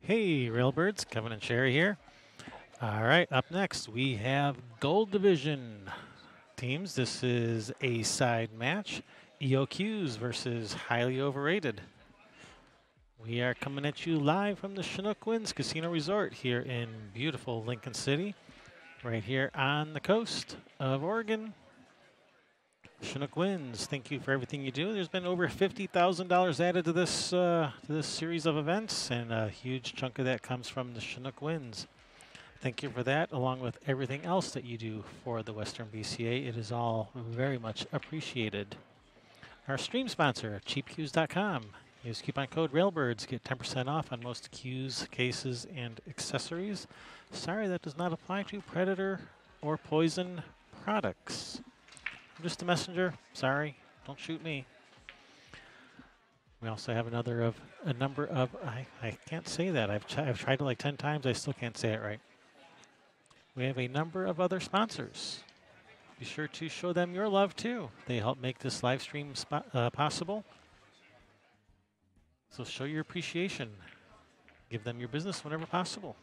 Hey, Railbirds, Kevin and Sherry here. All right, up next we have Gold Division teams. This is a side match, EOQs versus Highly Overrated. We are coming at you live from the Chinook Winds Casino Resort here in beautiful Lincoln City, right here on the coast of Oregon. Chinook Winds, thank you for everything you do. There's been over $50,000 added to this series of events, and a huge chunk of that comes from the Chinook Winds. Thank you for that, along with everything else that you do for the Western BCA. It is all very much appreciated. Our stream sponsor, cheapcues.com. Use coupon code Railbirds, get 10% off on most cues, cases, and accessories. Sorry, that does not apply to Predator or Poison products. I'm just a messenger. Sorry, don't shoot me. We also have a number of, I can't say that. I've tried it like 10 times. I still can't say it right. We have a number of other sponsors. Be sure to show them your love too. They help make this live stream possible. So show your appreciation. Give them your business whenever possible.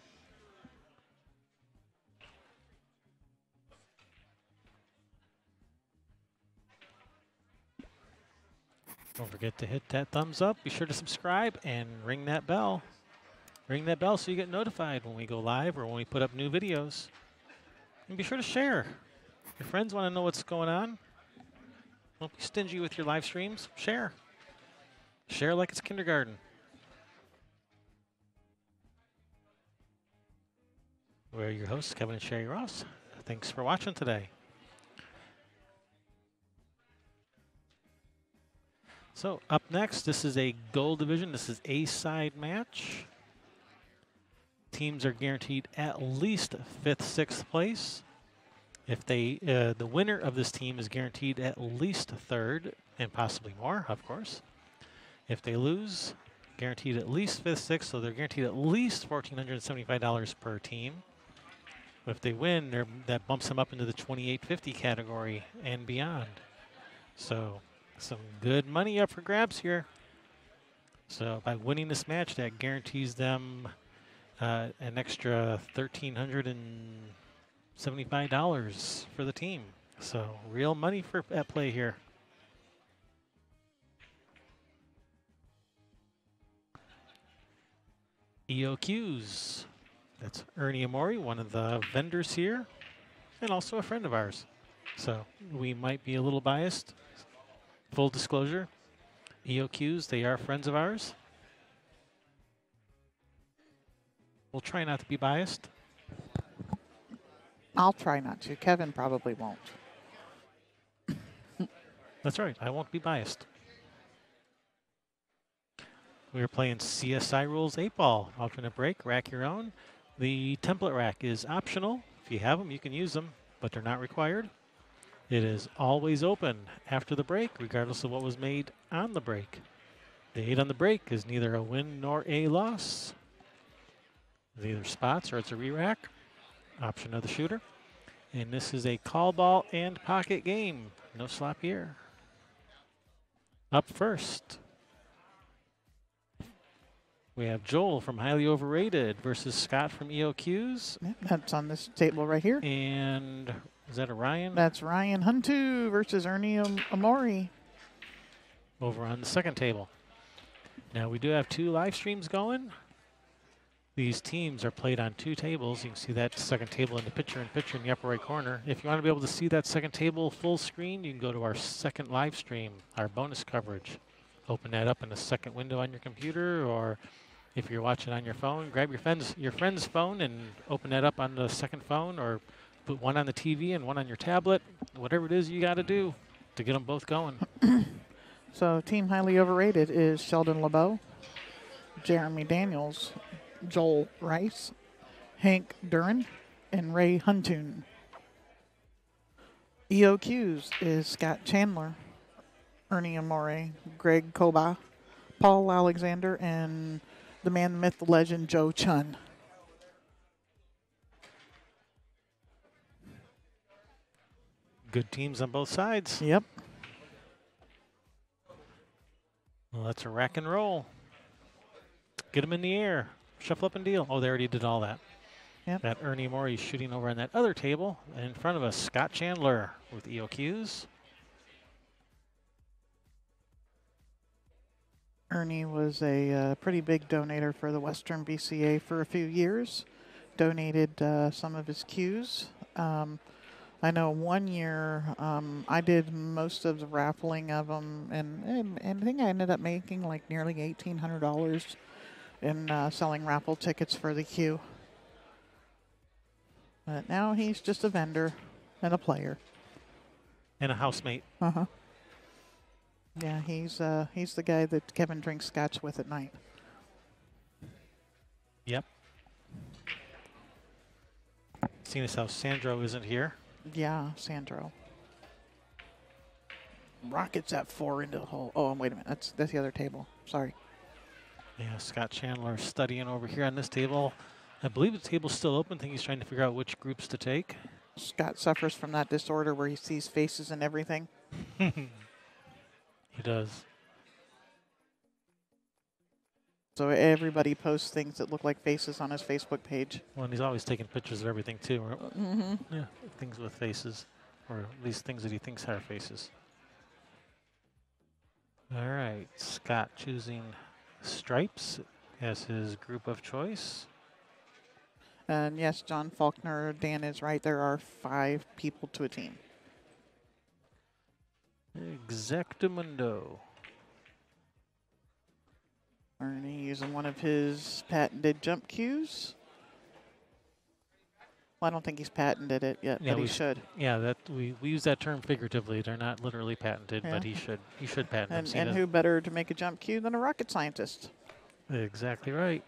Don't forget to hit that thumbs up. Be sure to subscribe and ring that bell. Ring that bell so you get notified when we go live or when we put up new videos. And be sure to share. Your friends want to know what's going on. Don't be stingy with your live streams. Share. Share like it's kindergarten. We're your hosts, Kevin and Sherry Ross. Thanks for watching today. So up next, this is a Gold Division. This is a side match. Teams are guaranteed at least 5th, 6th place. If the winner of this team is guaranteed at least 3rd, and possibly more, of course. If they lose, guaranteed at least 5th, 6th, so they're guaranteed at least $1,475 per team. But if they win, that bumps them up into the $2,850 category and beyond. So some good money up for grabs here. So by winning this match, that guarantees them an extra $1,375 for the team. So real money at play here. EOQs. That's Ernie Amori, one of the vendors here, and also a friend of ours. So we might be a little biased. Full disclosure, EOQs, they are friends of ours. We'll try not to be biased. I'll try not to. Kevin probably won't. That's right, I won't be biased. We're playing CSI Rules 8-ball, alternate break, rack your own. The template rack is optional. If you have them, you can use them, but they're not required. It is always open after the break, regardless of what was made on the break. The 8 on the break is neither a win nor a loss. It's either spots or it's a re-rack. Option of the shooter. And this is a call ball and pocket game. No slop here. Up first, we have Joel from Highly Overrated versus Scott from EOQs. Yeah, that's on this table right here. And is that a Ryan? That's Ryan Huntu versus Ernie Amori. Over on the second table. Now we do have 2 live streams going. These teams are played on 2 tables. You can see that second table in the picture in the upper right corner. If you want to be able to see that second table full screen, you can go to our second live stream, our bonus coverage. Open that up in the second window on your computer, or if you're watching on your phone, grab your friend's phone and open that up on the second phone, or put one on the TV and one on your tablet. Whatever it is you got to do to get them both going. So Team Highly Overrated is Sheldon LeBeau, Jeremy Daniels, Joel Rice, Hank Duran, and Ray Huntoon. EOQs is Scott Chandler, Ernie Amore, Greg Koba, Paul Alexander, and the man, the myth, the legend, Joe Chun. Good teams on both sides. Yep. Well, that's a rack and roll. Get them in the air. shuffle up and deal. Oh, they already did all that. Yep. That Ernie Morey shooting over on that other table. In front of us, Scott Chandler with EOQs. Ernie was a pretty big donator for the Western BCA for a few years. Donated some of his cues. I know one year I did most of the raffling of them, and I think I ended up making like nearly $1,800 in selling raffle tickets for the queue. But now he's just a vendor and a player. And a housemate. Uh-huh. Yeah, he's the guy that Kevin drinks scotch with at night. Yep. Seeing as how Sandro isn't here. Yeah, Sandro. Rockets at 4 into the hole. Oh, wait a minute. That's the other table. Sorry. Yeah, Scott Chandler studying over here on this table. I believe the table's still open. I think he's trying to figure out which groups to take. Scott suffers from that disorder where he sees faces and everything. He does. So everybody posts things that look like faces on his Facebook page. Well, and he's always taking pictures of everything, too. Mm-hmm. Yeah, things with faces. Or at least things that he thinks have faces. All right, Scott choosing stripes as his group of choice. And yes, John Faulkner, Dan is right. There are 5 people to a team. Exactamundo. Ernie using one of his patented jump cues. Well, I don't think he's patented it yet, Yeah, but he should. Yeah, that we use that term figuratively. They're not literally patented, Yeah. but he should patent them. And who better to make a jump cue than a rocket scientist? Exactly right.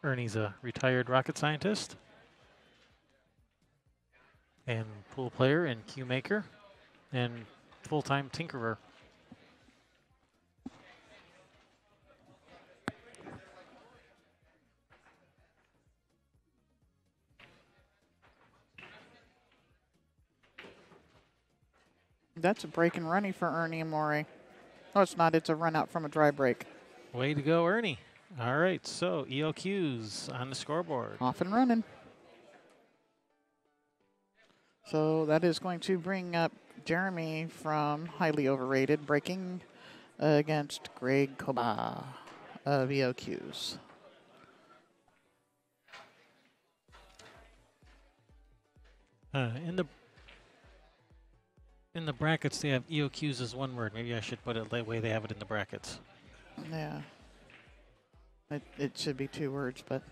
Ernie's a retired rocket scientist and pool player and cue maker and full-time tinkerer. That's a break and runny for Ernie and Morey. No, it's not. It's a run out from a dry break. Way to go, Ernie. All right, so EOQs on the scoreboard. Off and running. So that is going to bring up Jeremy from Highly Overrated, breaking against Greg Koba of EOQs. In the brackets, they have EOQs as one word. Maybe I should put it the way they have it in the brackets. Yeah. It should be 2 words, but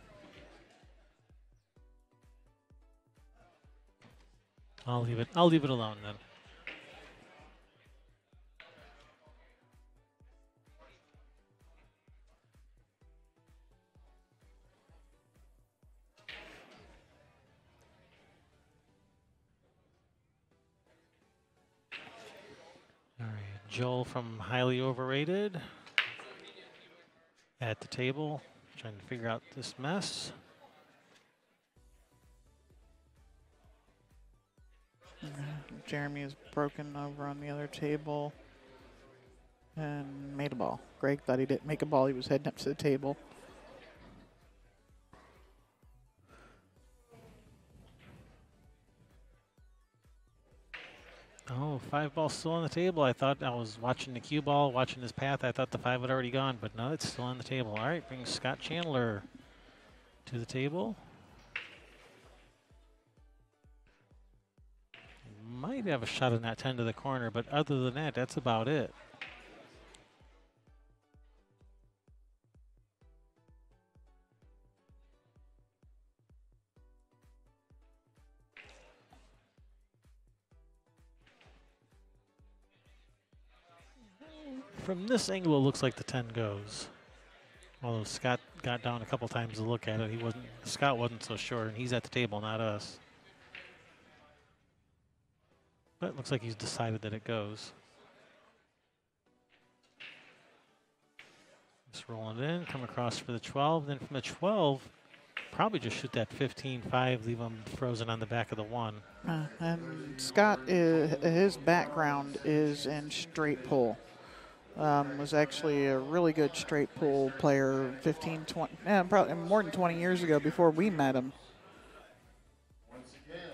I'll leave it alone then. All right, Joel from Highly Overrated at the table, trying to figure out this mess. Jeremy is broken over on the other table and made a ball. Greg thought he didn't make a ball. He was heading up to the table. Oh, 5 ball still on the table. I thought I was watching the cue ball, watching his path. I thought the 5 had already gone, but no, it's still on the table. All right, brings Scott Chandler to the table. Might have a shot in that 10 to the corner, but other than that, that's about it. From this angle, it looks like the 10 goes. Although Scott got down a couple times to look at it, Scott wasn't so sure, and he's at the table, not us. But it looks like he's decided that it goes. Just rolling it in, come across for the 12. Then from the 12, probably just shoot that 15-5, leave him frozen on the back of the 1. And Scott, his background is in straight pull. Was actually a really good straight pool player 15, 20, probably more than 20 years ago before we met him.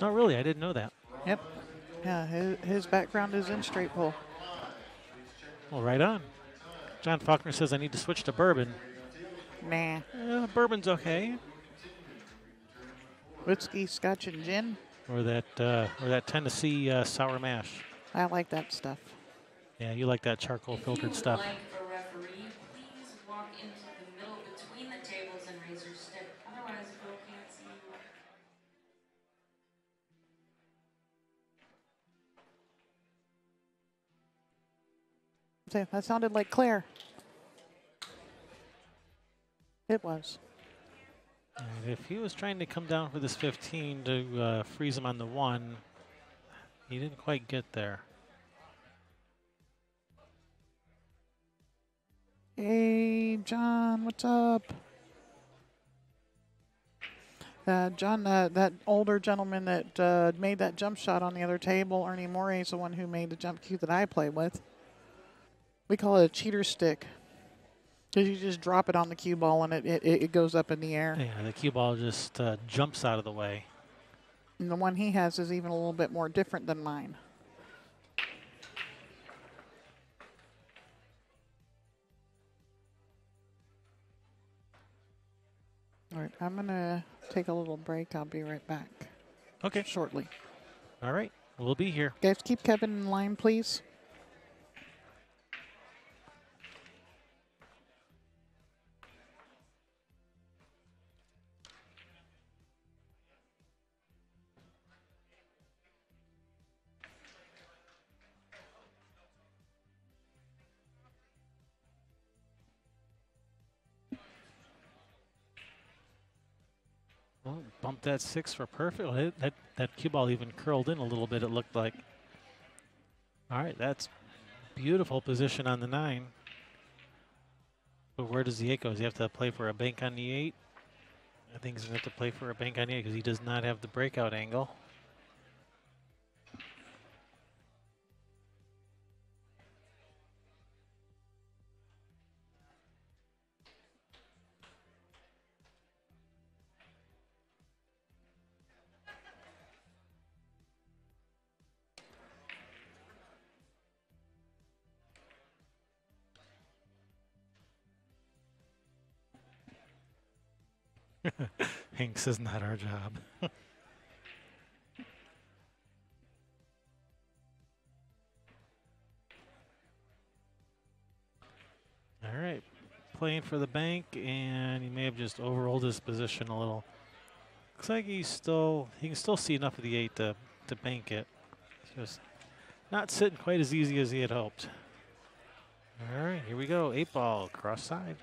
Oh, really? I didn't know that. Yep. Yeah, his background is in straight pool. Well, right on. John Faulkner says I need to switch to bourbon. Nah. Bourbon's okay. Whiskey, scotch, and gin. Or that Tennessee sour mash. I like that stuff. Yeah, you like that charcoal filtered stuff. If you would like a referee, please walk into the middle between the tables and raise your stick. Otherwise, Bill can't see you. Say, that sounded like Claire. It was. And if he was trying to come down for this 15 to freeze him on the 1, he didn't quite get there. Hey, John, what's up? John, that older gentleman that made that jump shot on the other table, Ernie Morey, is the one who made the jump cue that I play with. We call it a cheater stick. Because you just drop it on the cue ball and it goes up in the air. Yeah, the cue ball just jumps out of the way. And the one he has is even a little bit more different than mine. All right, I'm going to take a little break. I'll be right back. Okay. Shortly. All right. We'll be here. Guys, keep Kevin in line, please. Well, bump that 6 for perfect. Well, that cue ball even curled in a little bit, it looked like. All right, that's beautiful position on the 9. But where does the 8 go? Does he have to play for a bank on the 8? I think he's going to have to play for a bank on the 8 because he does not have the breakout angle. Hank says not our job. All right, playing for the bank, and he may have just overrolled his position a little. Looks like he can still see enough of the 8 to bank it. It's just not sitting quite as easy as he had hoped. All right, here we go. 8 ball, cross side.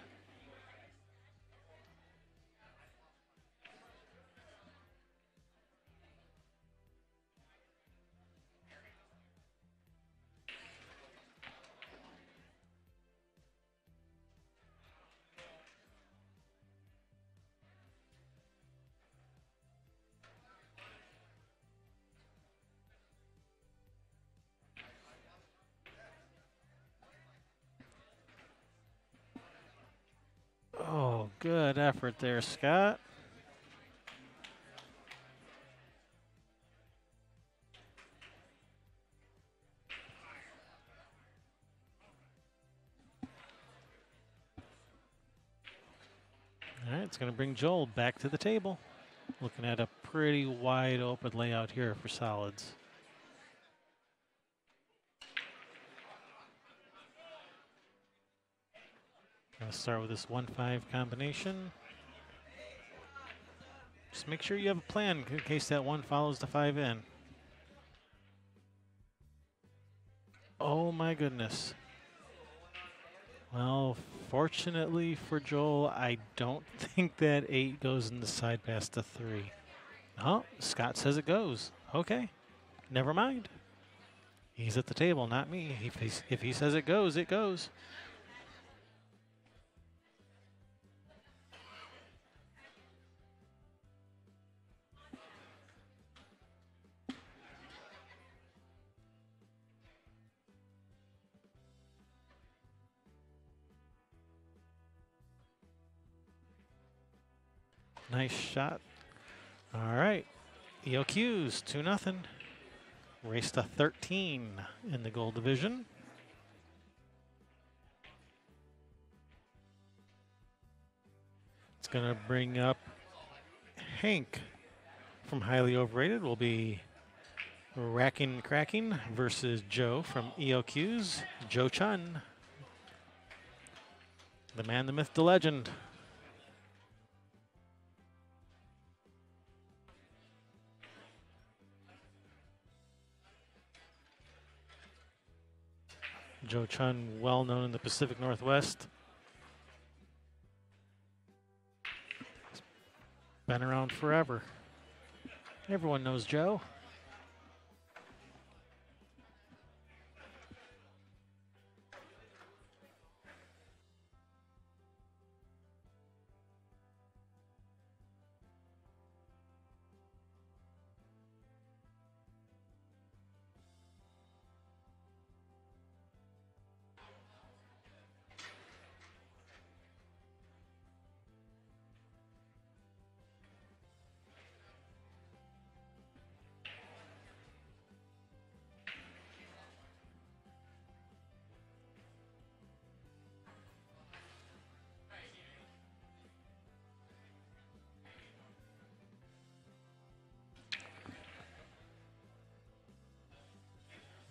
Oh, good effort there, Scott. All right, it's going to bring Joel back to the table. Looking at a pretty wide open layout here for solids. Going to start with this 1-5 combination. Just make sure you have a plan in case that 1 follows the 5 in. Oh my goodness. Well, fortunately for Joel, I don't think that 8 goes in the side past the 3. Oh, Scott says it goes. Okay, never mind. He's at the table, not me. If he says it goes, it goes. Nice shot. All right. EOQs 2-0. Race to 13 in the gold division. It's going to bring up Hank from Highly Overrated. Will be Racking Cracking versus Joe from EOQs. Joe Chun. The man, the myth, the legend. Joe Chun, well known in the Pacific Northwest. Been around forever. Everyone knows Joe.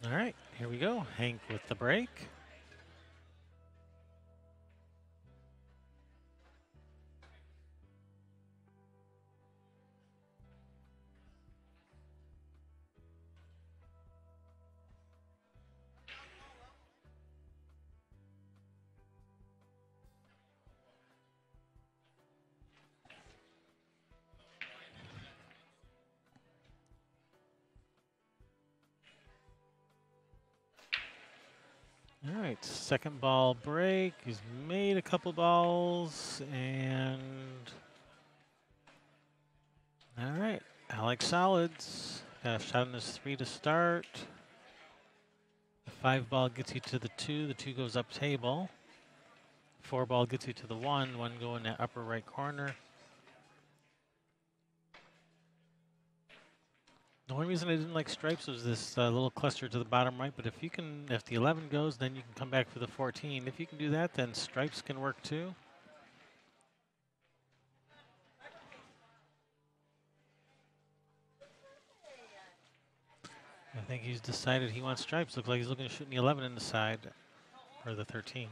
All right, here we go. Hank with the break. All right, second ball break. He's made a couple balls, and all right, Alex Solids got a shot on his 3 to start. The 5 ball gets you to the 2. The 2 goes up table. 4 ball gets you to the 1. 1 go in that upper right corner. The only reason I didn't like stripes was this little cluster to the bottom right, but if the 11 goes, then you can come back for the 14. If you can do that, then stripes can work too. I think he's decided he wants stripes. Looks like he's looking to shoot the 11 in the side, or the 13.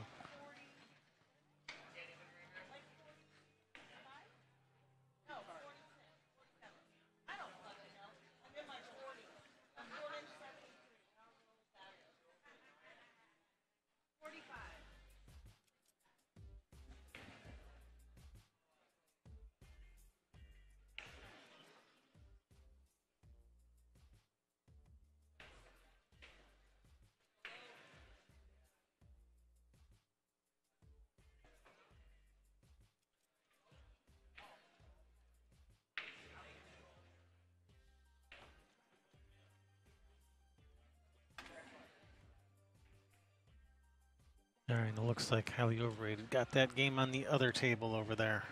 All right, it looks like Highly Overrated got that game on the other table over there.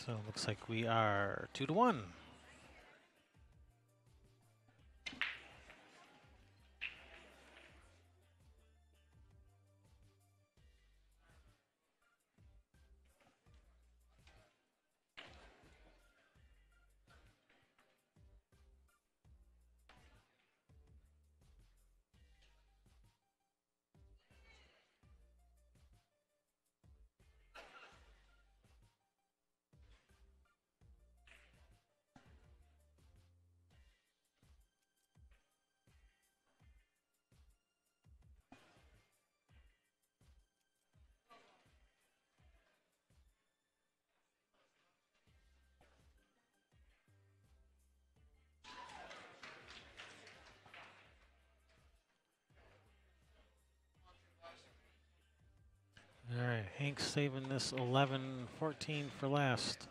So it looks like we are 2 to 1. All right, Hank's saving this 11-14 for last.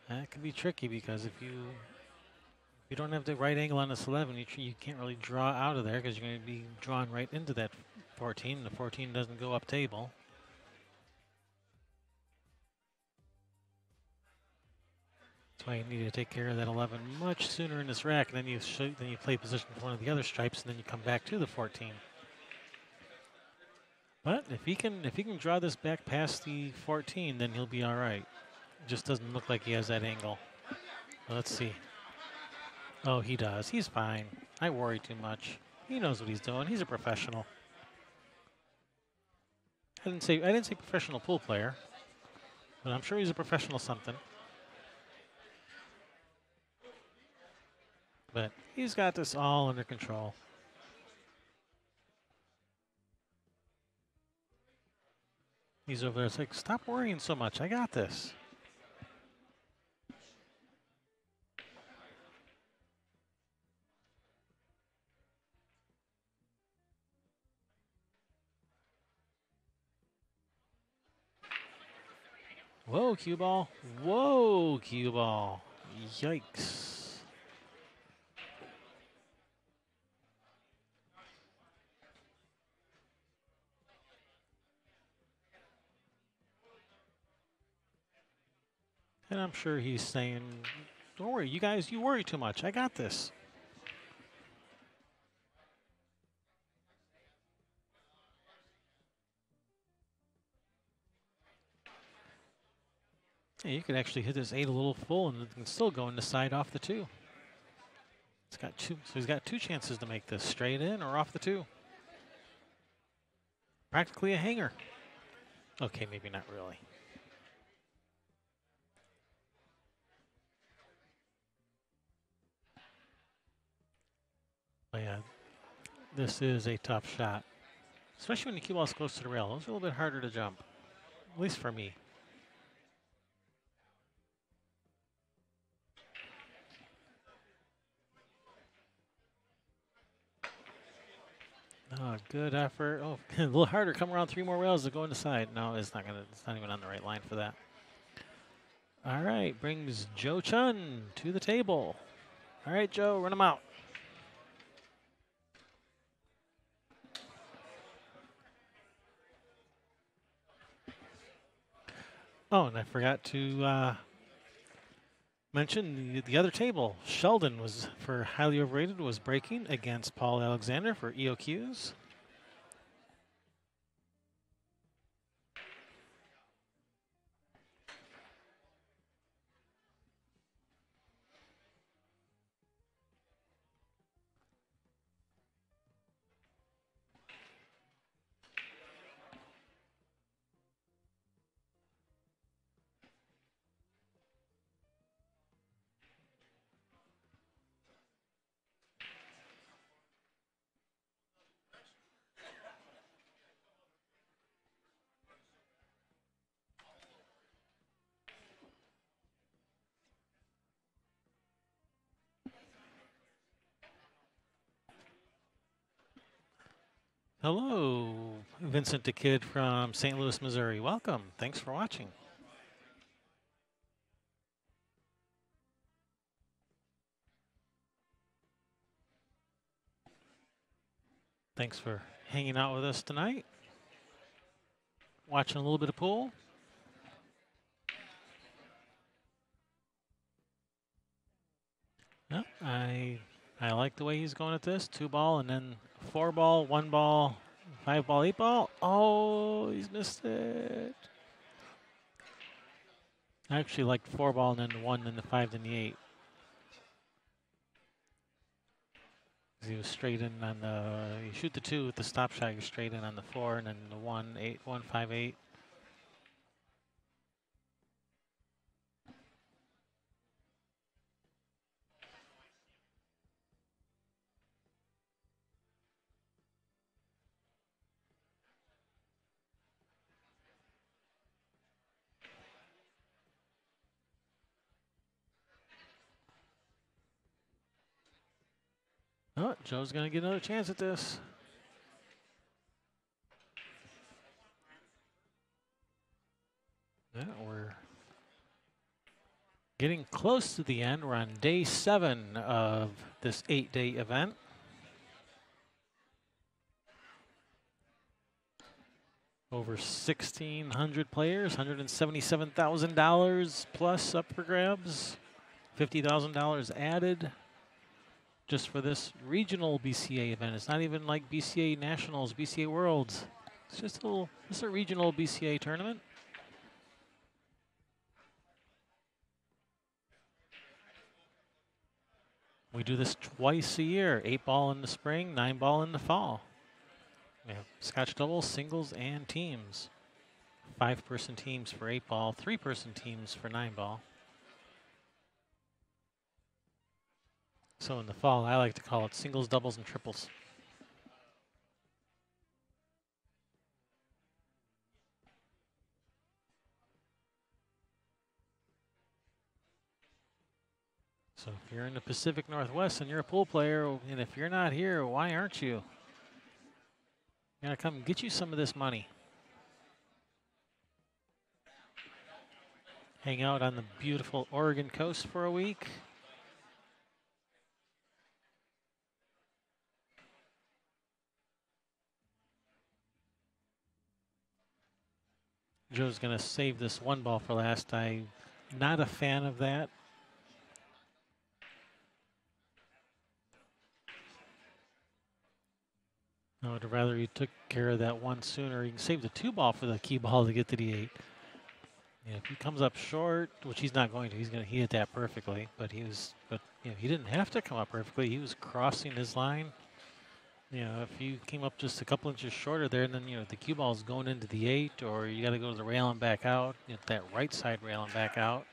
That could be tricky because if you don't have the right angle on this 11, you can't really draw out of there because you're going to be drawn right into that 14. The 14 doesn't go up table. That's why you need to take care of that 11 much sooner in this rack, and then you play position for one of the other stripes, and then you come back to the 14. But if he can draw this back past the 14, then he'll be all right. It just doesn't look like he has that angle. Well, let's see. Oh, he does. He's fine. I worry too much. He knows what he's doing. He's a professional. I didn't say professional pool player, but I'm sure he's a professional something. But he's got this all under control. He's over there. It's like, stop worrying so much. I got this. Whoa, cue ball. Whoa, cue ball. Yikes. And I'm sure he's saying, don't worry, you guys, you worry too much. I got this. Yeah, you could actually hit this 8 a little full and it can still go in the side off the 2. It's got 2, so he's got 2 chances to make this, straight in or off the 2. Practically a hanger. Okay, maybe not really. But yeah, this is a tough shot, especially when the cue ball's close to the rail. It's a little bit harder to jump, at least for me. Oh, good effort. Oh, a little harder. Come around 3 more rails to go in the side. No, it's not gonna. It's not even on the right line for that. All right, brings Joe Chun to the table. All right, Joe, run him out. Oh, and I forgot to mention the other table. Sheldon was for highly overrated was breaking against Paul Alexander for EOQs. Hello, Vincent the Kid from St. Louis, Missouri. Welcome. Thanks for watching. Thanks for hanging out with us tonight. Watching a little bit of pool. Yep, I like the way he's going at this. 2 ball and then 4 ball, 1 ball, 5 ball, 8 ball. Oh, he's missed it. I actually liked 4 ball and then the 1, then the 5, then the 8. He was straight in on the, you shoot the 2 with the stop shot, you're straight in on the 4, and then the 1, 8, 1, 5, 8. Oh, Joe's going to get another chance at this. Yeah, we're getting close to the end. We're on day 7 of this 8-day event. Over 1,600 players, $177,000 plus up for grabs. $50,000 added just for this regional BCA event. It's not even like BCA Nationals, BCA Worlds. It's just a regional BCA tournament. We do this twice a year, 8-ball in the spring, 9-ball in the fall. We have scotch doubles, singles, and teams. 5-person teams for 8-ball, 3-person teams for 9-ball. So in the fall, I like to call it singles, doubles, and triples. So if you're in the Pacific Northwest and you're a pool player, and if you're not here, why aren't you? I gotta come get you some of this money. Hang out on the beautiful Oregon coast for a week. Joe's gonna save this 1-ball for last. I'm not a fan of that. I would rather you took care of that one sooner. You can save the 2-ball for the key ball to get to the 8. Yeah, if he comes up short, which he's not going to, he hit that perfectly. But he didn't have to come up perfectly. He was crossing his line. You know, if you came up just a couple inches shorter there, and then the cue ball is going into the 8, or you got to go to the rail and back out. That right side rail and back out.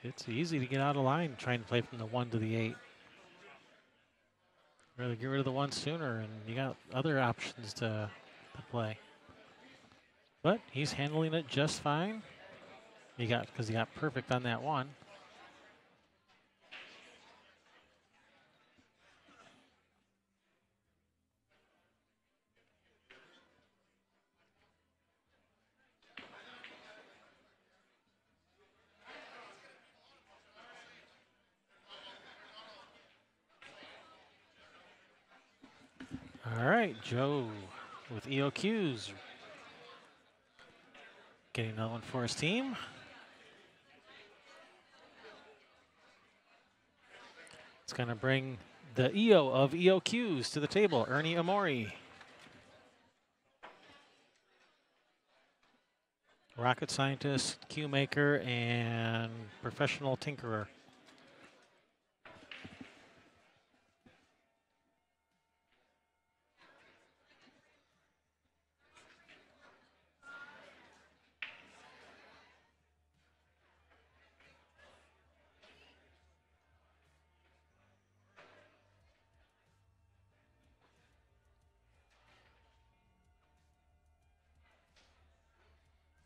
It's easy to get out of line trying to play from the 1 to the 8. Rather get rid of the 1 sooner, and you got other options to play. But he's handling it just fine. Because he got perfect on that 1. All right, Joe with EOQs. Getting another one for his team. It's going to bring the EO of EOQs to the table, Ernie Amori. Rocket scientist, cue maker, and professional tinkerer.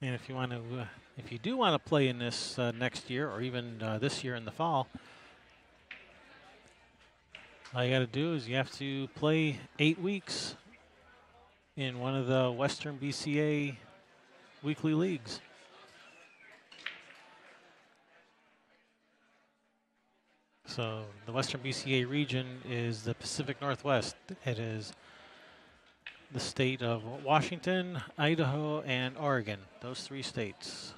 And if you do want to play in this next year, or even this year in the fall, all you got to do is you have to play 8 weeks in one of the Western BCA weekly leagues. So the Western BCA region is the Pacific Northwest. It is the state of Washington, Idaho, and Oregon. Those 3 states.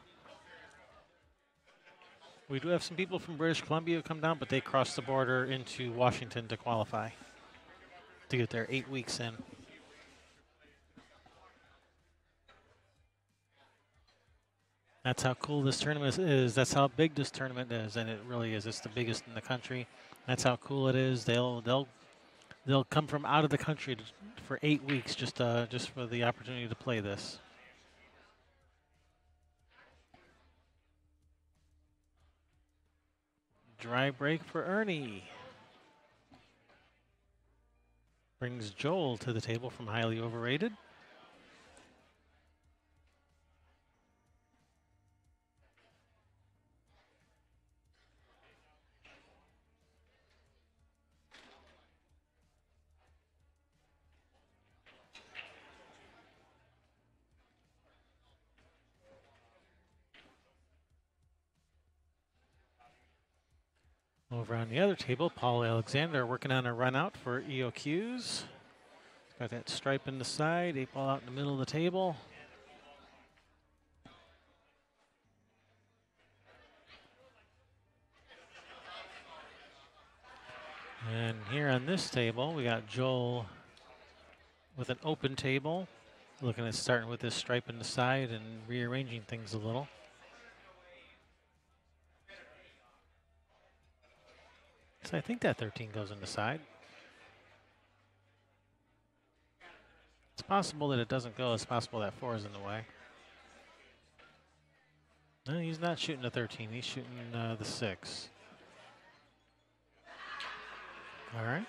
We do have some people from British Columbia who come down, but they cross the border into Washington to qualify to get their 8 weeks in. That's how cool this tournament is. That's how big this tournament is, and it really is. It's the biggest in the country. That's how cool it is. They'll come from out of the country for 8 weeks just for the opportunity to play this. Dry break for Ernie. Brings Joel to the table from Highly Overrated. Over on the other table, Paul Alexander working on a run out for EOQs. Got that stripe in the side, 8-ball out in the middle of the table. And here on this table, we got Joel with an open table, looking at starting with this stripe in the side and rearranging things a little. So I think that 13 goes in the side. It's possible that it doesn't go. It's possible that 4 is in the way. No, he's not shooting the 13. He's shooting the 6. All right.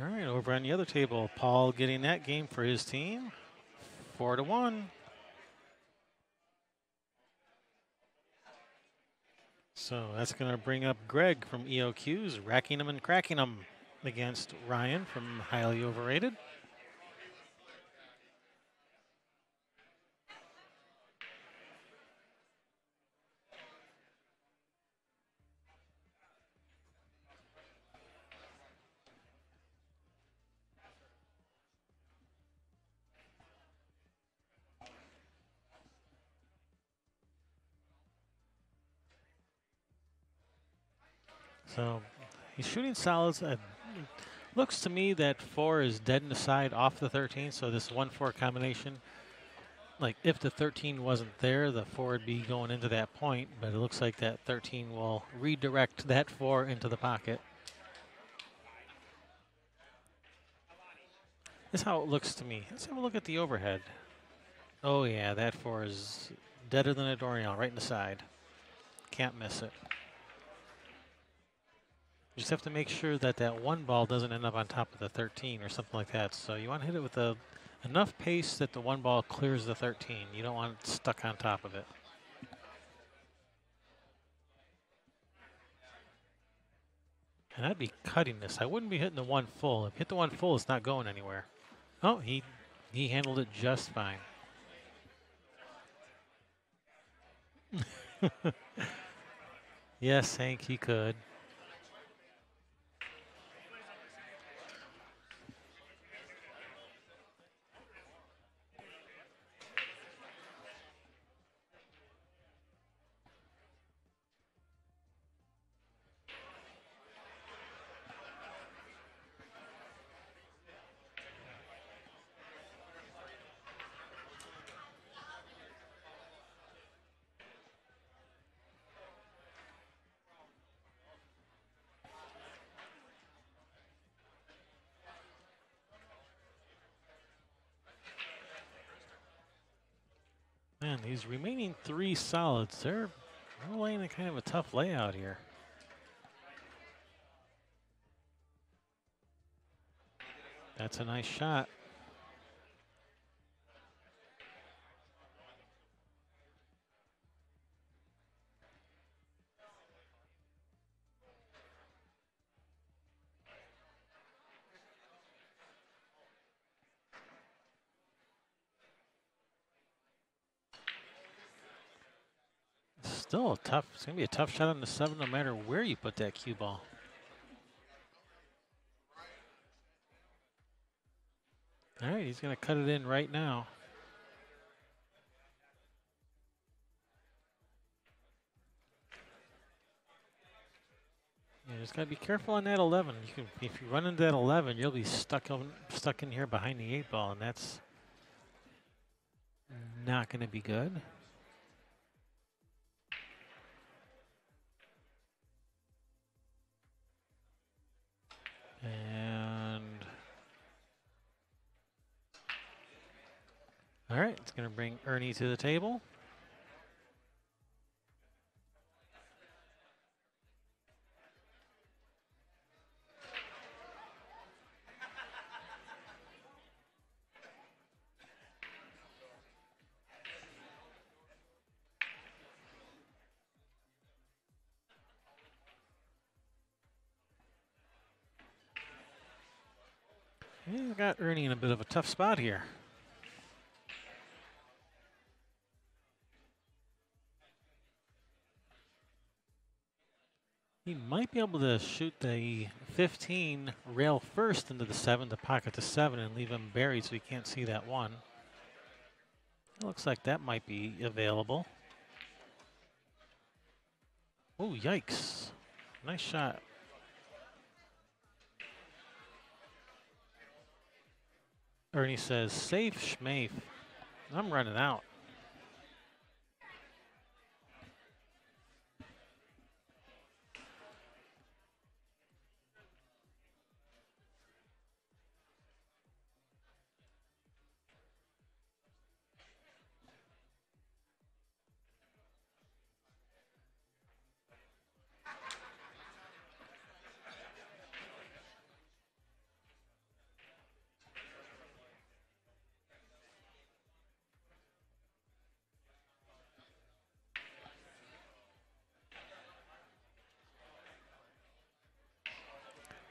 All right, over on the other table, Paul getting that game for his team. 4-1. So that's going to bring up Greg from EOQs, racking them and cracking them against Ryan from Highly Overrated. So he's shooting solids. Looks to me that 4 is dead in the side off the 13, so this 1-4 combination, like if the 13 wasn't there, the 4 would be going into that point, but it looks like that 13 will redirect that 4 into the pocket. That's how it looks to me. Let's have a look at the overhead. Oh yeah, that 4 is deader than a doornail, right in the side. Can't miss it. You just have to make sure that that 1 ball doesn't end up on top of the 13 or something like that. So you want to hit it with enough pace that the 1 ball clears the 13. You don't want it stuck on top of it. And I'd be cutting this. I wouldn't be hitting the 1 full. If you hit the 1 full, it's not going anywhere. Oh, he handled it just fine. Yes, Hank, he could. Man, these remaining 3 solids, they're laying a kind of a tough layout here. That's a nice shot. Still a tough, it's going to be a tough shot on the 7 no matter where you put that cue ball. All right, he's going to cut it in right now. You just got to be careful on that 11. You can, if you run into that 11, you'll be stuck in here behind the 8 ball, and that's not going to be good. And all right, it's going to bring Ernie to the table. He's got Ernie in a bit of a tough spot here. He might be able to shoot the 15 rail first into the 7 to pocket the 7 and leave him buried so he can't see that 1. It looks like that might be available. Oh, yikes. Nice shot. Ernie says, safe schmafe. I'm running out.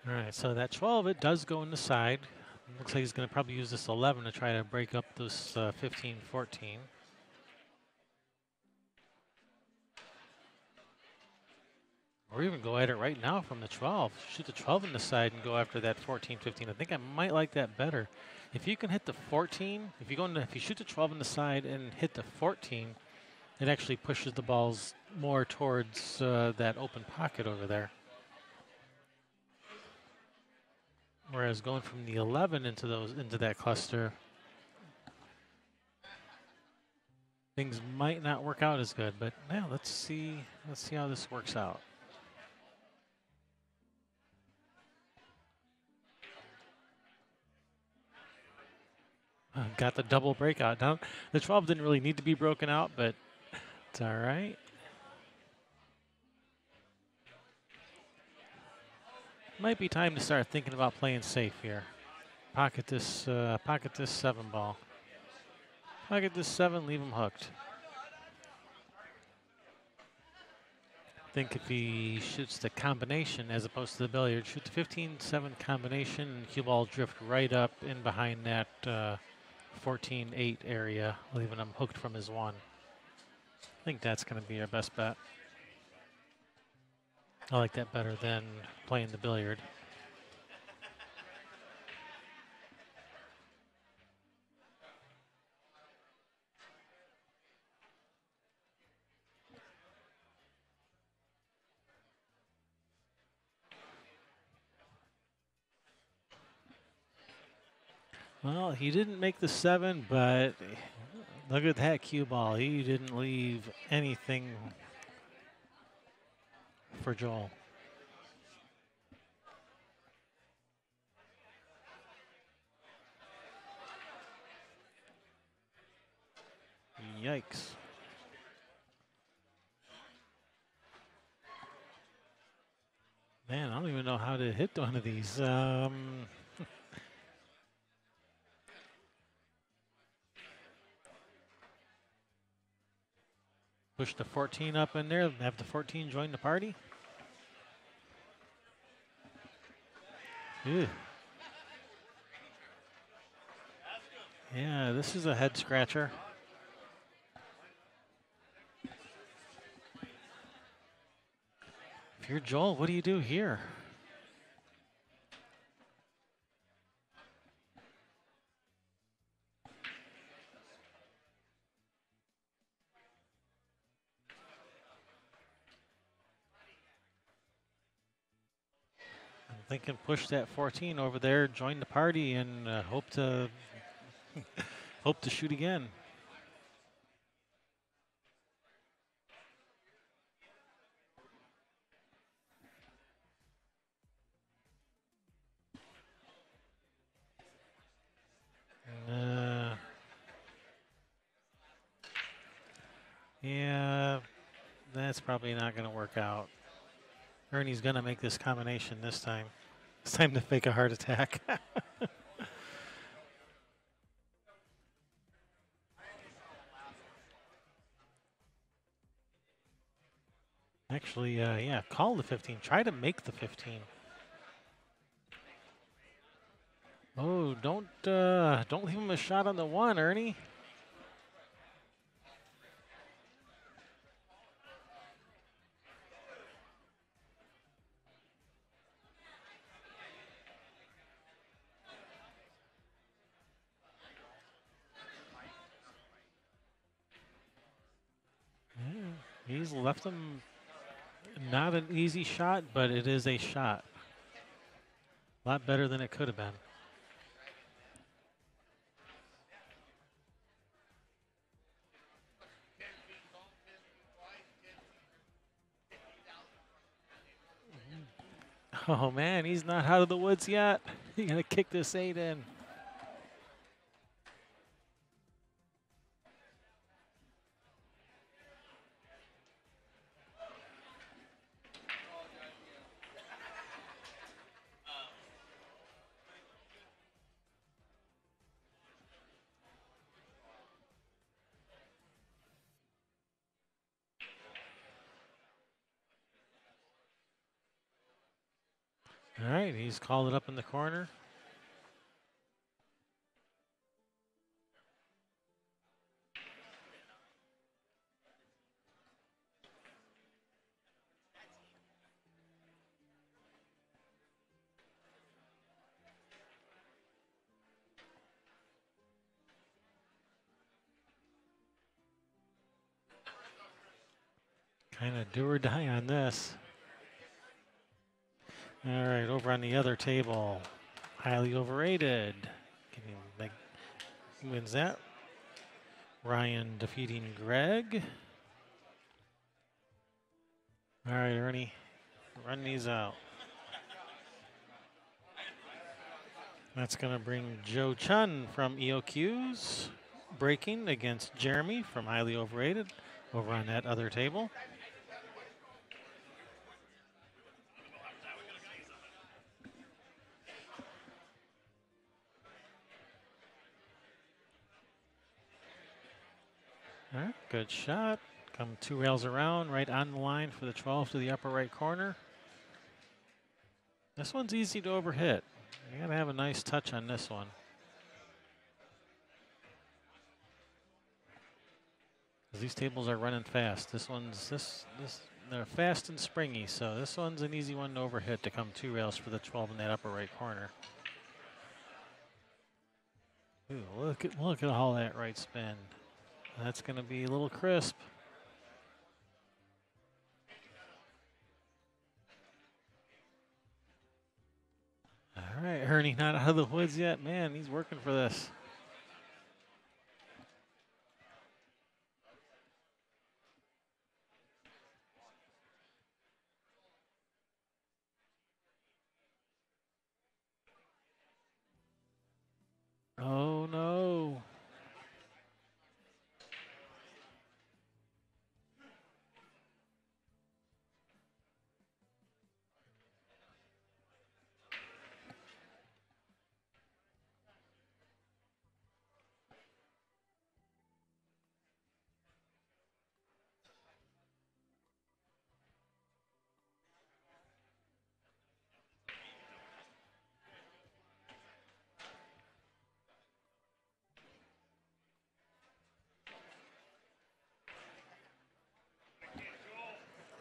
All right, so that 12, it does go in the side. Looks like he's going to probably use this 11 to try to break up this 15, 14. Or even go at it right now from the 12. Shoot the 12 in the side and go after that 14, 15. I think I might like that better. If you can hit the 14, if you shoot the 12 in the side and hit the 14, it actually pushes the balls more towards that open pocket over there. Whereas going from the 11 into that cluster, things might not work out as good. But now let's see how this works out. Got the double breakout. Now the 12 didn't really need to be broken out, but it's all right. Might be time to start thinking about playing safe here. Pocket this 7 ball. Pocket this 7, leave him hooked. I think if he shoots the combination as opposed to the billiard, shoot the 15-7 combination, and cue ball drift right up in behind that 14-8 area, leaving him hooked from his 1. I think that's going to be our best bet. I like that better than playing the billiard. Well, he didn't make the 7, but look at that cue ball. He didn't leave anything for Joel. Yikes. Man, I don't even know how to hit one of these. Push the 14 up in there, have the 14 join the party. Ew. Yeah, this is a head scratcher. If you're Joel, what do you do here? I'm thinking push that 14 over there, join the party, and hope to hope to shoot again. Yeah, that's probably not going to work out. Ernie's going to make this combination this time. It's time to fake a heart attack. Actually, yeah, call the 15. Try to make the 15. Oh, don't leave him a shot on the 1, Ernie. He's left him not an easy shot, but it is a shot. A lot better than it could have been. Oh man, he's not out of the woods yet. He's gonna kick this 8 in. All right, he's called it up in the corner. Kind of do or die on this. All right, over on the other table, highly overrated. Wins that. Ryan defeating Greg. All right, Ernie, run these out. That's going to bring Joe Chun from EOQs breaking against Jeremy from highly overrated over on that other table. All right, good shot. Come 2 rails around, right on the line for the 12 to the upper right corner. This one's easy to overhit. You gotta have a nice touch on this one. These tables are running fast. They're fast and springy, so this one's an easy one to overhit to come 2 rails for the 12 in that upper right corner. Ooh, look at all that right spin. That's gonna be a little crisp. All right, Ernie not out of the woods yet. Man, he's working for this. Oh no.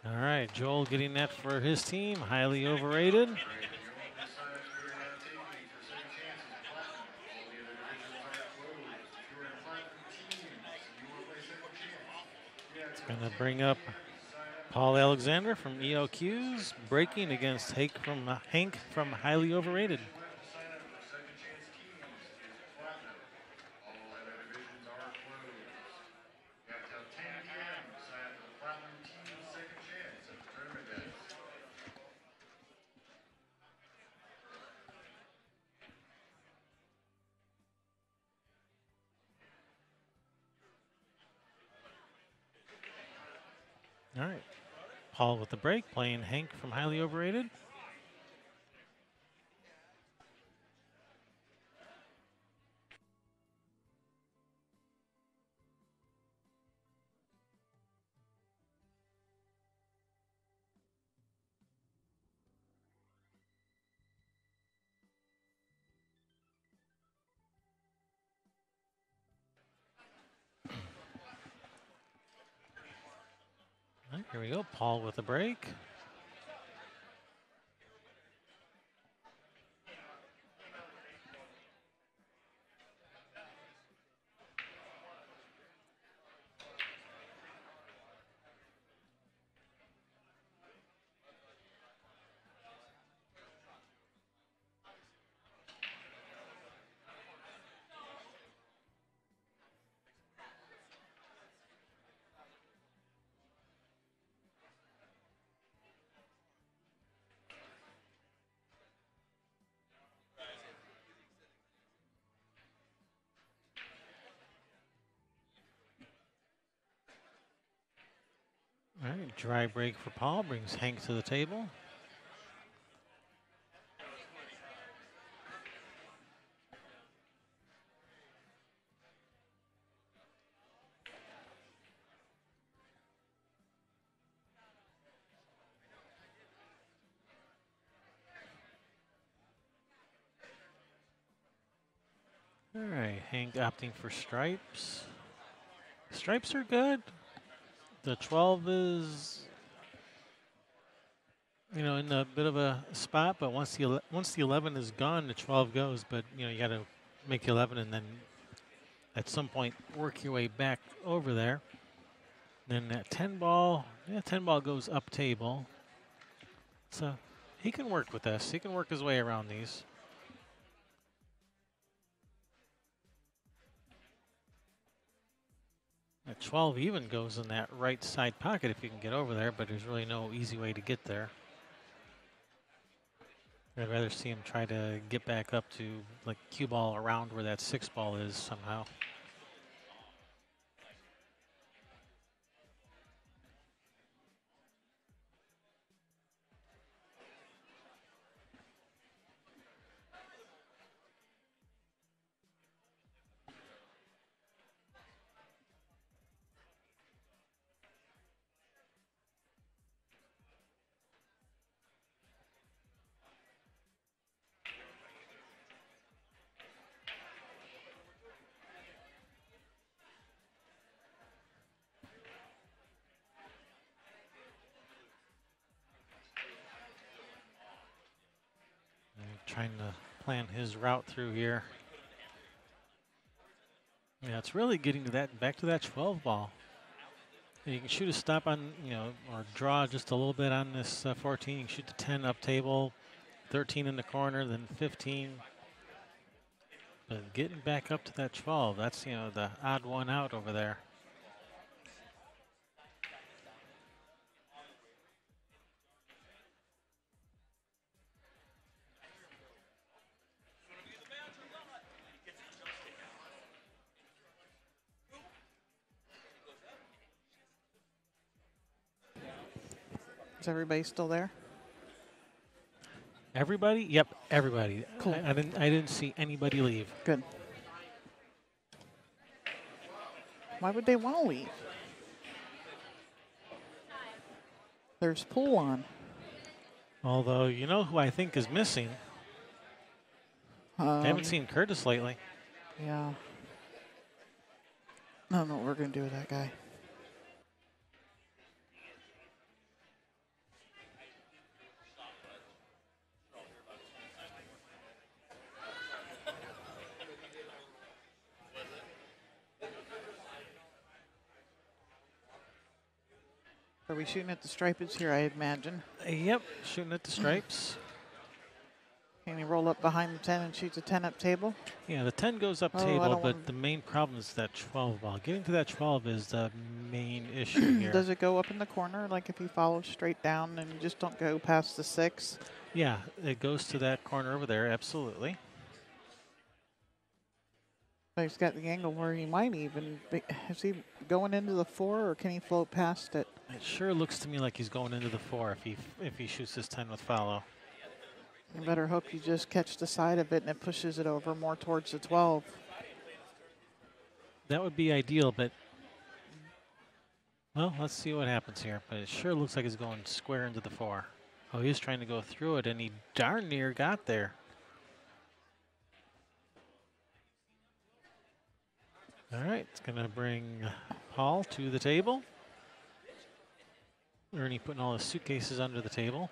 All right, Joel getting that for his team. Highly overrated. It's going to bring up Paul Alexander from EOQs, breaking against Hank from highly overrated. All right, Paul with the break, playing Hank from highly overrated. All right, here we go, Paul with the break. Dry break for Paul brings Hank to the table. All right, Hank opting for stripes. Stripes are good. The 12 is, in a bit of a spot, but once the 11 is gone, the 12 goes. But you got to make the 11 and then at some point work your way back over there. Then that 10 ball, 10 ball goes up table. So he can work with this. He can work his way around these. That 12 even goes in that right side pocket if you can get over there, but there's really no easy way to get there. I'd rather see him try to get back up to like cue ball around where that 6 ball is somehow. Trying to plan his route through here. Yeah, it's really getting to that, back to that 12 ball. And you can shoot a stop on, or draw just a little bit on this 14. You can shoot the 10 up table, 13 in the corner, then 15. But getting back up to that 12, that's, the odd one out over there. Is everybody still there? Everybody? Yep, everybody. Cool. I didn't see anybody leave. Good. Why would they want to leave? There's pool on. Although, you know who I think is missing? I haven't seen Curtis lately. Yeah. I don't know what we're going to do with that guy. Are we shooting at the stripes here, I imagine? Yep, shooting at the stripes. Can he roll up behind the 10 and shoots a 10 up table? Yeah, the 10 goes up table, but the main problem is that 12 ball. Getting to that 12 is the main issue here. Does it go up in the corner, like if you follow straight down and you just don't go past the 6? Yeah, it goes to that corner over there, absolutely. But he's got the angle where he might even be. Is he going into the 4, or can he float past it? It sure looks to me like he's going into the 4 if he shoots this 10 with follow. You better hope you just catch the side of it and it pushes it over more towards the 12. That would be ideal, but well, let's see what happens here. But it sure looks like he's going square into the 4. Oh, he's trying to go through it, and he darn near got there. All right, it's going to bring Paul to the table. Ernie putting all his suitcases under the table.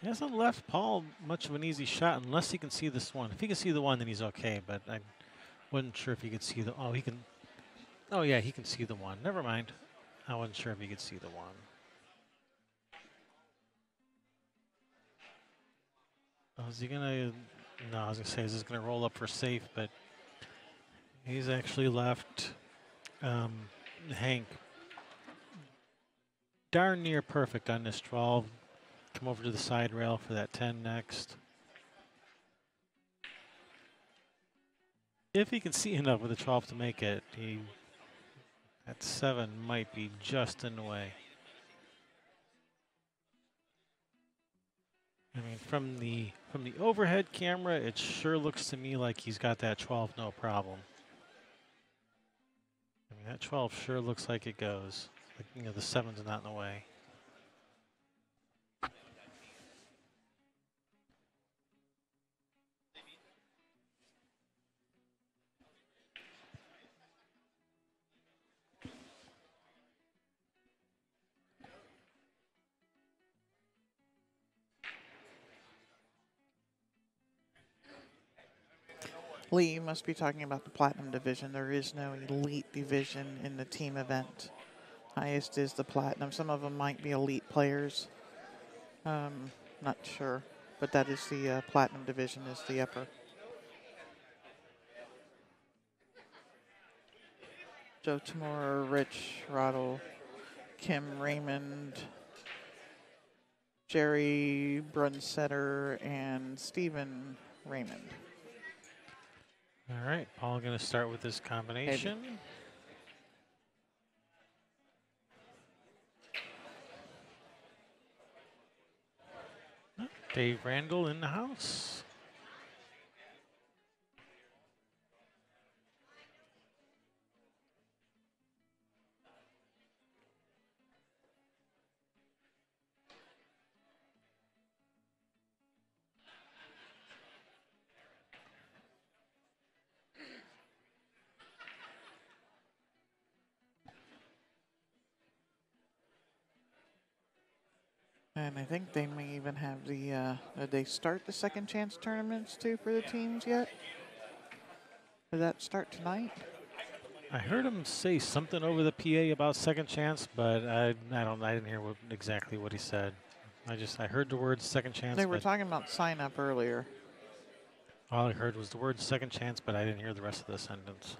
He hasn't left Paul much of an easy shot unless he can see this one. If he can see the one, then he's okay, but I wasn't sure if he could see the, oh, he can, oh yeah, he can see the one. Never mind. I wasn't sure if he could see the one. Oh, is he gonna, no, I was gonna say, is this gonna roll up for safe, but he's actually left Hank, darn near perfect on this 12. Come over to the side rail for that 10 next. If he can see enough with the 12 to make it, that 7 might be just in the way. I mean, from the overhead camera, it sure looks to me like he's got that 12 no problem. I mean, that 12 sure looks like it goes. Like, you know, the 7's not in the way. Lee, you must be talking about the Platinum division. There is no elite division in the team event. Highest is the Platinum. Some of them might be elite players. Not sure. But that is the Platinum division is the upper. Joe Tamura, Rich Rottle, Kim Raymond, Jerry Brunsetter, and Stephen Raymond. All right, Paul going to start with this combination. Dave Randall in the house. And I think they may even have the, did they start the second chance tournaments too for the teams yet? Did that start tonight? I heard him say something over the PA about second chance, but I didn't hear exactly what he said. I heard the word second chance. They were talking about sign up earlier. All I heard was the word second chance, but I didn't hear the rest of the sentence.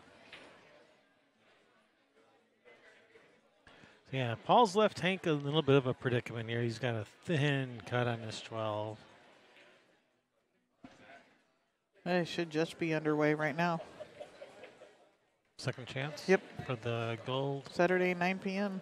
Yeah, Paul's left Hank a little bit of a predicament here. He's got a thin cut on this 12. It should just be underway right now. Second chance? Yep. For the gold. Saturday, 9 p.m.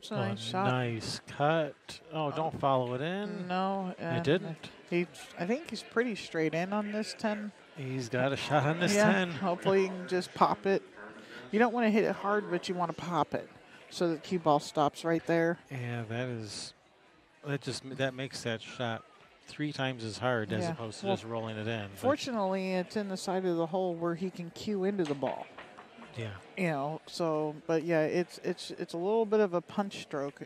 It's a nice shot. Nice cut. Oh, don't follow it in. No. It didn't. I think he's pretty straight in on this 10. He's got a shot on this yeah, 10. Hopefully you can just pop it. You don't want to hit it hard, but you want to pop it so the cue ball stops right there. Yeah, that makes that shot 3 times as hard as opposed to just rolling it in. Fortunately, it's in the side of the hole where he can cue into the ball. Yeah. You know, so, but yeah, it's a little bit of a punch stroke.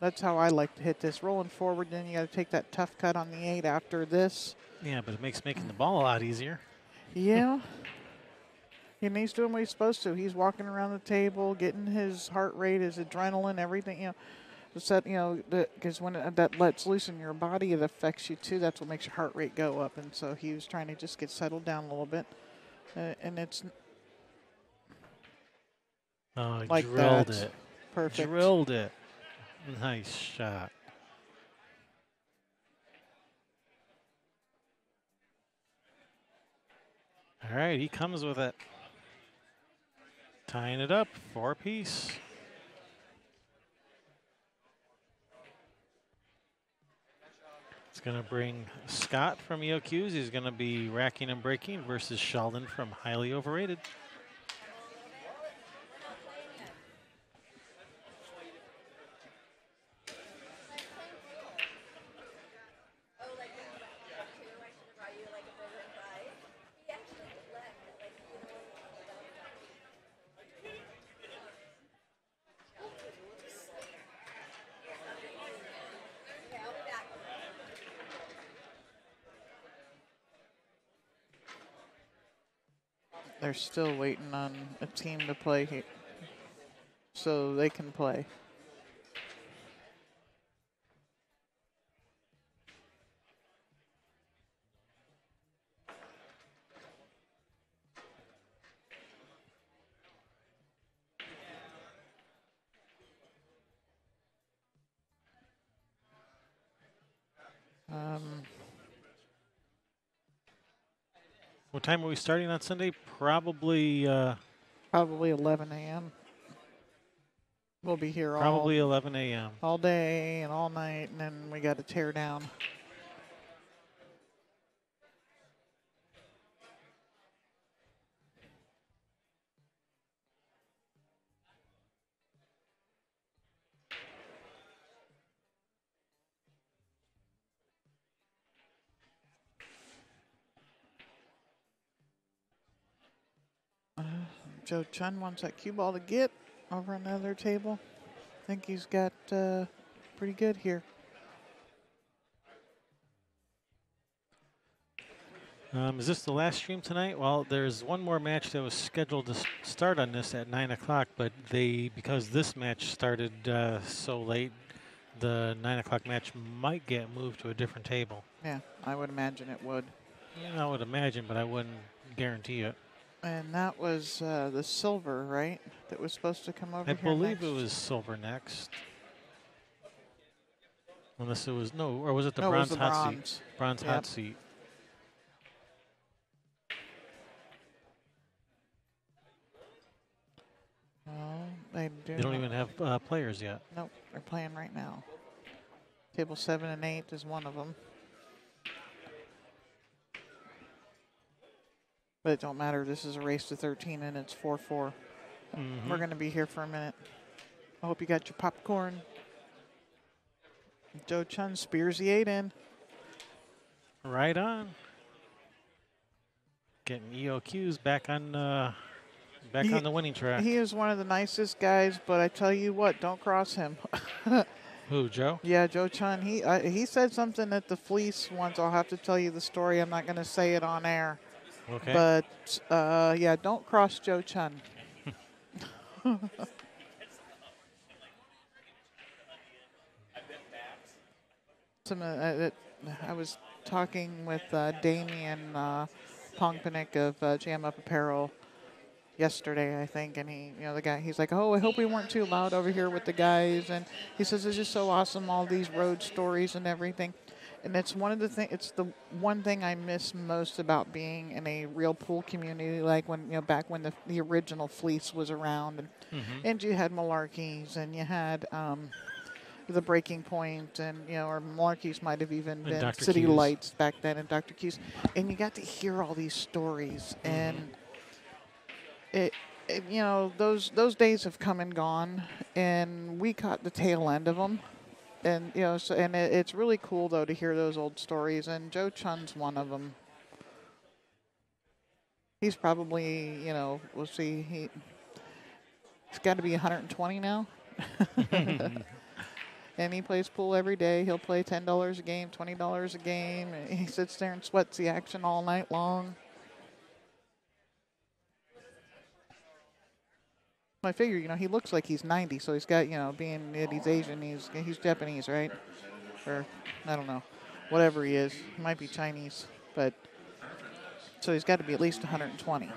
That's how I like to hit this. Rolling forward, then you got to take that tough cut on the 8 after this. Yeah, but it makes making the ball a lot easier. Yeah. And he's doing what he's supposed to. He's walking around the table, getting his heart rate, his adrenaline, everything, you know. Because when that lets loose in your body, it affects you too. That's what makes your heart rate go up. And so he was trying to just get settled down a little bit. And it's like drilled that. it. Perfect. Drilled it. Nice shot. All right, he comes with it. Tying it up, 4-piece. It's going to bring Scott from EOQs. He's going to be racking and breaking versus Sheldon from Highly Overrated. They're still waiting on a team to play here so they can play. What time are we starting on Sunday? Probably Probably 11 a.m. We'll be here probably 11 a.m. all day and all night, and then we got to tear down. Joe Chun wants that cue ball to get over on the other table. I think he's got pretty good here. Is this the last stream tonight? Well, there's one more match that was scheduled to start on this at 9 o'clock, but because this match started so late, the 9 o'clock match might get moved to a different table. Yeah, I would imagine it would. I would imagine, but I wouldn't guarantee it. And that was the silver, right? That was supposed to come over I here believe next. it was silver next. Unless it was, or was it the No, it was bronze the hot bronze. seat? Bronze Yep. hot seat. No, they do. They don't even have players yet. Nope, they're playing right now. Table 7 and 8 is one of them. But it don't matter. This is a race to 13 and it's 4-4. We're going to be here for a minute. I hope you got your popcorn. Joe Chun spears the 8 in. Right on. Getting EOQs back on the winning track. He is one of the nicest guys, but I tell you what, don't cross him. Who, Joe? Yeah, Joe Chun. He said something at the Fleece once. I'll have to tell you the story. I'm not going to say it on air. Okay. But, yeah, don't cross Joe Chun. I was talking with Damian Pongpanic of Jam Up Apparel yesterday, I think, and the guy, he's like, oh, I hope we weren't too loud over here with the guys, and he says it's just so awesome, all these road stories and everything. And it's it's the one thing I miss most about being in a real pool community, like when, back when the original Fleece was around, and you had Malarkeys, and you had the Breaking Point, and or Malarkeys might have even been Dr. City Q's. Lights back then, and Dr. Q's, and you got to hear all these stories, and those days have come and gone, and we caught the tail end of them. And it's really cool though to hear those old stories, and Joe Chun's one of them. He's probably, we'll see, he's got to be 120 now. And he plays pool every day. He'll play $10 a game, $20 a game. And he sits there and sweats the action all night long. I figure, he looks like he's 90, so he's got, being that he's Asian, he's Japanese, right? Or, I don't know, whatever he is. He might be Chinese, but, so he's got to be at least 120.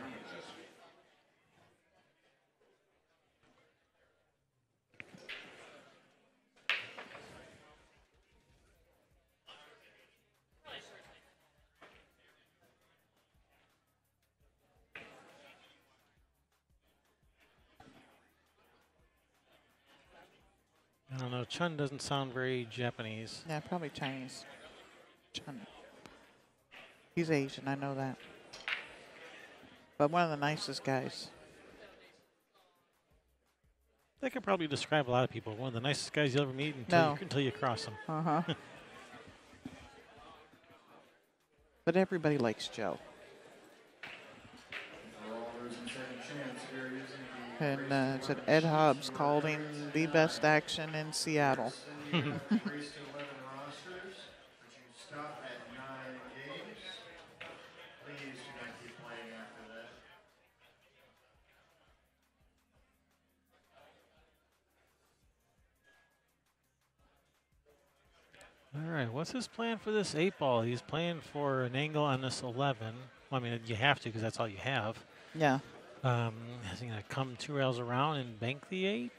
I don't know. Chun doesn't sound very Japanese. Yeah, probably Chinese. Chun. He's Asian, I know that. But one of the nicest guys. That could probably describe a lot of people. One of the nicest guys you'll ever meet until you cross them. Uh-huh. But everybody likes Joe. And it said Ed Hobbs called him the best action in Seattle. All right, what's his plan for this 8-ball? He's playing for an angle on this 11. Well, I mean, you have to because that's all you have. Yeah. Is he going to come 2 rails around and bank the 8?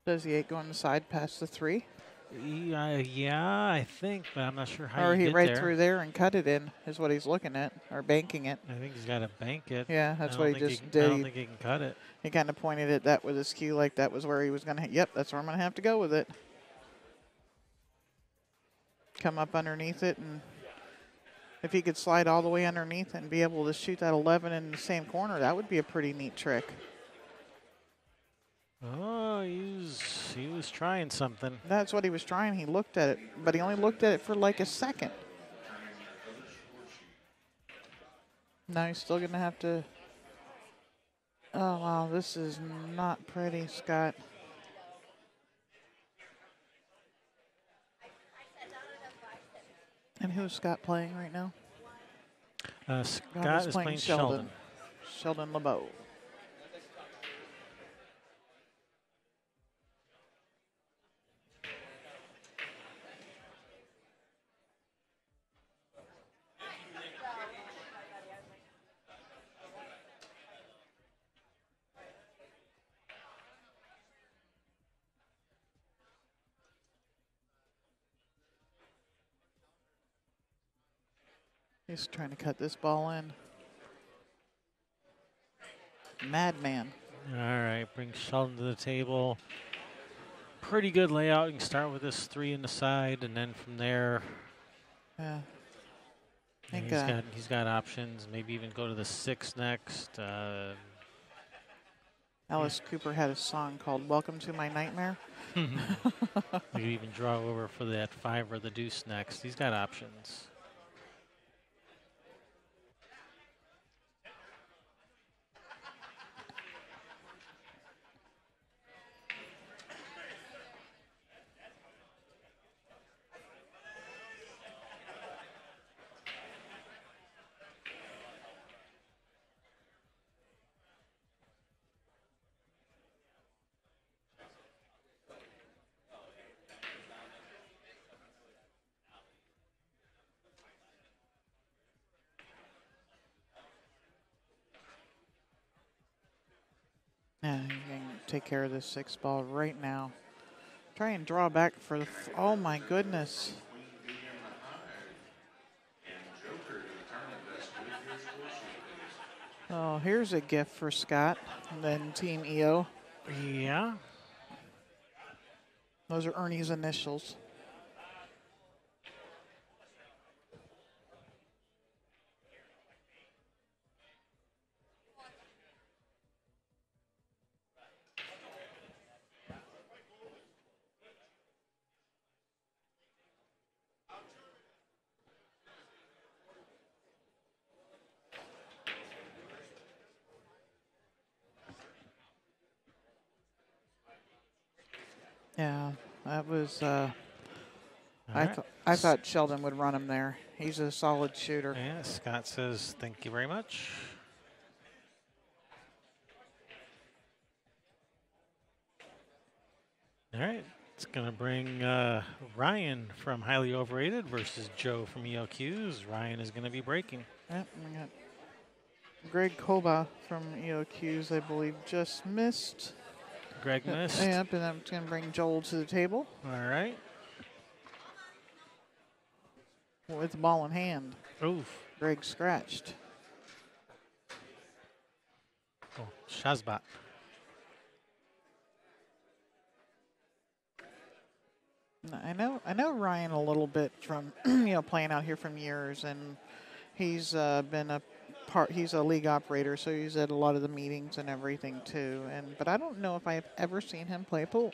Does the 8 go on the side past the 3? Yeah, I think, but I'm not sure how Or you he get right there. through there and cut it in is what he's looking at, or banking it. I think he's got to bank it. Yeah, that's what he just I did. don't think he can cut it. He kind of pointed at that with his cue like that was where he was going to, yep, that's where I'm going to have to go with it. Come up underneath it, and if he could slide all the way underneath and be able to shoot that 11 in the same corner, that would be a pretty neat trick. Oh, he was trying something. That's what he was trying. He looked at it, but he only looked at it for like a second. Now he's still going to have to. Oh, wow, this is not pretty, Scott. And who's Scott playing right now? Scott is playing Sheldon. Sheldon LeBeau. He's trying to cut this ball in. Madman. All right, bring Sheldon to the table. Pretty good layout. You can start with this 3 in the side, and then from there, Yeah. he's got options. Maybe even go to the 6 next. Alice Cooper had a song called "Welcome to My Nightmare." You could even draw over for that 5 or the deuce next. He's got options. Yeah, you can take care of this 6 ball right now. Try and draw back for the. Oh my goodness. Oh, here's a gift for Scott and then Team EYO. Yeah. Those are Ernie's initials. Yeah, that was. I thought Sheldon would run him there. He's a solid shooter. Yeah, Scott says thank you very much. All right, it's going to bring Ryan from Highly Overrated versus Joe from EOQs. Ryan is going to be breaking. Yep, we got Greg Koba from EOQs, I believe, just missed. Greg missed. Yep, and I'm going to bring Joel to the table All right. with the ball in hand. Oof. Greg scratched. Oh, Shazbot. I know Ryan a little bit from playing out here from years, and he's been a part. He's a league operator, so he's at a lot of the meetings and everything too. But I don't know if I have ever seen him play pool.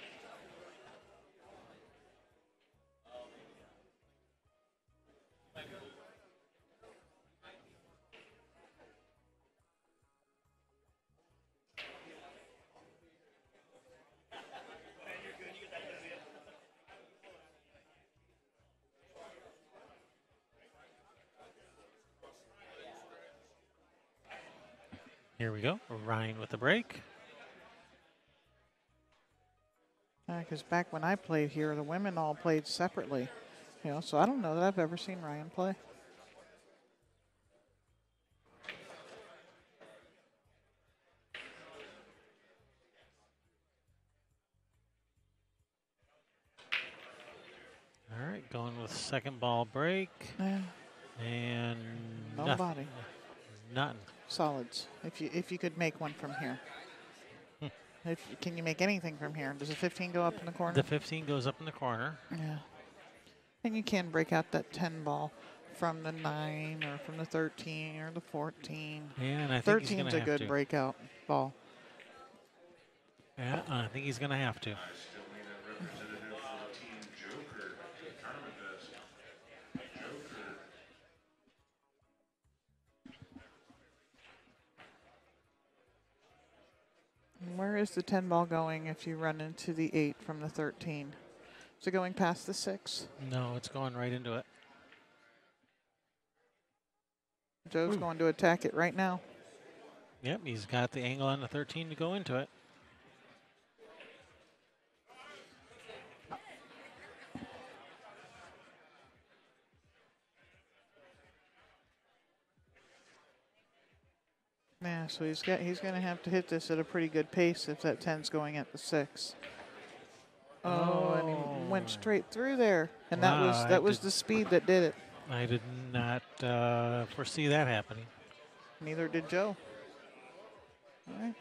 Here we go. Ryan with the break. because back when I played here, the women all played separately. You know, so I don't know that I've ever seen Ryan play. All right, going with second ball break. Yeah, And no nothing. body. Nothing. Solids. If you could make one from here. Can you make anything from here? Does the 15 go up in the corner? The 15 goes up in the corner. Yeah. And you can break out that 10 ball from the 9 or from the 13 or the 14. And I think he's 13's going a to have good to. breakout ball. Yeah, I think he's going to have to. Where is the 10 ball going if you run into the 8 from the 13? Is it going past the 6? No, it's going right into it. Joe's going to attack it right now. Yep, he's got the angle on the 13 to go into it. Yeah, so he's going to have to hit this at a pretty good pace if that 10's going at the 6. Oh, and he went straight through there, and Wow, that was the speed that did it. I did not foresee that happening. Neither did Joe. All right.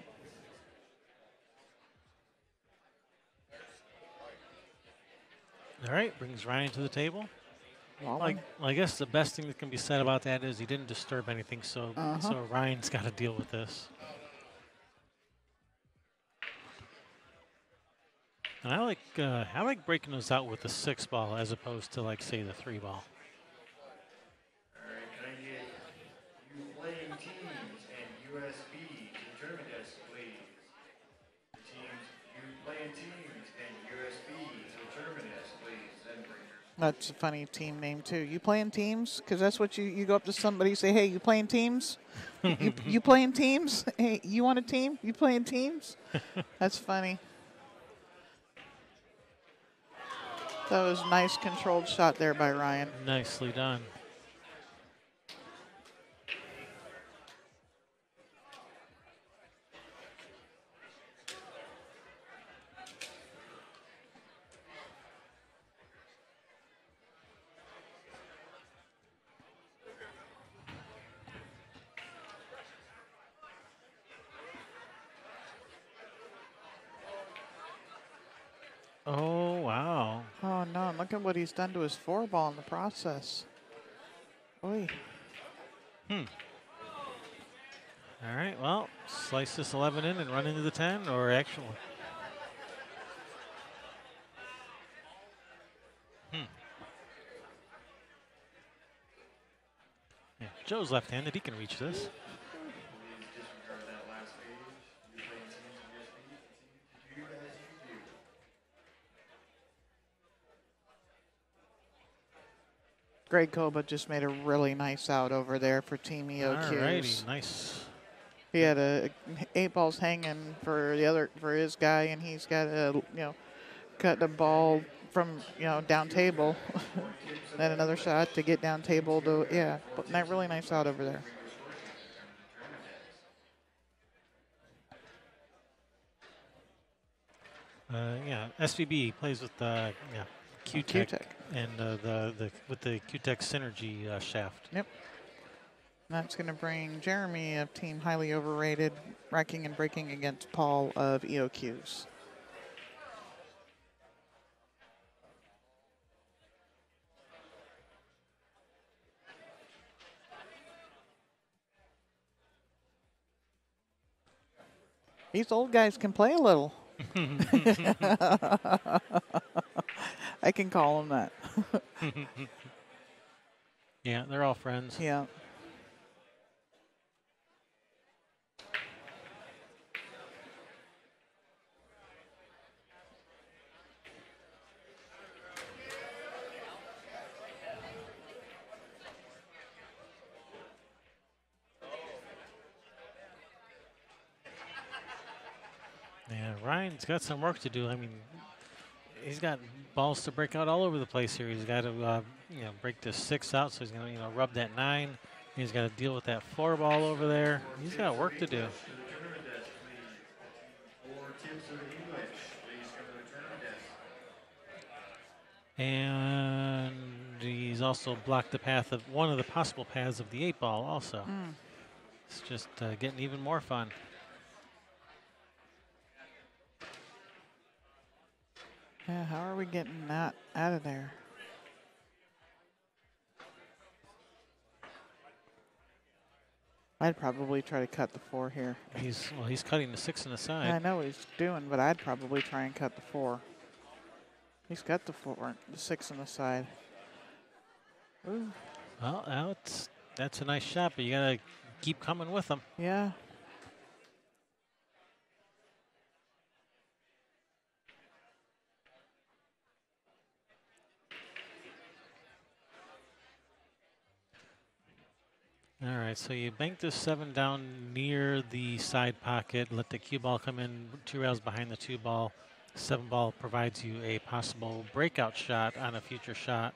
All right, brings Ryan to the table. Well, I guess the best thing that can be said about that is he didn't disturb anything, so Ryan's got to deal with this. And I like breaking those out with the 6 ball as opposed to, like, say, the 3 ball. All right, can I get you playing teams and USB to the tournament desk, please? Teams, you playing teams and USB to the tournament desk, please. Then bring your that's a funny team name too. You playing teams? Because that's what you go up to somebody and say, hey, you playing teams? you playing teams? Hey, you want a team? You playing teams? That's funny. That was a nice controlled shot there by Ryan. Nicely done. Oh, wow. Oh, no. Look at what he's done to his 4 ball in the process. Oy. All right, well, slice this 11 in and run into the 10, or actually. Yeah, Joe's left-handed. He can reach this. please disregard that last page. You playing teams and USB. Continue to do as you do. Greg Koba just made a really nice out over there for Team EYO. All righty, nice. He had a 8 balls hanging for his guy, and he's got a cut the ball from down table, then another shot to get down table to but that really nice out over there. Yeah, SVB plays with Q-Tech, Q-Tech. and with the Q-Tech Synergy shaft. Yep. That's going to bring Jeremy of Team Highly Overrated, racking and breaking against Paul of EOQs. These old guys can play a little. I can call them that. Yeah, they're all friends. Yeah. Yeah, Ryan's got some work to do. I mean, he's got balls to break out all over the place here. He's got to break this 6 out, so he's going to rub that 9. He's got to deal with that 4 ball over there. He's got work to do. To the tournament desk, please. 4 tips of English, please come to the tournament desk. And he's also blocked the path of one of the possible paths of the 8 ball also. It's just getting even more fun. Yeah, how are we getting that out of there? I'd probably try to cut the 4 here. He's cutting the 6 on the side. I know he's doing, but I'd probably try and cut the 4. He's got the 6 on the side. Ooh. Well, that's a nice shot, but you got to keep coming with him. Yeah. All right, so you bank this 7 down near the side pocket, let the cue ball come in 2 rails behind the 2 ball. 7 ball provides you a possible breakout shot on a future shot,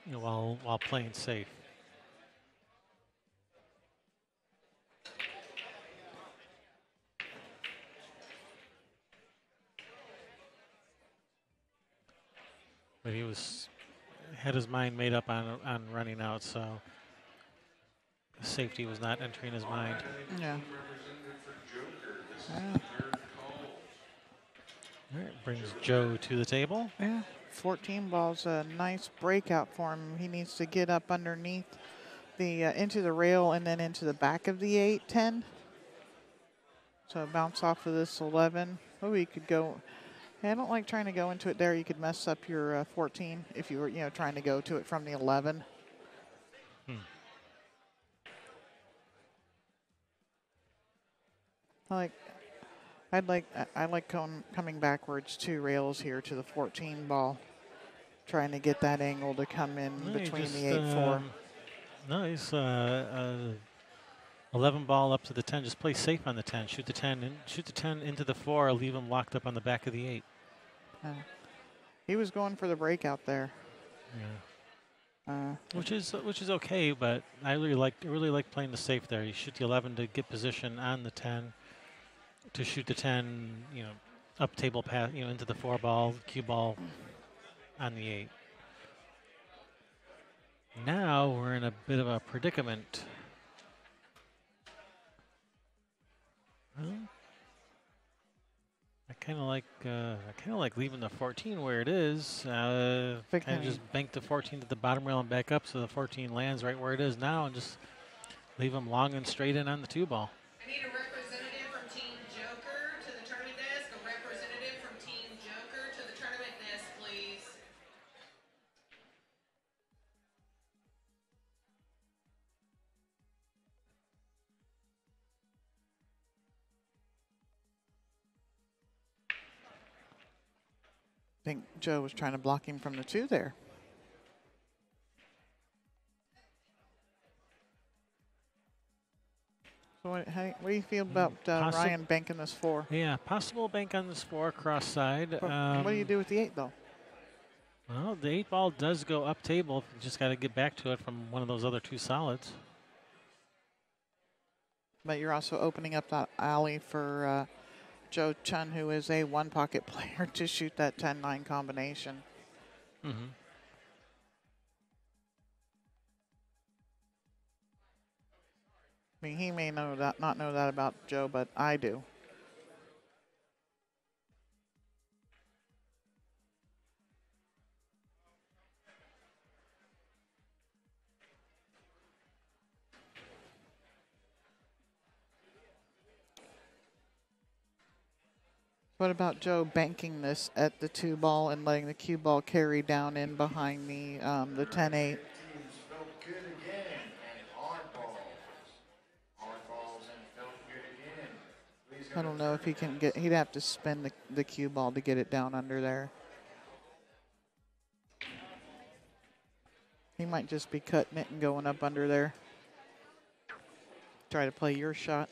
while playing safe. But he had his mind made up on running out, so safety was not entering his mind. Yeah. All right, brings Joe to the table. Yeah. 14 ball's a nice breakout for him. He needs to get up underneath the into the rail and then into the back of the 8-10. So bounce off of this 11. Oh, he could go. I don't like trying to go into it there. You could mess up your 14 if you were, trying to go to it from the 11. I like coming backwards 2 rails here to the 14 ball, trying to get that angle to come in between the 8-4. No, he's 11 ball up to the 10. Just play safe on the 10. Shoot the 10 into the 4. Or leave him locked up on the back of the 8. He was going for the breakout there. Yeah. Which is okay, but I really like playing the safe there. You shoot the 11 to get position on the 10. To shoot the 10, up table pass, into the 4 ball, cue ball on the 8. Now we're in a bit of a predicament. Well, I kind of like leaving the 14 where it is. Kind of just bank the 14 to the bottom rail and back up, so the 14 lands right where it is now, and just leave them long and straight in on the 2 ball. I need a representative from Team Joker to the tournament desk. A representative from Team Joker to the tournament desk, please. I think Joe was trying to block him from the 2 there. So what do you feel about Ryan banking this 4? Yeah, possible bank on this 4 cross side. What do you do with the 8 though? Well, the 8 ball does go up table. You just got to get back to it from one of those other 2 solids. But you're also opening up that alley for Joe Chun, who is a 1 pocket player, to shoot that 10-9 combination. Mm-hmm. I mean, he may not know that about Joe, but I do. What about Joe banking this at the 2 ball and letting the cue ball carry down in behind the 10-8? Teams felt good again, and hard balls. Hard balls and felt good again. Please I don't know if he can get. He'd have to spin the cue ball to get it down under there. He might just be cutting it and going up under there. Try to play your shot.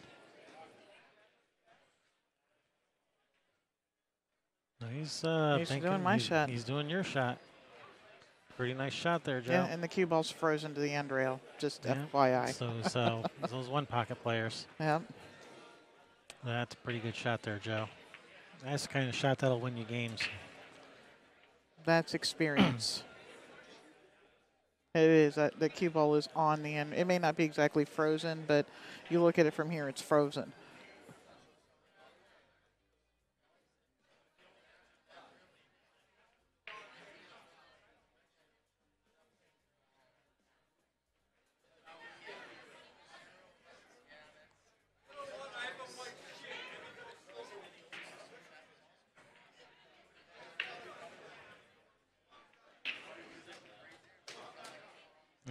No, He's doing my shot. He's doing your shot. Pretty nice shot there, Joe. Yeah, and the cue ball's frozen to the end rail. Just Yeah. FYI. So those one pocket players. Yep. That's a pretty good shot there, Joe. That's the kind of shot that'll win you games. That's experience. It is. The cue ball is on the end. It may not be exactly frozen, but you look at it from here, it's frozen.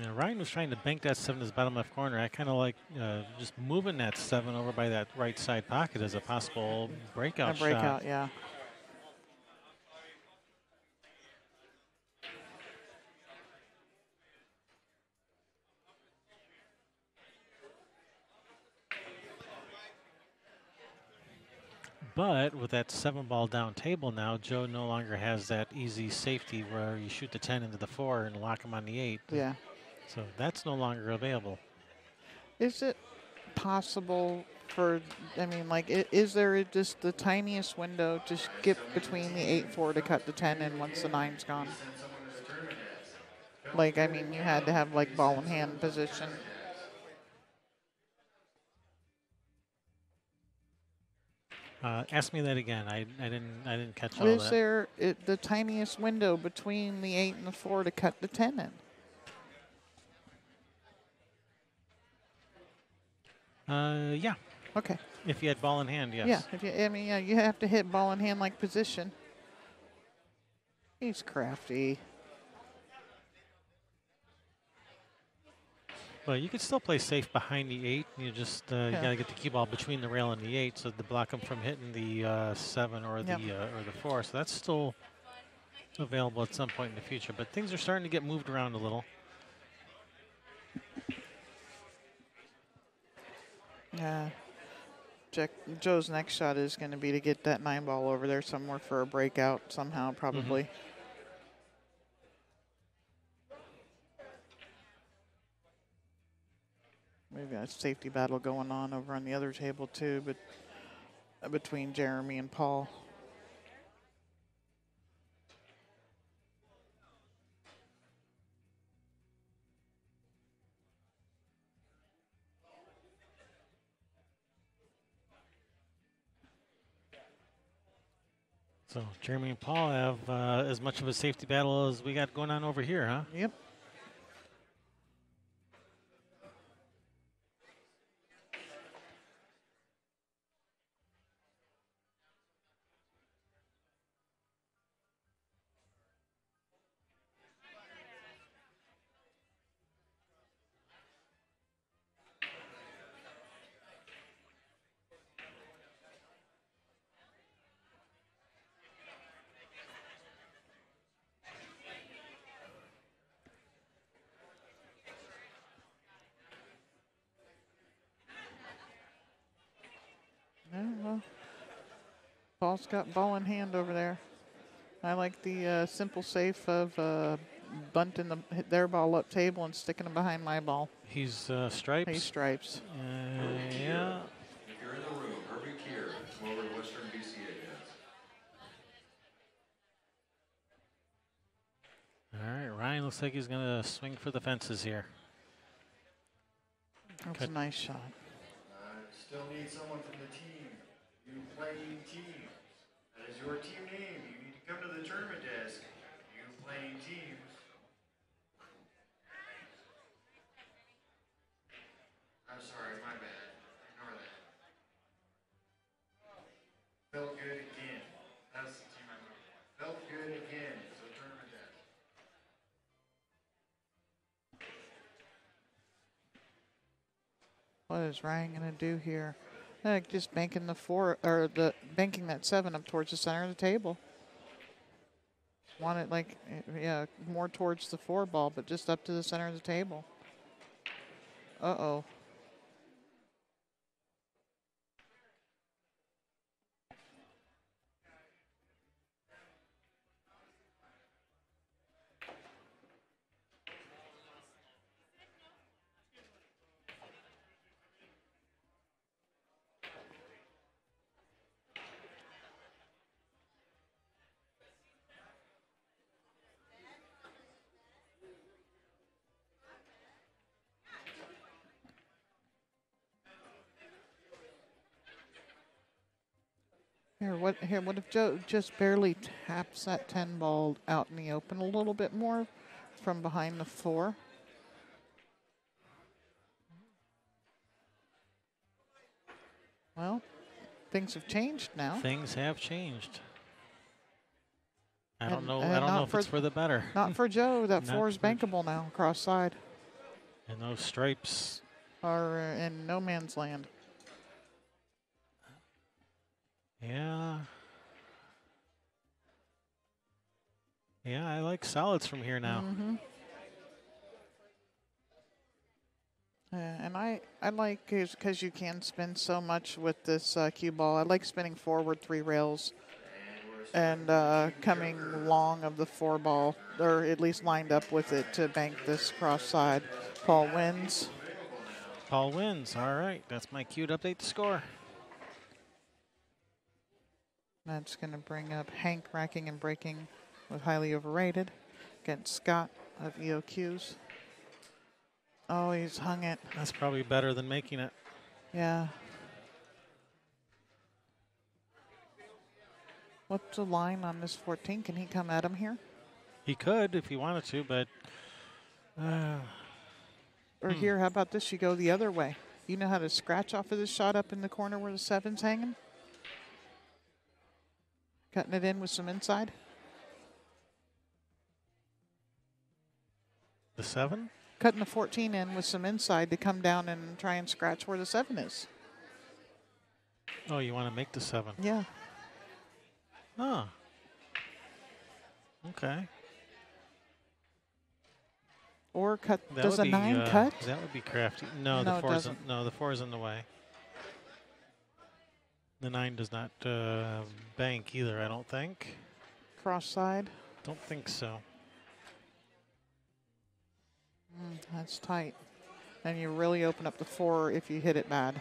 Yeah, Ryan was trying to bank that 7 to his bottom left corner. I kind of like just moving that 7 over by that right side pocket as a possible breakout shot. A breakout, yeah. But with that 7 ball down table now, Joe no longer has that easy safety where you shoot the 10 into the 4 and lock him on the 8. Yeah. So that's no longer available. Is it possible for, I mean, like, is there just the tiniest window to skip between the 8-4 to cut the 10 in once the 9's gone? Like, I mean, you had to have, like, ball in hand position. Ask me that again. I didn't catch all Is that. there the tiniest window between the 8 and the 4 to cut the 10 in? Yeah. Okay. If you had ball in hand, yes. Yeah. If you, I mean, yeah, you have to hit ball in hand like position. He's crafty. Well, you could still play safe behind the 8. You just you got to get the cue ball between the rail and the 8, so to block him from hitting the 7 or the 4. So that's still available at some point in the future. But things are starting to get moved around a little. Yeah. Joe's next shot is going to be to get that 9 ball over there somewhere for a breakout somehow, probably. We've got a safety battle going on over on the other table too, but between Jeremy and Paul. So Jeremy and Paul have as much of a safety battle as we got going on over here, huh? Yep. Yeah, well, Paul's got ball in hand over there. I like the simple safe of bunting their ball up table and sticking them behind my ball. He's stripes. He's stripes. Yeah. If you're in the room, Herbie Kier, come over to Western BCA, guys. All right, Ryan looks like he's going to swing for the fences here. That's a nice shot. Still need someone from the team. You playing teams. That is your team name. You need to come to the tournament desk. You playing teams. I'm sorry, my bad. Ignore that. Felt good again. That's the team I'm looking for. Felt good again. So tournament desk. What is Ryan gonna do here? Just banking the 4 or banking that 7 up towards the center of the table. Want it like more towards the 4 ball, but just up to the center of the table. Uh-oh. What if Joe just barely taps that 10 ball out in the open a little bit more from behind the 4? Well, things have changed now. Things have changed. I don't And- know. and I don't know not if it's for the better. Not for Joe. That Not 4 is for- bankable now, cross side, And those stripes. or in no man's land. Yeah. Yeah, I like solids from here now. Mm-hmm. And I like, because you can spin so much with this cue ball. I like spinning forward 3 rails and coming long of the 4 ball, or at least lined up with it to bank this cross side. Paul wins. Paul wins. All right. That's my cue to update the score. That's going to bring up Hank racking and breaking with highly overrated against Scott of EOQs. Oh, he's hung it. That's probably better than making it. Yeah. What's the line on this 14? Can he come at him here? He could if he wanted to, but Or here, how about this? You go the other way. You know how to scratch off of this shot up in the corner where the 7's hanging? Cutting it in with some inside. the 7? Cutting the 14 in with some inside to come down and try and scratch where the 7 is. Oh, you want to make the 7? Yeah. Oh. Okay. Or cut. That Does would a be, 9 cut? That would be crafty. No, No, the it 4 doesn't. isn't. No, the 4 is in the way. The 9 does not bank either, I don't think. Cross side. Don't think so. That's tight. And you really open up the 4 if you hit it bad.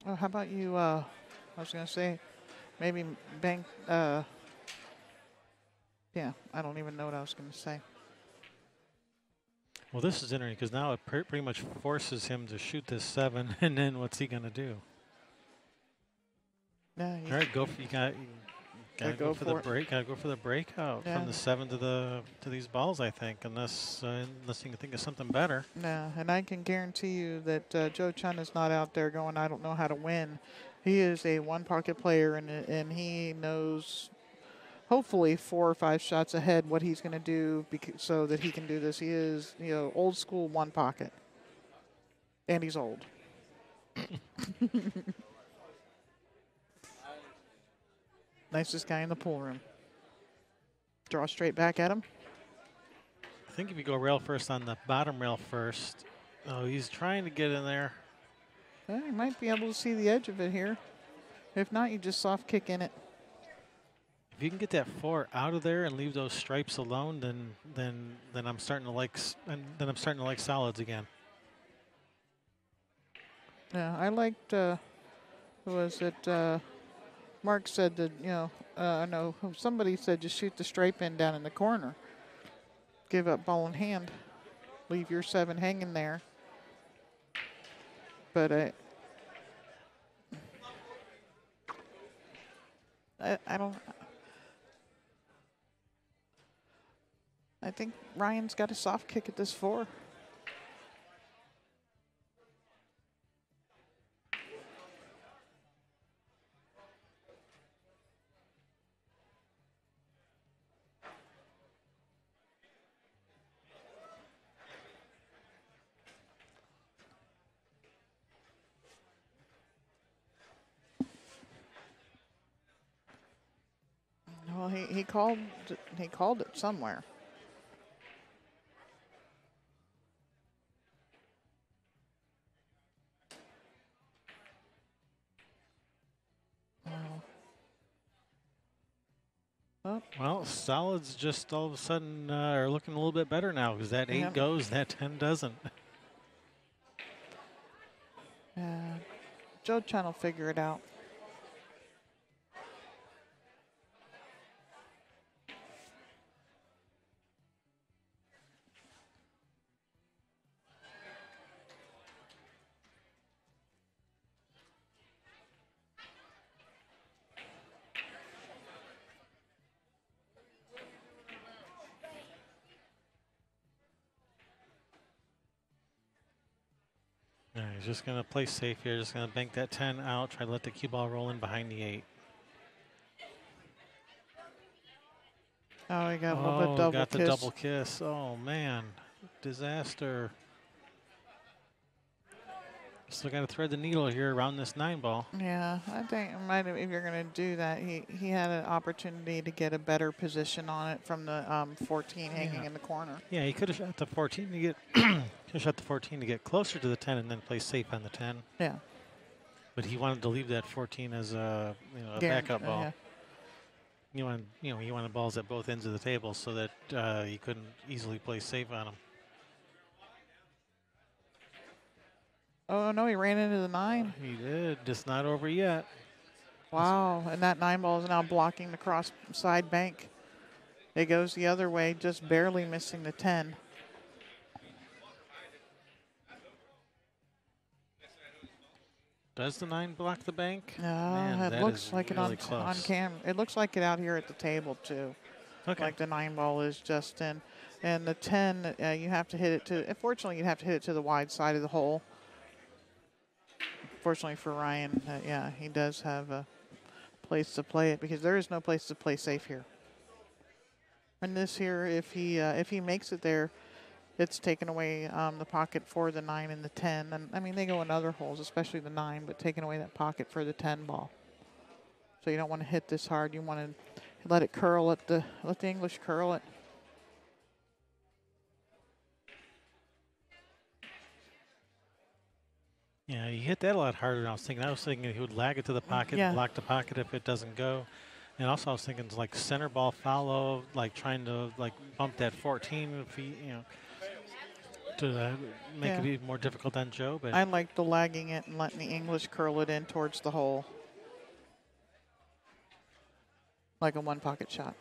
Oh, how about you, I was going to say, maybe bank, yeah, I don't even know what I was going to say. Well, this is interesting because now it pretty much forces him to shoot this 7, and then what's he going to do? Yeah, All right, go for you got. Gotta Gotta go go for the for it. break. Gotta go for the breakout Yeah. from the 7 to these balls. I think, unless you can think of something better. no, and I can guarantee you that Joe Chun is not out there going, I don't know how to win. He is a one-pocket player, and he knows, hopefully, 4 or 5 shots ahead what he's going to do so that he can do this. He is, old school one pocket, and he's old. Nicest guy in the pool room. Draw straight back at him. I think if you go rail first on the bottom rail first. Oh, he's trying to get in there. Well, you might be able to see the edge of it here. If not, you just soft kick in it. If you can get that 4 out of there and leave those stripes alone, then I'm starting to like solids again. Yeah, I liked. Who was it? Mark said that no, somebody said just shoot the stripe in down in the corner. Give up ball in hand. Leave your 7 hanging there. But I don't. I think Ryan's got a soft kick at this 4. Well, he called it somewhere. Oh, Well, solids just all of a sudden are looking a little bit better now because that 8 Yeah. goes, that 10 doesn't. Joe Chun will figure it out. just going to play safe here. Just going to bank that 10 out. Try to let the cue ball roll in behind the 8. Oh, he got a little bit double got kiss. the double kiss. Oh, man. Disaster. Still got to thread the needle here around this 9 ball. Yeah, I think it might have, if you're going to do that, he had an opportunity to get a better position on it from the 14 hanging in the corner. Yeah, he could have shot the 14 to get could have shot the 14 to get closer to the 10 and then play safe on the 10. Yeah. But he wanted to leave that 14 as a a Guaran- backup ball. yeah. He wanted balls at both ends of the table so that he couldn't easily play safe on them. Oh, no, he ran into the 9. He did. Just not over yet. Wow, and that 9 ball is now blocking the cross side bank. It goes the other way, just barely missing the 10. Does the 9 block the bank? No, Man, it that looks is like really it on close. cam. It looks like it out here at the table too. Okay. Like the 9 ball is just in, and the 10 you have to hit it to. Unfortunately, you'd have to hit it to the wide side of the hole. Fortunately for Ryan, yeah, he does have a place to play it because there is no place to play safe here. And this here, if he makes it there, it's taken away the pocket for the 9 and the 10. And I mean, they go in other holes, especially the 9, but taking away that pocket for the 10 ball. So you don't want to hit this hard. You want to let it curl let the English curl it. Yeah, he hit that a lot harder than I was thinking. I was thinking he would lag it to the pocket, Yeah. block the pocket if it doesn't go. And also I was thinking like center ball follow, like trying to like bump that 14 if he, to make Yeah. it even more difficult on Joe. But I like the lagging it and letting the English curl it in towards the hole. Like a one pocket shot.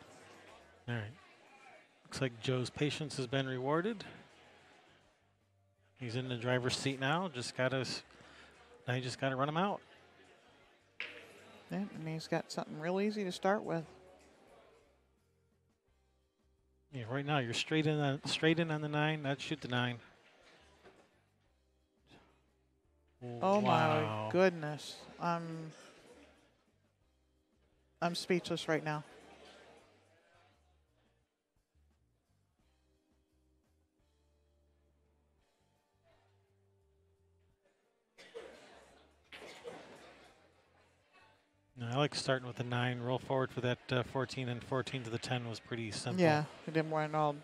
all right, looks like Joe's patience has been rewarded. He's in the driver's seat now. Now you just gotta run him out. Yeah, and he's got something real easy to start with. Yeah, right now you're straight in on the 9. I'd shoot the 9. Oh Wow. my goodness. I'm speechless right now. No, I like starting with the 9. Roll forward for that 14, and 14 to the 10 was pretty simple. Yeah, he didn't want it all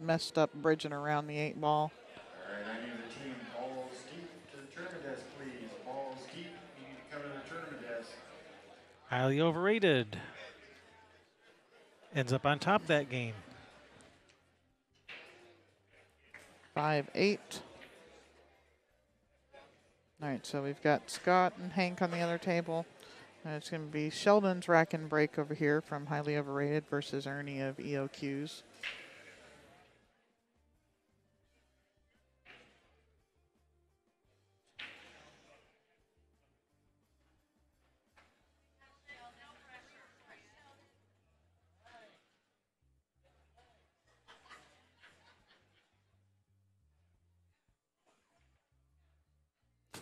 messed up bridging around the 8 ball. All right, I need the team balls deep to the tournament desk, please. Balls deep. You need to come to the tournament desk. Highly overrated. Ends up on top of that game. 5-8. All right, so we've got Scott and Hank on the other table. And it's going to be Sheldon's rack and break over here from Highly Overrated versus Ernie of EOQs.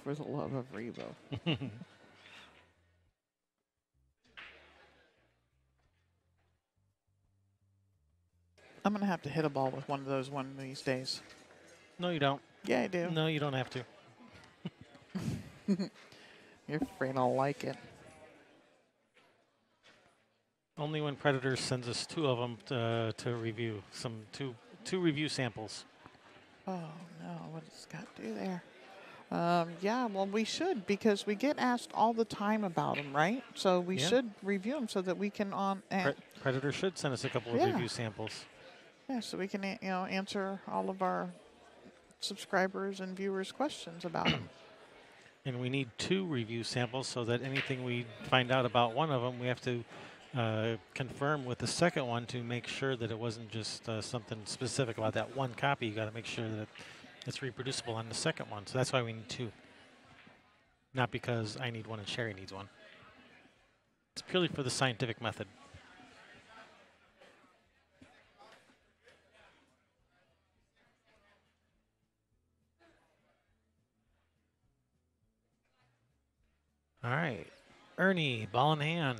For the love of Rebo. I'm going to have to hit a ball with one of those one of these days. No, you don't. Yeah, I do. No, you don't have to. You're afraid I'll like it. Only when Predator sends us 2 of them to review. Two review samples. Oh, no. What does Scott do there? Yeah, well, we should because we get asked all the time about them, right? So we Yeah. should review them so that we can Predator should send us a couple of Yeah. review samples. yeah, so we can answer all of our subscribers and viewers' questions about them. And we need 2 review samples so that anything we find out about one of them, we have to confirm with the second one to make sure that it wasn't just something specific about that one copy. You got to make sure that it's reproducible on the second one. So that's why we need 2. Not because I need one and Sherry needs one. It's purely for the scientific method. All right. Ernie, ball in hand.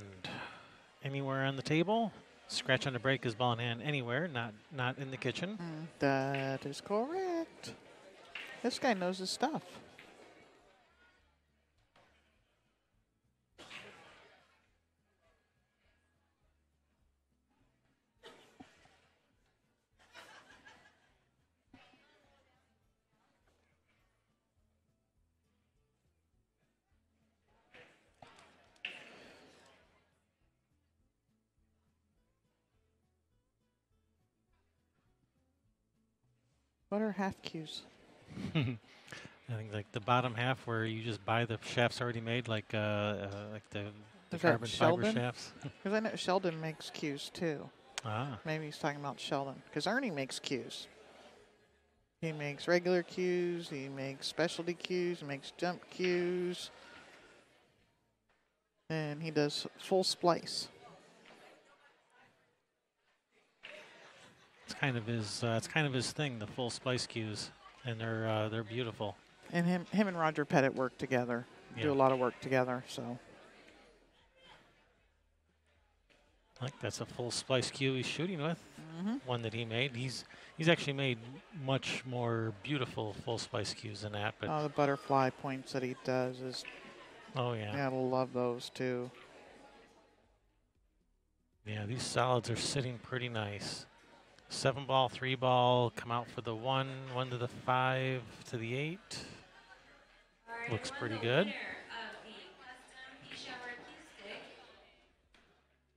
Anywhere on the table. Scratch on the break is ball in hand anywhere, not in the kitchen. That is correct. This guy knows his stuff. What are half cues? I think like the bottom half where you just buy the shafts already made, like the Is that carbon fiber Sheldon? shafts. Because I know Sheldon makes cues too. Ah, Maybe he's talking about Sheldon. Because Ernie makes cues. He makes regular cues. He makes specialty cues. He makes jump cues. And he does full splice. it's kind of his thing, the full splice cues, and they're beautiful. And him and Roger Pettit work together. Do Yeah. a lot of work together. So I think that's a full splice cue he's shooting with. Mhm. One that he made. He's actually made much more beautiful full splice cues than that. But the butterfly points that he does is, oh yeah, yeah, I love those too. yeah, these solids are sitting pretty nice. 7 ball, 3 ball, come out for the 1 to the 5 to the 8. All right, Looks everyone, pretty the good. winner of the custom P-Shower Cue Stick,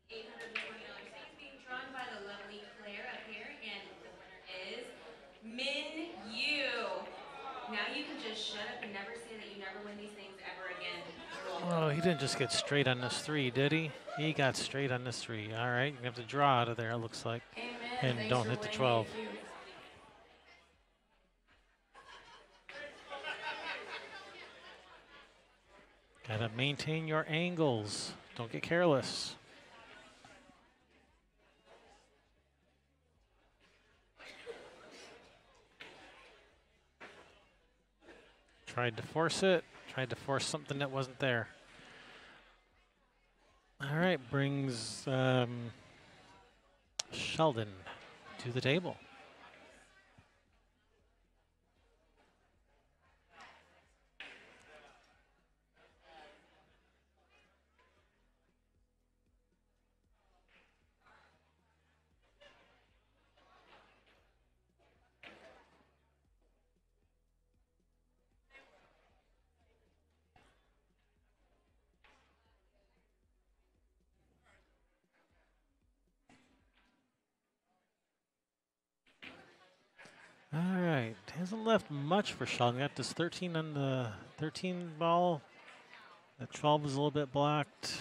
$820 is being drawn by the lovely Claire up here, and the winner is Min Yu. Now you can just shut up and never say that you never win these things ever again. Oh, he didn't just get straight on this 3, did he? He got straight on this 3. All right, you have to draw out of there, it looks like. Amen. And Thanks don't for hit the winning 12. it, you. Gotta maintain your angles. Don't get careless. Tried to force it. Tried to force something that wasn't there. All right, brings Sheldon to the table. All right, hasn't left much for Sheldon. Got this 13 on the 13 ball. The 12 is a little bit blocked.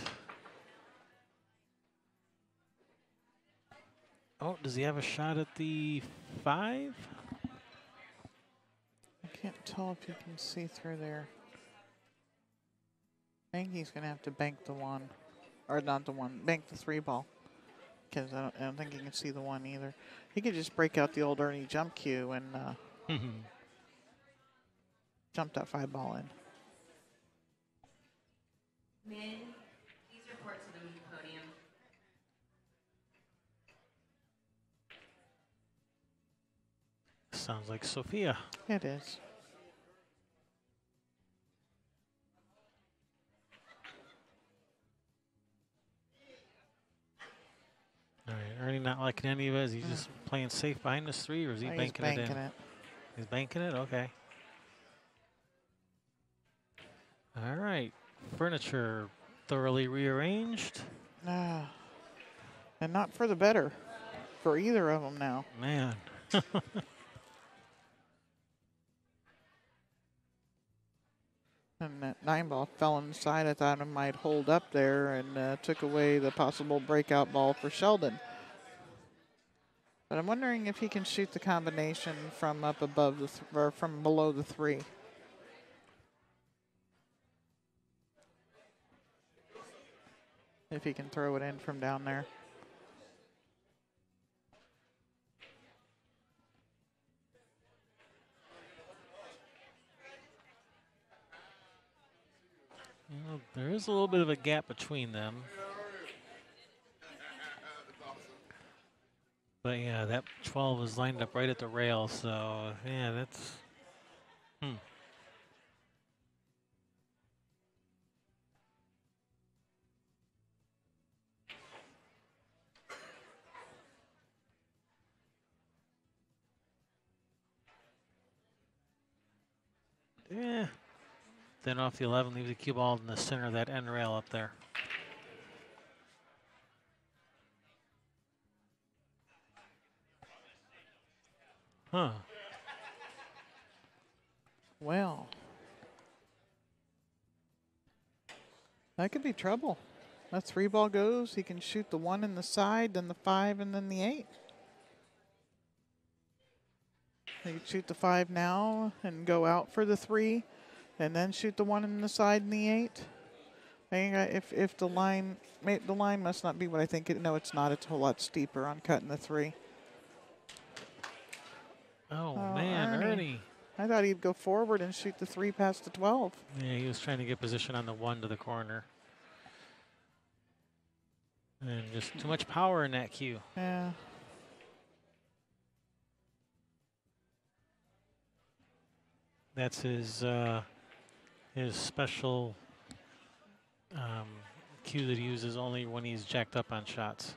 Oh, does he have a shot at the 5? I can't tell if you can see through there. I think he's going to have to bank the 1. Or not the 1, bank the 3 ball. Because I don't think he can see the 1 either. He could just break out the old Ernie jump cue and jump that 5 ball in. Min, please report to the podium. Sounds like Sophia. It is. All right, Ernie not liking any of it. Is he just playing safe behind this 3, or is he He's banking it in? He's banking it? Okay. All right. Furniture thoroughly rearranged. And not for the better for either of them now. Man. And that 9 ball fell inside. I thought it might hold up there and took away the possible breakout ball for Sheldon. But I'm wondering if he can shoot the combination from up above the or from below the 3. If he can throw it in from down there. Well, There is a little bit of a gap between them. But yeah, that 12 is lined up right at the rail, so yeah, that's. Yeah. Then off the 11, leave the cue ball in the center of that end rail up there. Huh. Well, that could be trouble. That 3 ball goes. He can shoot the 1 in the side, then the 5, and then the 8. He could shoot the 5 now and go out for the 3, and then shoot the 1 in the side and the 8. I think if the line must not be what I think it. No, it's not. It's a whole lot steeper on cutting the 3. Oh man, Ernie. I thought he'd go forward and shoot the 3 past the 12. Yeah, he was trying to get position on the 1 to the corner. And just too much power in that cue. Yeah. That's his special cue that he uses only when he's jacked up on shots.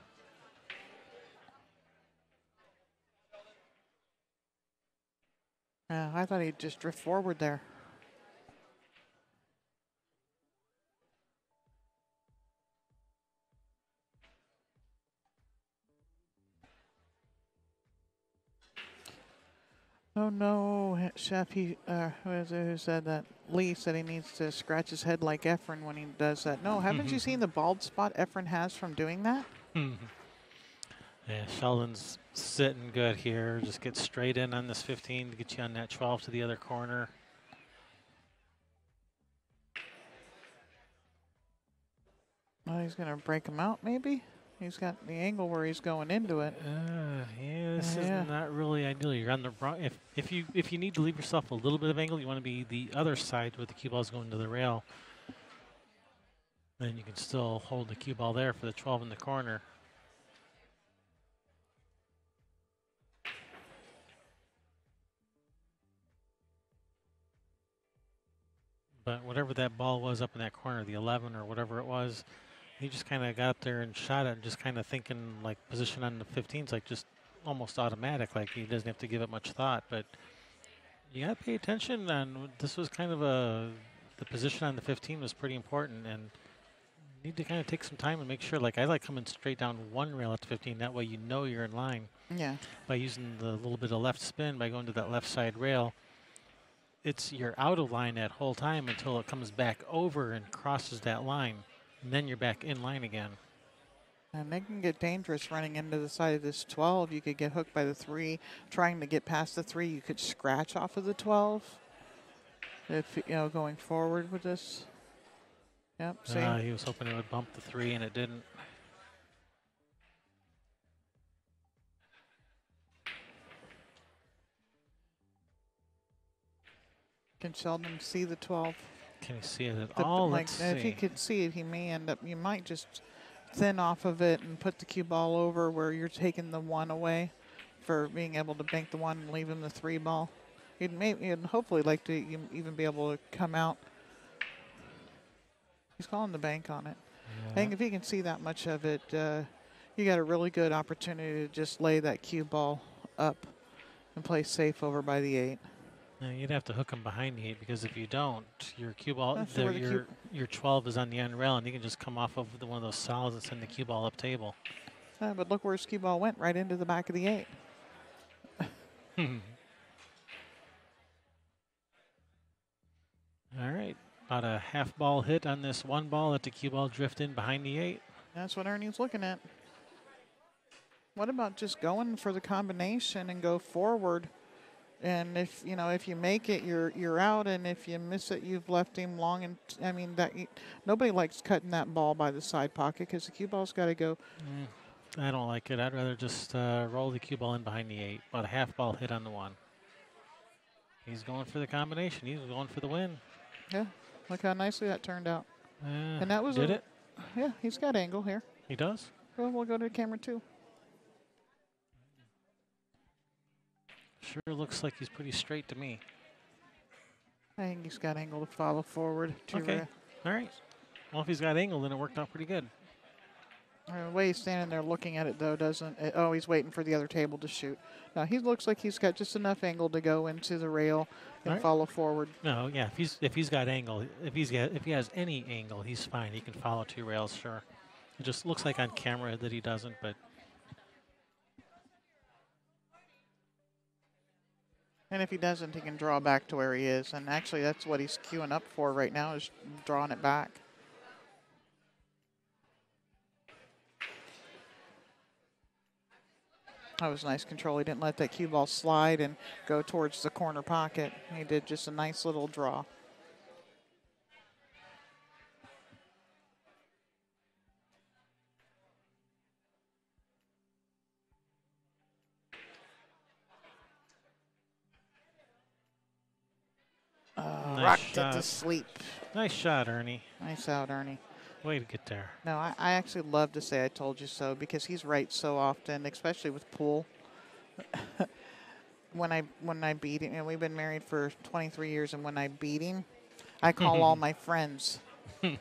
Yeah, I thought he'd just drift forward there. Oh no, Chef, who said that? Lee said he needs to scratch his head like Efren when he does that. No, haven't you seen the bald spot Efren has from doing that? Yeah, Sheldon's sitting good here. Just get straight in on this 15 to get you on that 12 to the other corner. Oh, he's going to break him out maybe? He's got the angle where he's going into it. Yeah, this is not really ideal. You're on the wrong. If you need to leave yourself a little bit of angle, you want to be the other side with the cue balls going to the rail. Then you can still hold the cue ball there for the 12 in the corner. But whatever that ball was up in that corner, the 11 or whatever it was, he just kind of got up there and shot it, and just kind of thinking like position on the 15's like just almost automatic, like he doesn't have to give it much thought. But you got to pay attention. And this was kind of the position on the 15 was pretty important, and you need to kind of take some time and make sure. Like I like coming straight down one rail at the 15. That way you know you're in line. Yeah. By using the little bit of left spin, by going to that left side rail, you're out of line that whole time until it comes back over and crosses that line. And then you're back in line again. And they can get dangerous running into the side of this 12. You could get hooked by the 3. Trying to get past the 3, you could scratch off of the 12. If, going forward with this. Yep, see? He was hoping it would bump the 3, and it didn't. Can Sheldon see the 12? Can he see it at all? Let's see. If he could see it, he may end up, you might just thin off of it and put the cue ball over where you're taking the 1 away for being able to bank the 1 and leave him the 3 ball. He'd hopefully like to even be able to come out. He's calling the bank on it. Yeah. I think if he can see that much of it, you got a really good opportunity to just lay that cue ball up and play safe over by the 8. Now you'd have to hook him behind the 8, because if you don't, your cue ball, your 12 is on the end rail, and you can just come off of one of those solids and send the cue ball up table. But look where his cue ball went, right into the back of the 8. All right, about a half ball hit on this 1 ball. Let the cue ball drift in behind the 8. That's what Ernie's looking at. What about just going for the combination and go forward? And if you make it, you're out, and if you miss it, you've left him long. And I mean nobody likes cutting that ball by the side pocket because the cue ball's got to go. I don't like it. I'd rather just roll the cue ball in behind the 8. About a half ball hit on the 1. He's going for the combination. He's going for the win. Yeah, look how nicely that turned out. And that was did it? Yeah, he's got angle here. He does? Well, we'll go to camera 2. Sure looks like he's pretty straight to me. I think he's got angle to follow forward. Okay. All right. Well, if he's got angle, then it worked out pretty good. The way he's standing there looking at it, though, doesn't. Oh, he's waiting for the other table to shoot. No, he looks like he's got just enough angle to go into the rail and Right. follow forward. No, yeah. If he's got angle, if he has any angle, he's fine. He can follow 2 rails, sure. It just looks like on camera that he doesn't, but And if he doesn't, he can draw back to where he is. And actually, that's what he's queuing up for right now, is drawing it back. That was nice control. He didn't let that cue ball slide and go towards the corner pocket. He did just a nice little draw. Nice Rocked it shot. to sleep. Nice shot, Ernie. Nice out, Ernie. Way to get there. No, I actually love to say I told you so, because he's right so often, especially with pool. when I beat him, and we've been married for 23 years, and when I beat him, I call all my friends. No,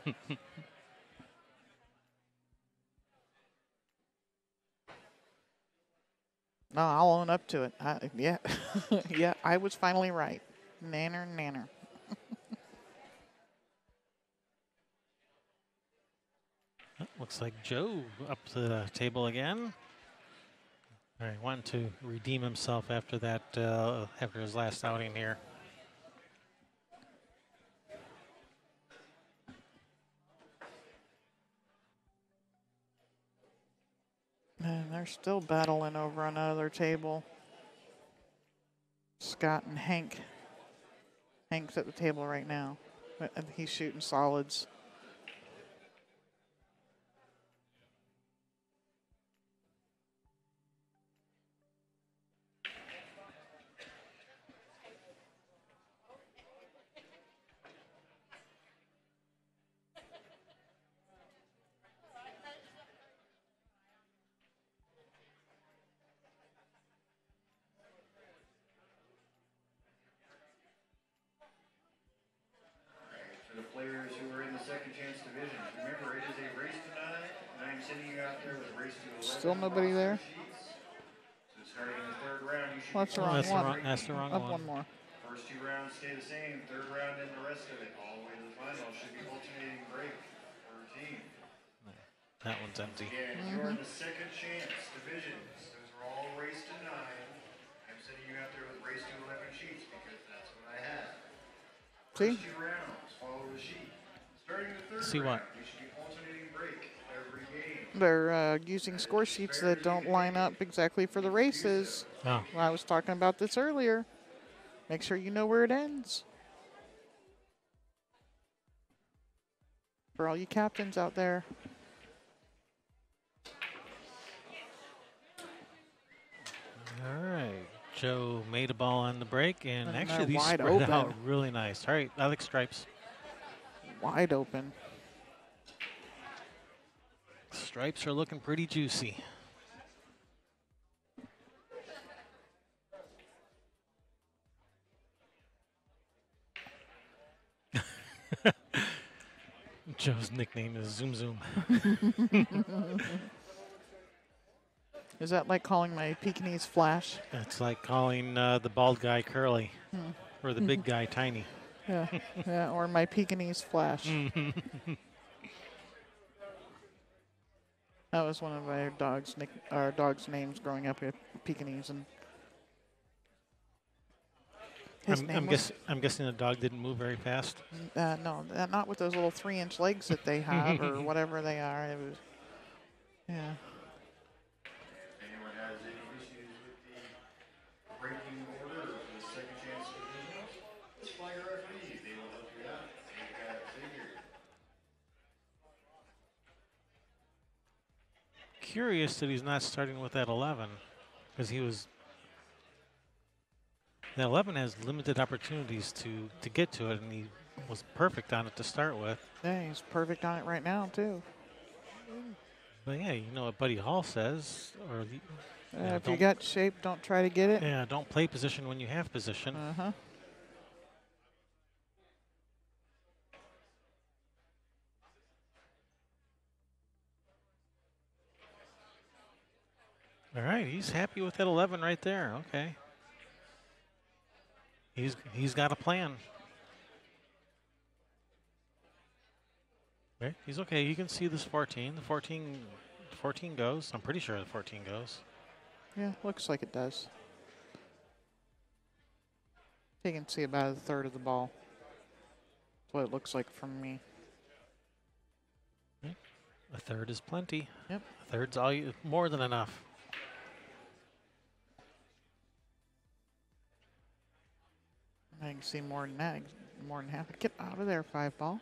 I'll own up to it. Yeah, yeah, I was finally right. Nanner. Looks like Joe up to the table again. All right, wanting to redeem himself after that, after his last outing here. And they're still battling over on another table. Scott and Hank. Hank's at the table right now. He's shooting solids. For the players who are in the second chance division, remember it is a race to 9, and I'm sending you out there with a race to 11. Still nobody there? Sheets. So starting in the 3rd round, you should Well, that's the be wrong that's the one. wrong, that's the wrong Up one. one more. First 2 rounds stay the same. 3rd round and the rest of it, all the way to the final, should be alternating break per team. That one's empty. Again, you're in the second chance divisions. Those are all race to 9. I'm sending you out there with race to 11 sheets because that's what I have. See? First 2 rounds, follow the sheet. Starting the 3rd See what? round, you should be alternating break every game. They're using score sheets that don't line up exactly for the races. Oh, Well, I was talking about this earlier. Make sure you know where it ends. For all you captains out there. all right. Joe made a ball on the break, and And actually they're these wide spread open. out really nice. All right, I like stripes. Wide open. Stripes are looking pretty juicy. Joe's nickname is Zoom Zoom. Is that like calling my Pekingese Flash? It's like calling the bald guy Curly or the big guy Tiny. Yeah, yeah, or my Pekingese Flash. That was one of our dog's names growing up here, Pekingese, and his name was I'm guessing the dog didn't move very fast. no, not with those little 3-inch legs that they have or whatever they are. It was, yeah. Anyone has any issues with the ranking order for the second chance divisionals? Just fly your referee. They will help you out. They've got it figured. Curious that he's not starting with that 11, because that 11 has limited opportunities to get to it, and was perfect on it to start with. Yeah, he's perfect on it right now, too. But yeah, you know what Buddy Hall says, or yeah, If you got shape, don't try to get it. yeah, don't play position when you have position. Uh-huh. All right, he's happy with that 11 right there. Okay. He's got a plan. Okay, he's okay. You can see this 14. The 14 goes. I'm pretty sure the 14 goes. Yeah, looks like it does. You can see about a third of the ball. That's what it looks like from me. Okay. A third is plenty. Yep. A third's more than enough. I can see more than that, more than half. Get out of there, 5-ball.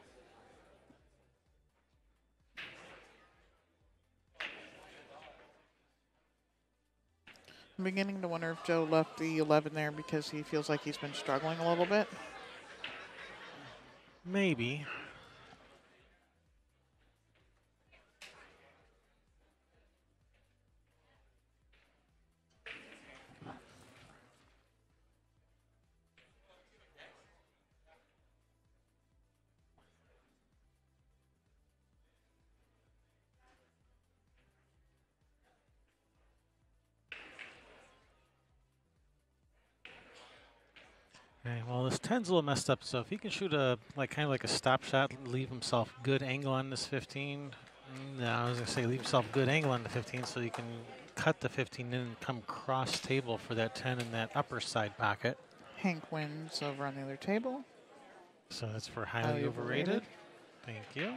I'm beginning to wonder if Joe left the 11 there because he feels like he's been struggling a little bit. Maybe. Okay, well, this 10's a little messed up, so if he can shoot a kind of like a stop shot, leave himself good angle on this 15. No, I was gonna say leave himself good angle on the 15, so you can cut the 15 in and come cross table for that 10 in that upper side pocket. Hank wins over on the other table. So that's for highly overrated. Thank you.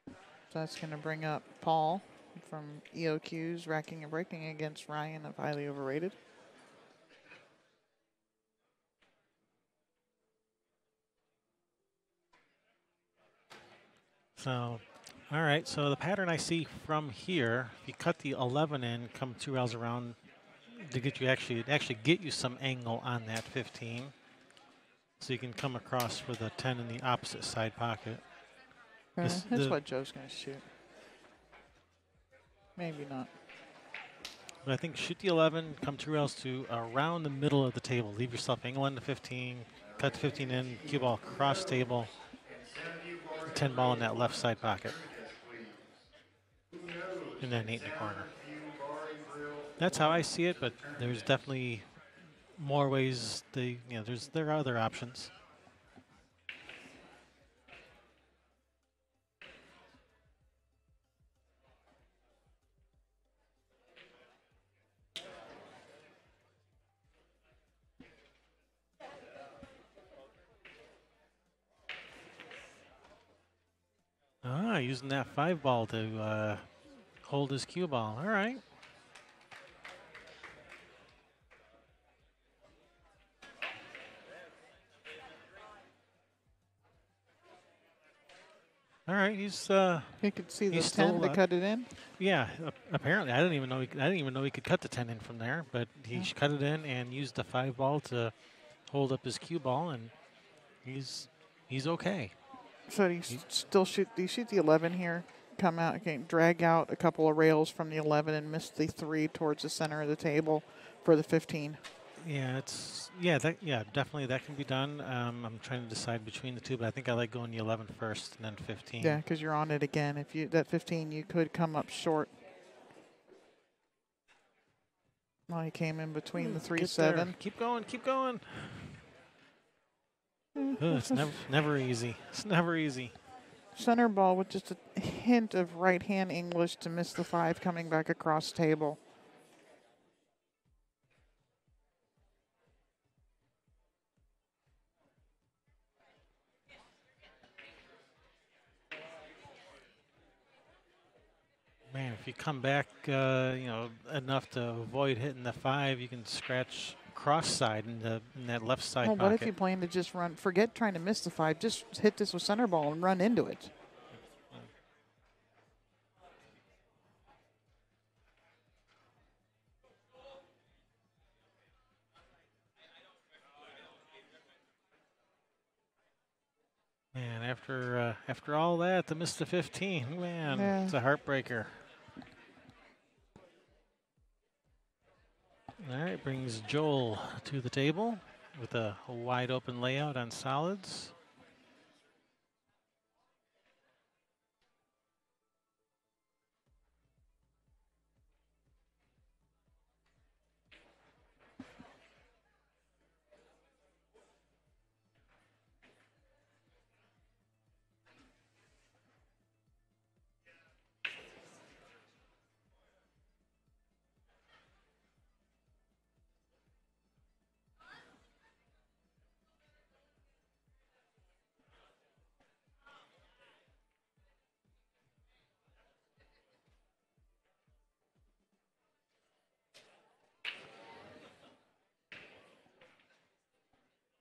So that's going to bring up Paul from EOQ's Racking and Breaking against Ryan of Highly Overrated. So, all right, so the pattern I see from here, if you cut the 11 in, come 2 rails around to get you actually get you some angle on that 15. So you can come across for the 10 in the opposite side pocket. That's what Joe's going to shoot. Maybe not. But I think shoot the 11, come 2 rails to around the middle of the table. Leave yourself angle on the 15, cut the 15 in, cue ball cross table, 10 ball in that left side pocket. And then 8 in the corner. That's how I see it, but there's definitely more ways. There are other options. Using that 5-ball to hold his cue ball. All right. All right, he's. You could see the he's 10 still, to cut it in. Yeah, apparently I didn't even know he could cut the 10 in from there, but he cut it in and used the 5-ball to hold up his cue ball, and he's okay. So do you shoot the 11 here? Come out, drag out a couple of rails from the 11 and miss the 3 towards the center of the table for the 15. Yeah, definitely that can be done. I'm trying to decide between the two, but I think I like going the 11 first and then 15. Yeah, because you're on it again. If you that 15, you could come up short. Well, he came in between the 3-7. Keep going, keep going. It's never easy. It's never easy. Center ball with just a hint of right-hand English to miss the 5 coming back across table. Man, if you come back, enough to avoid hitting the 5, you can scratch cross side in that left side Well, pocket. what if you plan to just run? Forget trying to miss the 5. Just hit this with center ball and run into it. after all that to miss the 15, man, Yeah. it's a heartbreaker. All right, brings Joel to the table with a wide open layout on solids.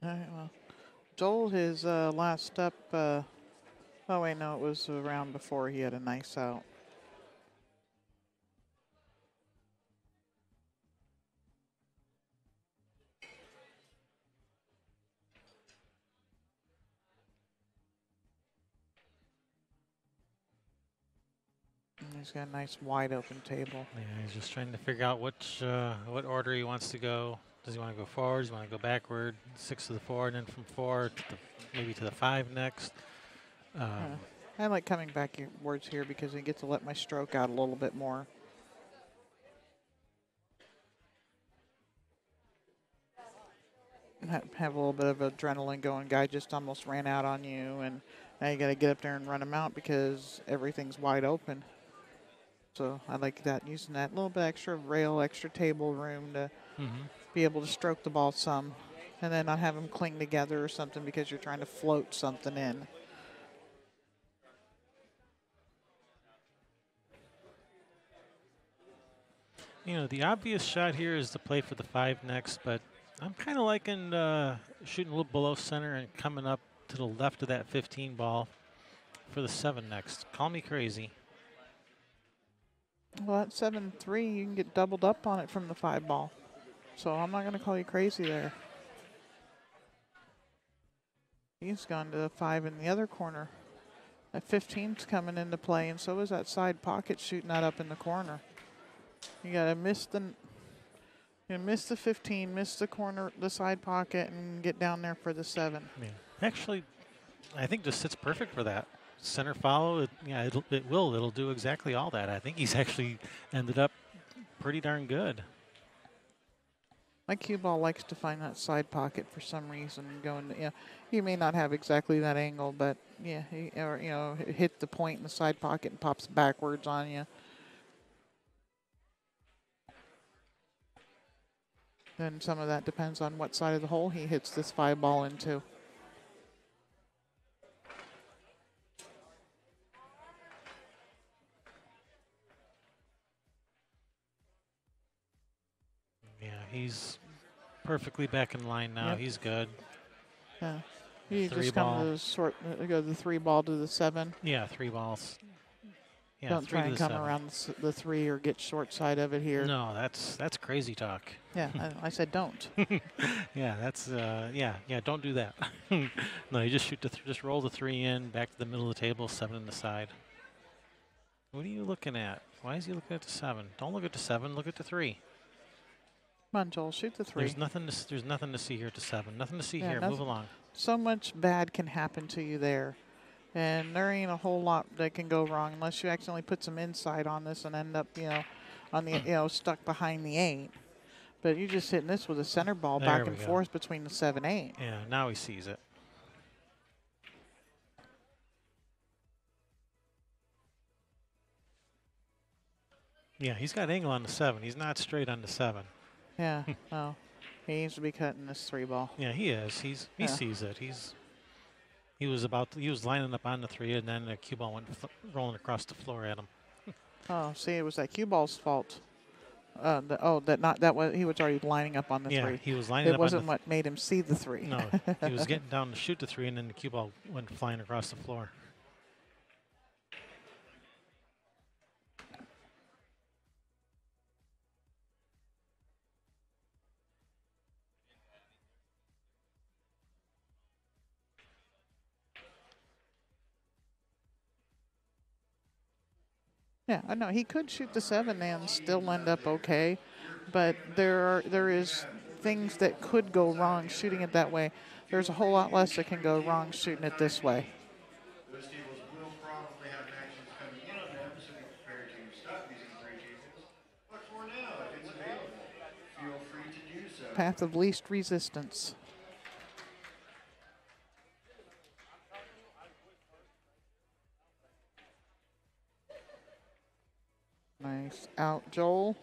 All right, well, Joel, his last step. Oh wait, no, it was a round before he had a nice out. And he's got a nice wide open table. Yeah, he's just trying to figure out which what order he wants to go. Does he want to go forward? Does he want to go backward? 6 to the 4, and then from 4 to maybe to the 5 next. I like coming backwards here because I get to let my stroke out a little bit more. Have a little bit of adrenaline going. Guy just almost ran out on you, and now you got to get up there and run him out because everything's wide open. So I like that, using that little bit extra rail, extra table room to be able to stroke the ball some, and then not have them cling together or something because you're trying to float something in. You know, the obvious shot here is to play for the 5 next, but I'm kind of liking shooting a little below center and coming up to the left of that 15 ball for the 7 next. Call me crazy. Well, at 7-3, you can get doubled up on it from the 5 ball. So I'm not going to call you crazy there. He's gone to the 5 in the other corner. That 15's coming into play, and so is that side pocket shooting that up in the corner. You got to miss the 15, miss the corner, the side pocket, and get down there for the 7. Yeah. Actually, I think this sits perfect for that. Center follow, it'll do exactly all that. I think he's actually ended up pretty darn good. My cue ball likes to find that side pocket for some reason. You may not have exactly that angle, but yeah, hit the point in the side pocket and pops backwards on you. Then some of that depends on what side of the hole he hits this 5 ball into. Yeah, he's perfectly back in line now. Yep. He's good. Yeah. You 3 just ball. come to go the 3 ball to the 7. Yeah, 3 balls. Yeah, Don't 3 try to and the come 7. around the 3 or get short side of it here. No, that's crazy talk. Yeah, I said don't. Yeah, that's don't do that. No, you just just roll the 3 in, back to the middle of the table, 7 in the side. What are you looking at? Why is he looking at the 7? Don't look at the 7. Look at the 3. Come on, Joel, shoot the 3. There's nothing to see here at the 7. Nothing to see Yeah, here. Move along. So much bad can happen to you there. And there ain't a whole lot that can go wrong unless you accidentally put some inside on this and end up, on the, stuck behind the 8. But you're just hitting this with a center ball There back we and go. forth between the 7-8. Yeah, now he sees it. Yeah, he's got angle on the 7. He's not straight on the 7. Yeah, oh, he needs to be cutting this 3 ball. Yeah, he is. He sees it. He was lining up on the 3, and then the cue ball went rolling across the floor at him. Oh, see, it was that cue ball's fault. He was already lining up on the 3. Yeah, he was lining up It on wasn't what made him see the 3. No, he was getting down to shoot the 3, and then the cue ball went flying across the floor. Yeah, I know he could shoot the 7 and still end up okay, but there is things that could go wrong shooting it that way. There's a whole lot less that can go wrong shooting it this way. Those tables will probably have matches coming in on them, so be prepared to stop using 3 tables. But for now, if it's available, feel free to do so. Path of least resistance. Nice out, Joel.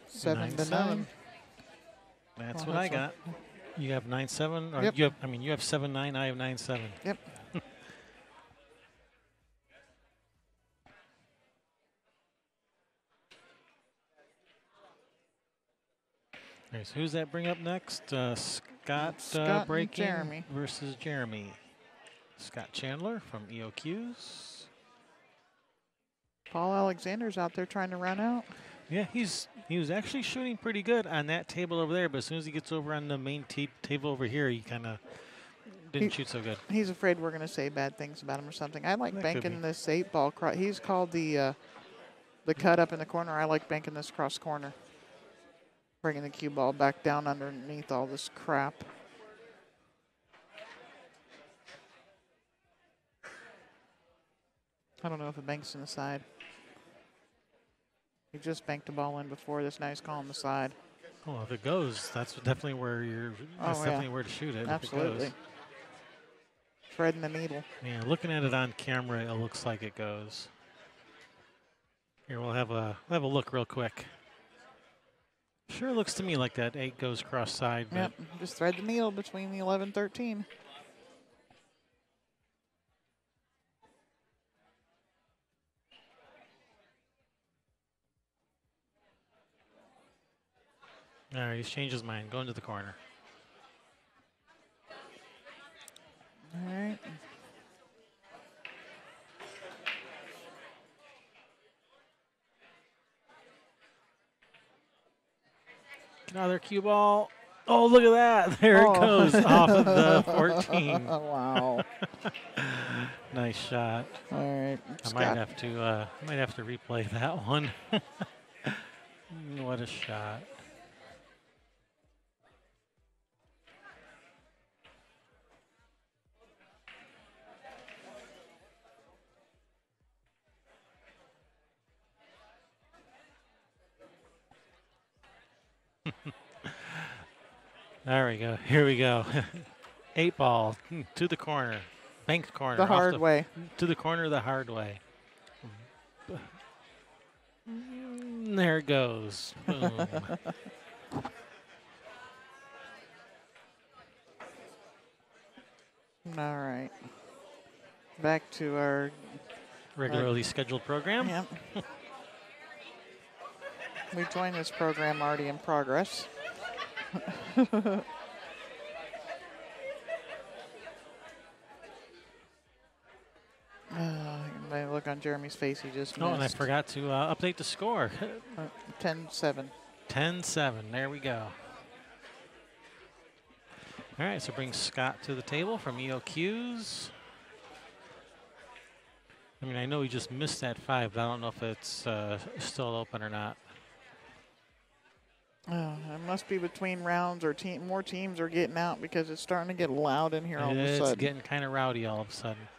7 to 9. That's Well, what I that's got. You have 9-7, or Yep. you have. I mean, you have 7-9. I have 9-7. Yep. All right, so who's that bring up next? Scott, Scott and breaking Jeremy. versus Jeremy. Scott Chandler from EOQs. Paul Alexander's out there trying to run out. Yeah, he was actually shooting pretty good on that table over there, but as soon as he gets over on the main table over here, he kind of didn't shoot so good. He's afraid we're going to say bad things about him or something. I like That could banking be. this 8-ball. He's called the cut up in the corner. I like banking this cross corner. Bringing the cue ball back down underneath all this crap. I don't know if it banks in the side. He just banked a ball in before this. Now he's calling the side. Well, if it goes, that's definitely where you're. That's Oh, yeah. definitely where to shoot it. If it Absolutely. goes. Threading the needle. Yeah, looking at it on camera, it looks like it goes. Here, we'll have a look real quick. Sure looks to me like that 8 goes cross side. But Yep, just thread the needle between the 11 13. All right, he's changed his mind. Going to the corner. All right. Another cue ball. Oh, look at that. There it goes off of the 14. Wow. Nice shot. All right. I might have to replay that one. What a shot. There we go. Here we go. 8-ball to the corner. Banked corner. The off hard way. To the corner the hard way. There it goes. Boom. All right. Back to our Regularly scheduled program. Yep. We joined this program already in progress. By the look on Jeremy's face, he just Oh, and I missed. forgot to update the score. 10-7. 10-7. There we go. All right, so bring Scott to the table from EOQs. I mean, I know he just missed that 5, but I don't know if it's still open or not. It must be between rounds or more teams are getting out because it's starting to get loud in here all of a It's sudden. getting kind of rowdy all of a sudden.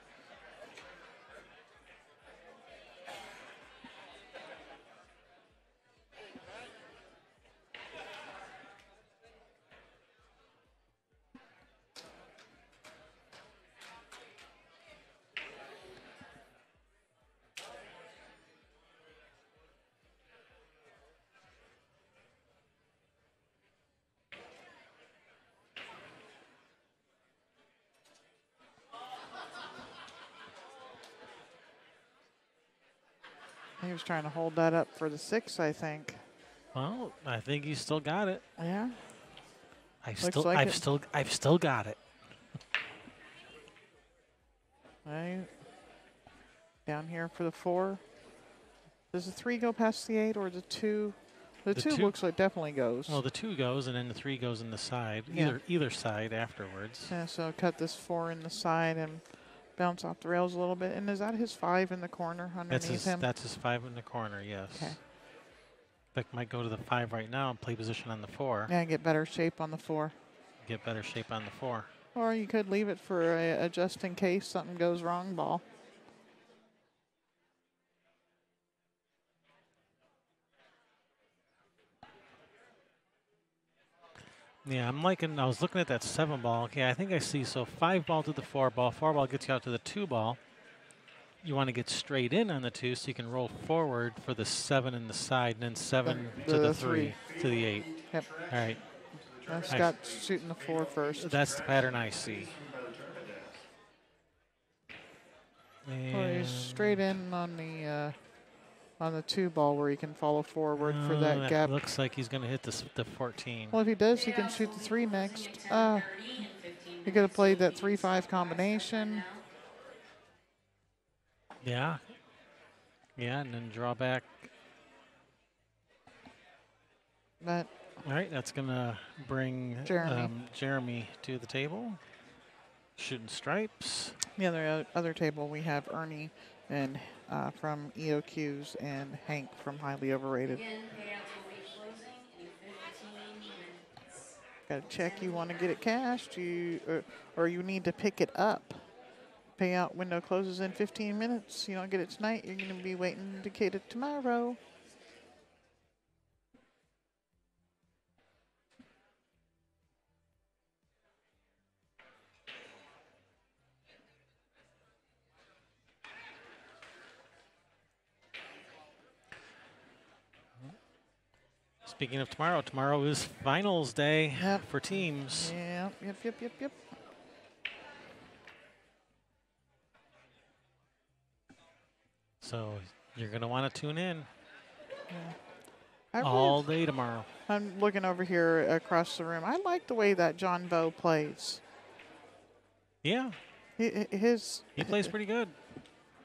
He was trying to hold that up for the 6, I think. Well, I think he's still got it. Yeah. I've like still got it. Right. Down here for the 4. Does the 3 go past the 8 or the 2? The 2 looks like definitely goes. Well, the 2 goes, and then the 3 goes in the side, Yeah. either side afterwards. Yeah, so cut this 4 in the side and bounce off the rails a little bit. And is that his 5 in the corner underneath him? That's his 5 in the corner, yes. Okay. Beck might go to the 5 right now and play position on the 4. Yeah, get better shape on the 4. Get better shape on the 4. Or you could leave it for a just in case something goes wrong ball. Yeah, I was looking at that 7 ball. Okay, I think I see. So 5 ball to the 4 ball. 4 ball gets you out to the 2 ball. You want to get straight in on the 2 so you can roll forward for the 7 in the side, and then 7 to the 3 to the 8. Yep. All right. Scott shooting the 4 first. That's the pattern I see. Or he's straight in on the 2 ball where he can follow forward for that gap. Looks like he's going to hit the 14. Well, if he does, he can shoot the 3 next. He could have played that 3-5 combination. Yeah. Yeah, and then draw back. But All right, that's going to bring Jeremy to the table. Shooting stripes. the other table, we have Ernie and from EOQs and Hank from Highly Overrated. Again, payouts will be closing in 15 minutes. Got to check you want to get it cashed, or you need to pick it up. Payout window closes in 15 minutes. You don't get it tonight, you're going to be waiting to get it tomorrow. Speaking of tomorrow is finals day for teams. Yep. So you're going to want to tune in Yeah. all day tomorrow. I'm looking over here across the room. I like the way that John Bowe plays. Yeah, He plays pretty good.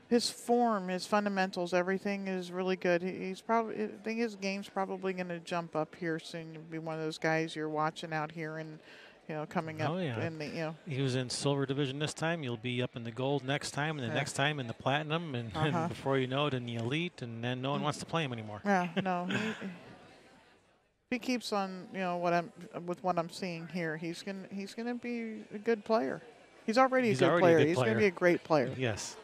His form, his fundamentals, everything is really good. He's probably, I think his game's probably going to jump up here soon. He'll be one of those guys you're watching out here and, coming up. Oh, yeah. And He was in silver division this time. You'll be up in the gold next time, and the next time in the platinum, and before you know it, in the elite, and then no one wants to play him anymore. Yeah, no. He keeps on, what I'm seeing here, he's gonna be a good player. He's already a good player. He's going to be a great player. Yes.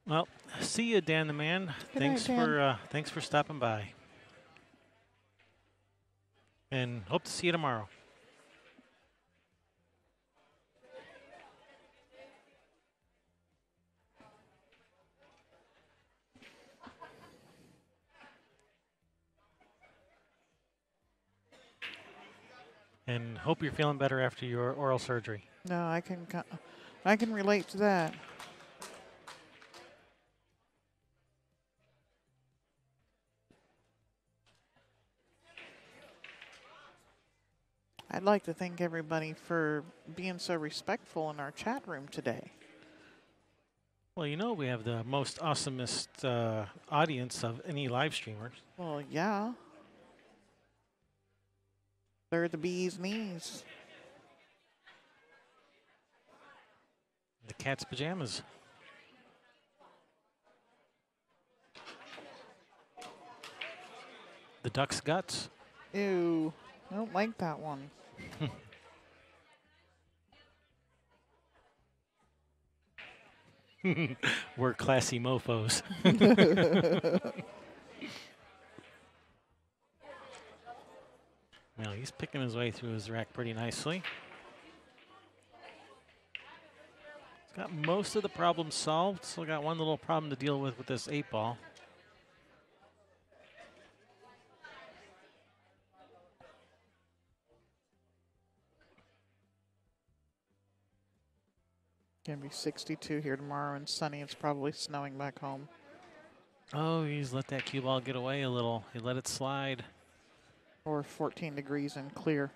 Well, see you, Dan the Man. Good night, Dan. Thanks for stopping by, and hope to see you tomorrow. And hope you're feeling better after your oral surgery. No, I can relate to that. I'd like to thank everybody for being so respectful in our chat room today. Well, we have the most awesomest audience of any live streamers. Well, yeah. They're the bee's knees. The cat's pajamas. The duck's guts. Ew, I don't like that one. We're classy mofos. Well, he's picking his way through his rack pretty nicely. He's got most of the problems solved. Still got one little problem to deal with this 8 ball. Gonna be 62 here tomorrow and sunny. It's probably snowing back home. Oh, he's let that cue ball get away a little. He let it slide. Or 14 degrees and clear.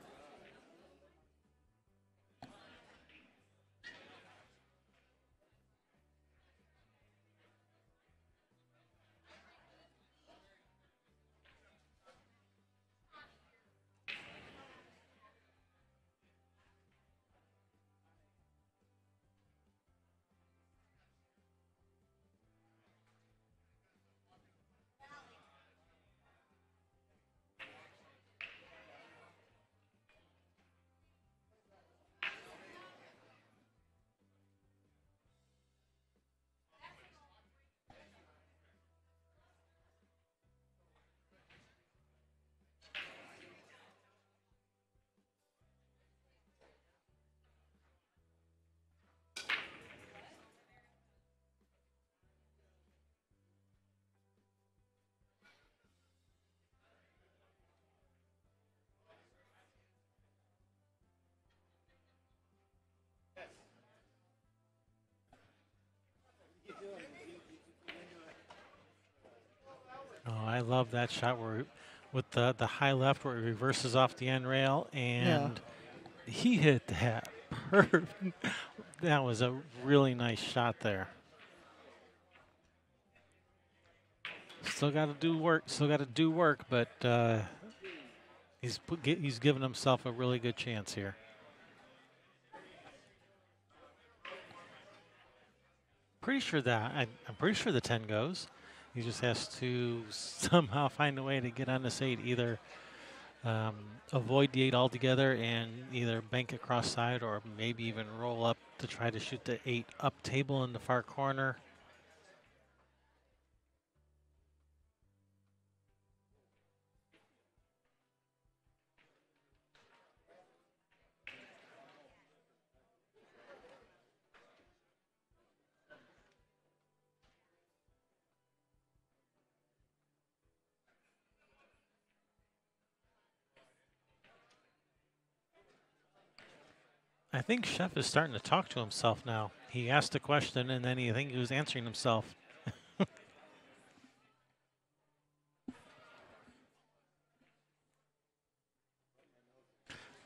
love that shot where with the high left where it reverses off the end rail, and he hit that perfect. That was a really nice shot there. Still got to do work. Still got to do work, but he's given himself a really good chance here. Pretty sure I'm pretty sure the 10 goes. He just has to somehow find a way to get on this 8, either avoid the 8 altogether and either bank it cross side or maybe even roll up to try to shoot the 8 up table in the far corner. I think Chef is starting to talk to himself now. He asked a question and then I think he was answering himself.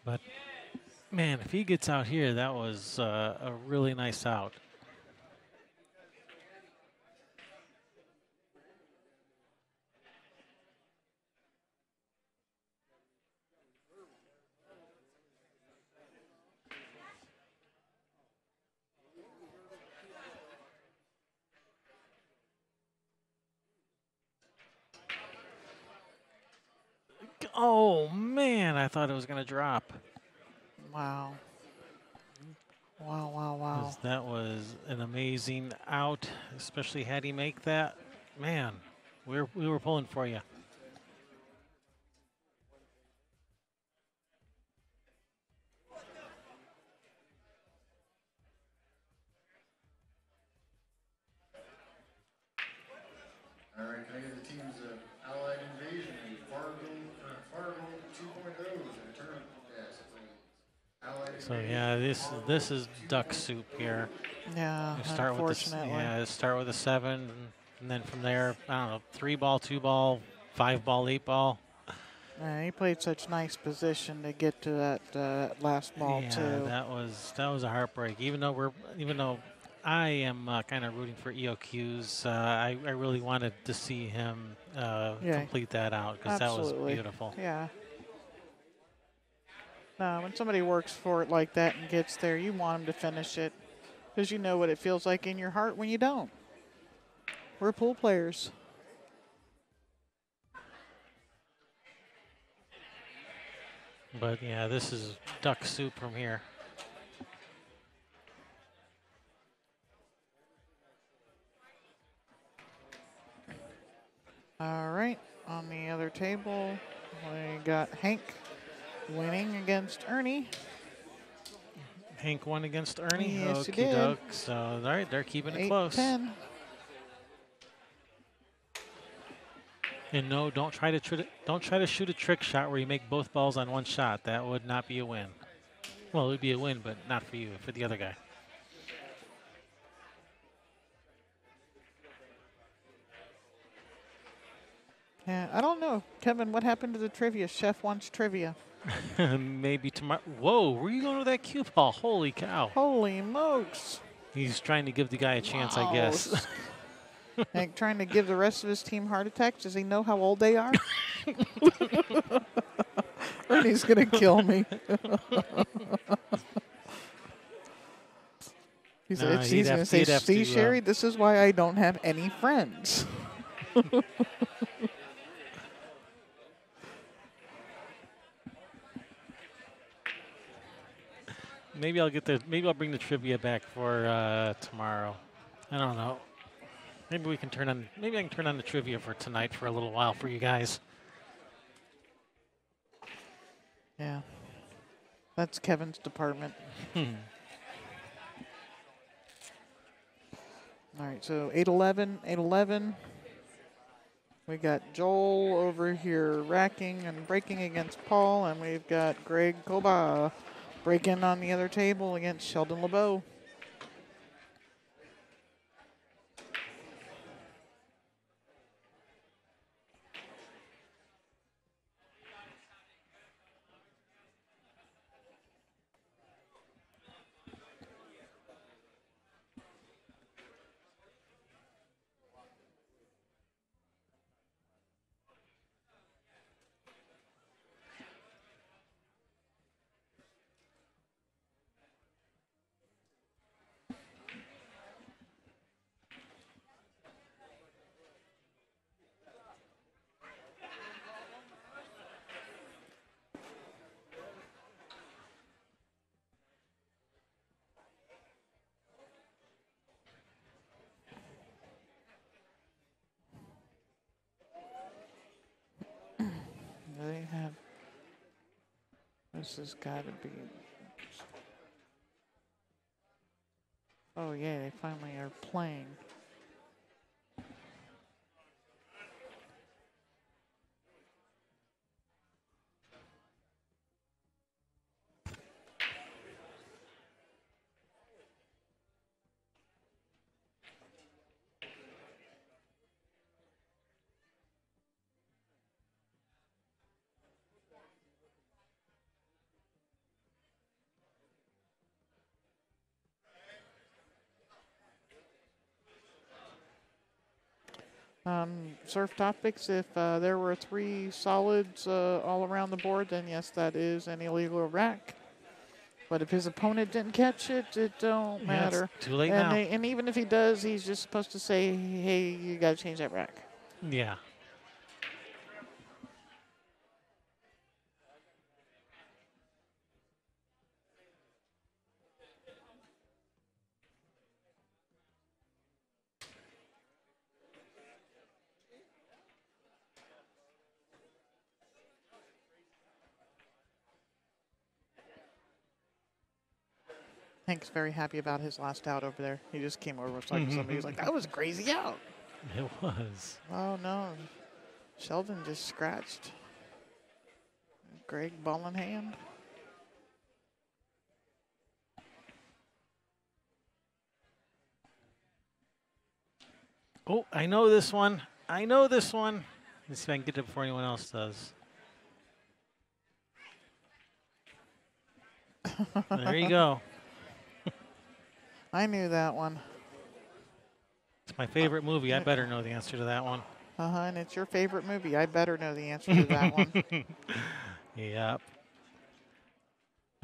But man, if he gets out here, that was a really nice out. Oh man, I thought it was going to drop. Wow. Wow, wow, wow. 'Cause that was an amazing out, especially had he make that. Man, we were pulling for you. All right, can I get the teams of Allied Invasion and Fargo 2.0 to the tournament? Yes, please. Allied So Invasion, yeah, Fargo this is duck 2.0. soup here. Yeah, You start unfortunately. start with a 7, and then from there, I don't know, 3 ball, 2 ball, 5 ball, 8 ball. He played such nice position to get to that last ball Yeah, too. that was a heartbreak. Even though I am kind of rooting for EOQs, I really wanted to see him complete that out because that was Absolutely. beautiful. Yeah. No, when somebody works for it like that and gets there, you want them to finish it because you know what it feels like in your heart when you don't. We're pool players. But yeah, this is duck soup from here. All right, on the other table, we got Hank winning against Ernie. Hank won against Ernie. Yes, he Okie did. doke. So all right, they're keeping it close. 8-10. And no, don't try to shoot a trick shot where you make both balls on one shot. That would not be a win. Well, it would be a win, but not for you, for the other guy. Yeah, I don't know, Kevin. What happened to the trivia? Chef wants trivia. Maybe tomorrow. Whoa, where are you going with that cue ball? Holy cow. Holy smokes! He's trying to give the guy a chance, I guess. Hank trying to give the rest of his team heart attacks. Does he know how old they are? Ernie's gonna kill me. He's Nah, he's gonna say, he'd have "See, to, Sherry, this is why I don't have any friends." Maybe I'll bring the trivia back for tomorrow. I don't know. Maybe I can turn on the trivia for tonight for a little while for you guys. Yeah, that's Kevin's department. All right, so 8-11, 8-11. We got Joel over here racking and breaking against Paul, and we've got Greg Koba breaking on the other table against Sheldon LeBeau. This has got to be. Oh, yeah, they finally are playing. Surf topics, if there were 3 solids all around the board, then yes, that is an illegal rack. But if his opponent didn't catch it, it don't Yeah, matter. it's too late and now. and even if he does, he's just supposed to say, hey, you got to change that rack. Yeah. Hank's very happy about his last out over there. He just came over and was talking to somebody. He's like, that was a crazy out. It was. Oh, no. Sheldon just scratched. Greg, ball in hand. Oh, I know this one. I know this one. Let's see if I can get it before anyone else does. There you go. I knew that one. It's my favorite movie. I better know the answer to that one. And it's your favorite movie. I better know the answer to that one. Yep.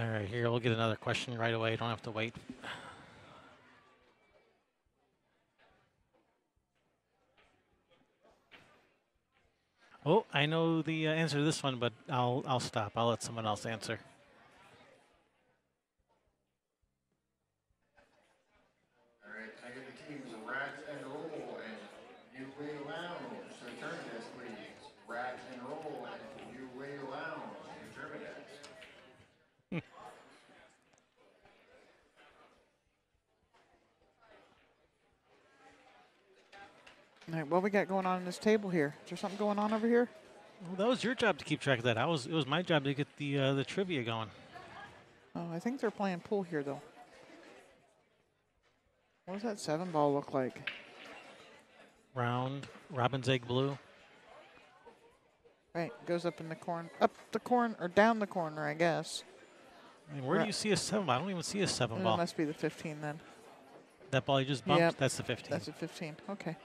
All right, here, we'll get another question right away. Don't have to wait. Oh, I know the answer to this one, but I'll stop. I'll let someone else answer. All right, can I get the teams Rat and Roll and UA Lounge to the tournament desk, please? Rat and Roll and UA Lounge to the tournament desk. All right, what we got going on this table here? Is there something going on over here? Well, that was your job to keep track of that. It was my job to get the trivia going. Oh, I think they're playing pool here, though. What does that 7-ball look like? Round, robin's egg blue. Right, goes up in the corner, up the corner, or down the corner, I guess. I mean, where do you see a 7-ball? I don't even see a 7-ball. It must be the 15 then. That ball you just bumped, Yep, that's the 15. That's a 15. Okay.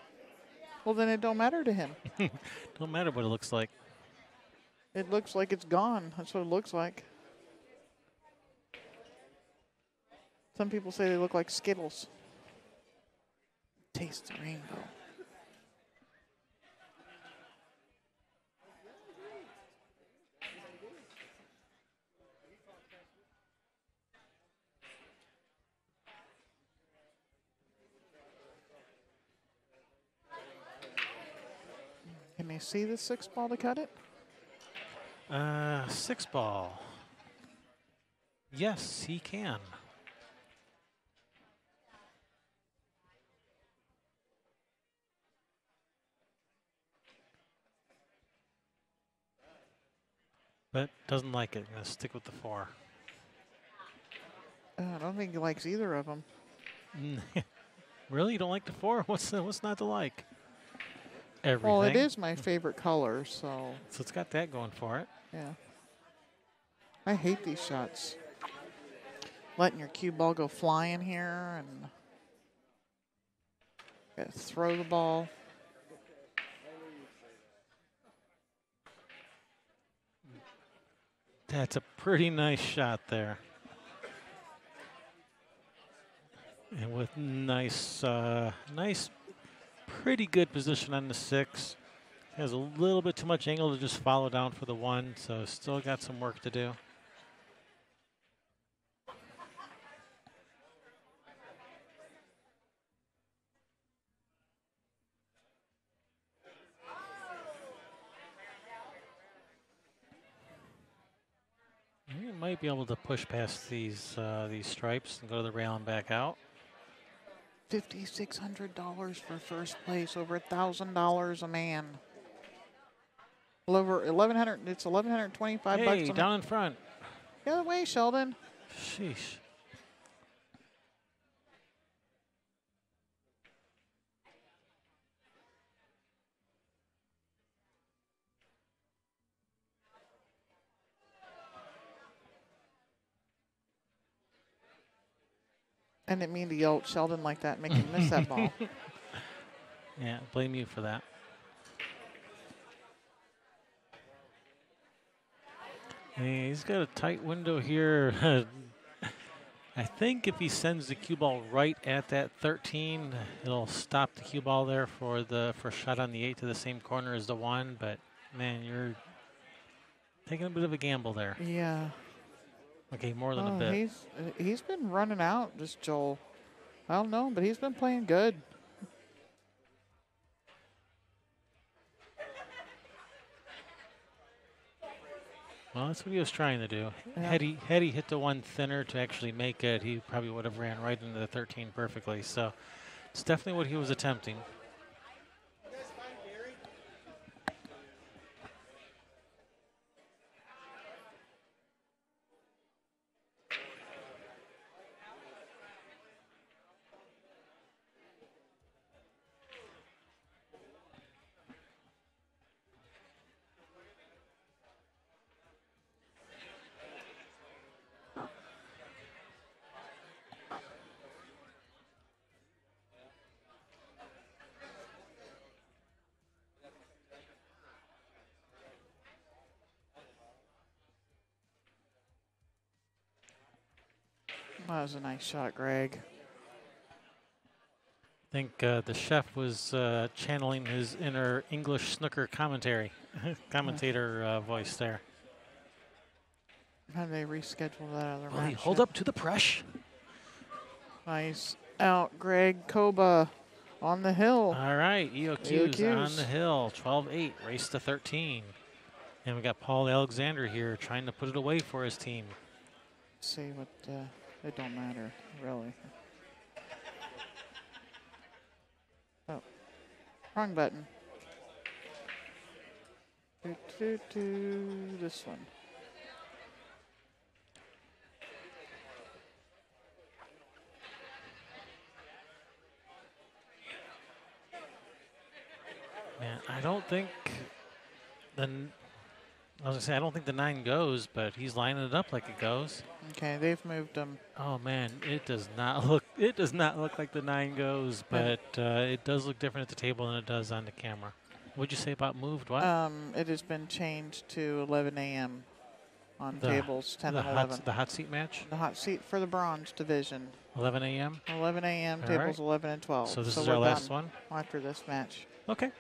Well, then it don't matter to him. Don't matter what it looks like. It looks like it's gone. That's what it looks like. Some people say they look like Skittles. Taste the rainbow. Can they see the 6-ball to cut it? 6-ball. Yes, he can. But doesn't like it. Gonna stick with the 4. I don't think he likes either of them. Really? You don't like the 4? What's not to like? Everything. Well, it is my favorite color, so So it's got that going for it. yeah. I hate these shots. Letting your cue ball go flying here and gotta throw the ball. That's a pretty nice shot there. And with nice, pretty good position on the 6. Has a little bit too much angle to just follow down for the 1, so still got some work to do. might be able to push past these stripes and go to the rail and back out. $5,600 for first place, over $1,000 a man. Over 1,100. It's 1,125 bucks. Hey, down in front. The other way, Sheldon. Sheesh. I didn't mean to yell at Sheldon like that, make him miss that ball. Yeah, blame you for that. Hey, he's got a tight window here. I think if he sends the cue ball right at that 13, it'll stop the cue ball there for shot on the 8 to the same corner as the 1. But man, you're taking a bit of a gamble there. Yeah. Okay, more than a bit. He's been running out, this Joel. I don't know, but he's been playing good. Well, that's what he was trying to do. Yeah. Had he hit the one thinner to actually make it, he probably would have ran right into the 13 perfectly. So it's definitely what he was attempting. That was a nice shot, Greg. I think the chef was channeling his inner English snooker commentator voice there. How they reschedule that other Will he match? hold up to the press? Nice out, Greg Koba on the hill. All right, EOQ's on EOQs. the hill, 12-8, race to 13. And we got Paul Alexander here trying to put it away for his team. Let's see what, it don't matter, really. Oh, wrong button. This one. Man, I don't think I don't think the 9 goes, but he's lining it up like it goes. Okay, they've moved them. Oh man, it does not look like the 9 goes, but it does look different at the table than it does on the camera. What'd you say about moved? What? It has been changed to 11 a.m. on tables 10 and 11. The hot seat match? The hot seat for the bronze division. 11 a.m.? 11 a.m. All tables right. 11 and 12. So this is we're our last done one? after this match. Okay.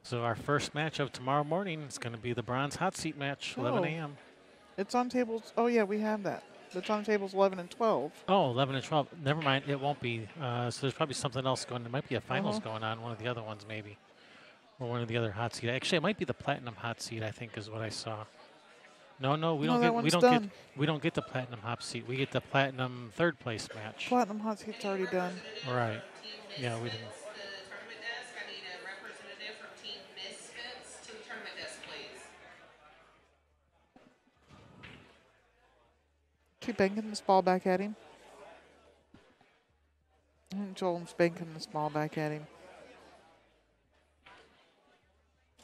So our first match of tomorrow morning is going to be the bronze hot seat match, 11 Oh. a.m. It's on tables. Oh, yeah, we have that. It's on tables 11 and 12. Oh, 11 and 12. Never mind, it won't be. So there's probably something else going. There might be a finals going on, one of the other ones maybe, or one of the other hot seat. Actually, it might be the platinum hot seat. I think is what I saw. No, we No, don't that get. one's done. We don't get the platinum hot seat. We get the platinum third place match. Platinum hot seat's already done. Right. Yeah, we didn't. The tournament desk, I need a representative from Team Misfits to the tournament desk, please. Keep banking this ball back at him. Joel's banking this ball back at him.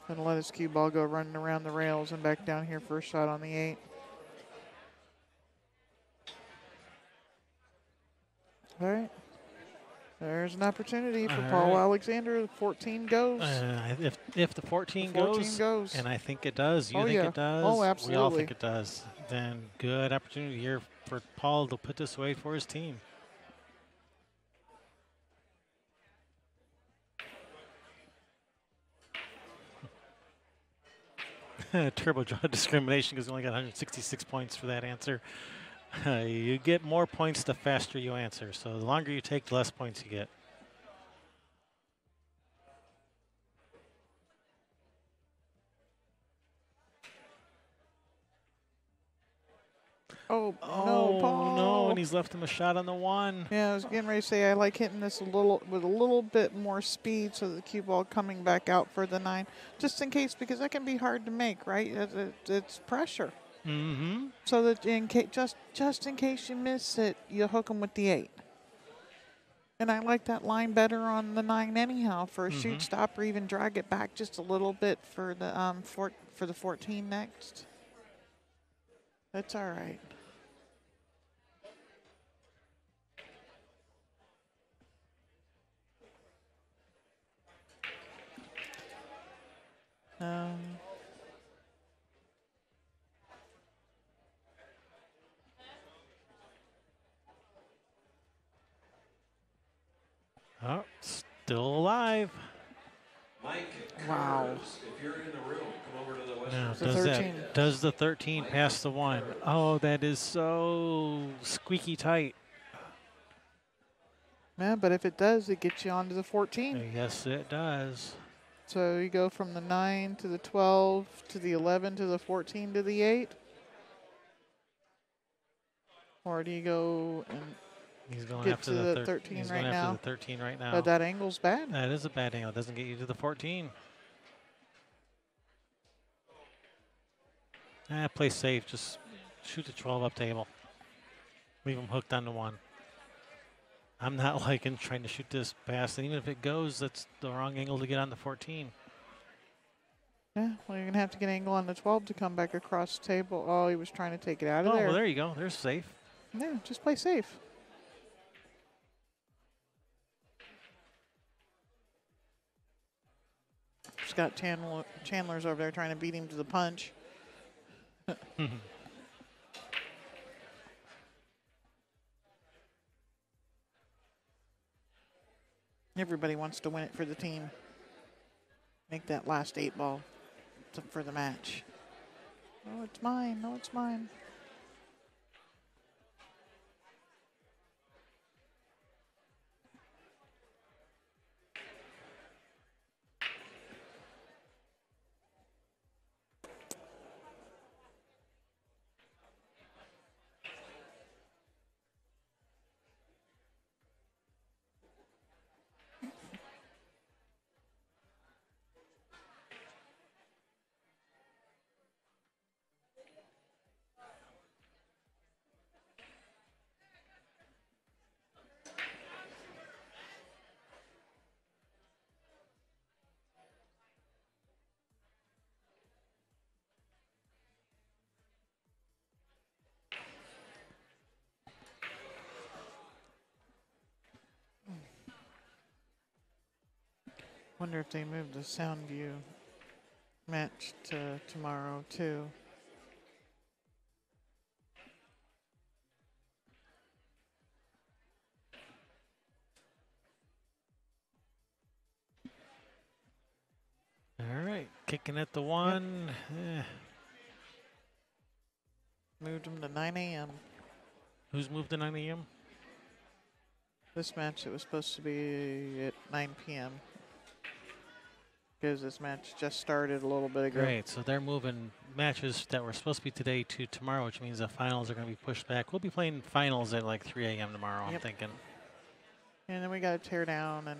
Gonna let his cue ball go running around the rails and back down here for a shot on the 8. All right. There's an opportunity for All Paul right. Alexander. 14 goes. If the 14 The 14 goes. and I think it does, you Oh, think yeah. it does, Oh, we all absolutely. think it does, then good opportunity here for Paul to put this away for his team. Turbo draw discrimination because you only got 166 points for that answer. You get more points the faster you answer. So the longer you take, the less points you get. Oh, no, Oh Paul. no, and he's left him a shot on the 1. Yeah, I was getting ready to say I like hitting this with a little bit more speed so the cue ball coming back out for the 9, just in case, because that can be hard to make, right? It's pressure. Mm-hmm. So that just in case you miss it, you hook them with the 8. And I like that line better on the 9 anyhow for a shoot stop, or even drag it back just a little bit for the for the 14 next. That's all right. Oh, still alive. Mike Wow. Curves, if you're in the room, come over to the Western. Now, The does 13. does the 13 pass the 1? Oh, that is so squeaky tight. Yeah, but if it does, it gets you onto the 14. Yes, it does. So you go from the 9 to the 12 to the 11 to the 14 to the 8? Or do you go and He's going get after to the the 13 He's right going now? after the 13 right now. But that angle's bad. That is a bad angle. It doesn't get you to the 14. Play safe. Just shoot the 12 up table. Leave him hooked on the 1. I'm not liking trying to shoot this past, and even if it goes, that's the wrong angle to get on the 14. Yeah, well, you're going to have to get an angle on the 12 to come back across the table. Oh, he was trying to take it out of Oh, there. well, there you go. There's safe. Yeah, just play safe. Scott Chandler's over there trying to beat him to the punch. Everybody wants to win it for the team. Make that last 8 ball for the match. Oh, it's mine. No, it's mine. Wonder if they moved the sound view match to tomorrow too. All right, kicking at the 1. Moved them to 9 a.m. Who's moved to 9 a.m.? This match, it was supposed to be at 9 p.m. because this match just started a little bit ago. Great, so they're moving matches that were supposed to be today to tomorrow, which means the finals are going to be pushed back. We'll be playing finals at like 3 a.m. tomorrow, I'm thinking. And then we got to tear down and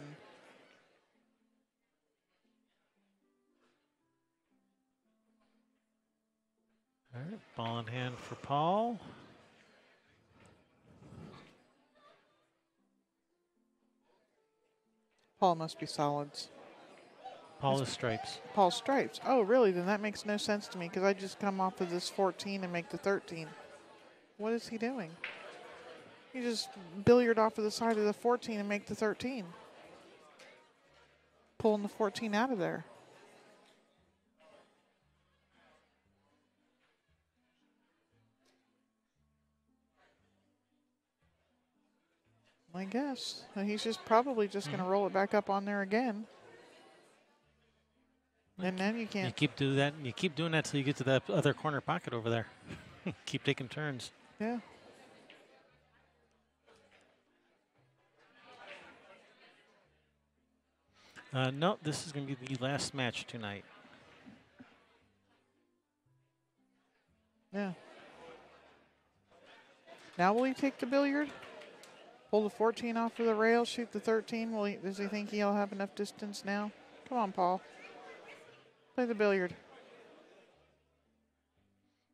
All right, ball in hand for Paul. Paul must be solids. Paul is stripes. Paul stripes. Oh, really? Then that makes no sense to me because I just come off of this 14 and make the 13. What is he doing? He just billiard off of the side of the 14 and make the 13. Pulling the 14 out of there. I guess. He's just probably just going to roll it back up on there again. And then you You can't. keep doing that, and you keep doing that till you get to that other corner pocket over there. Keep taking turns. Yeah. No, this is going to be the last match tonight. Yeah. Now will he take the billiard? Pull the 14 off of the rail, shoot the 13. Does he think he'll have enough distance now? Come on, Paul. Play the billiard.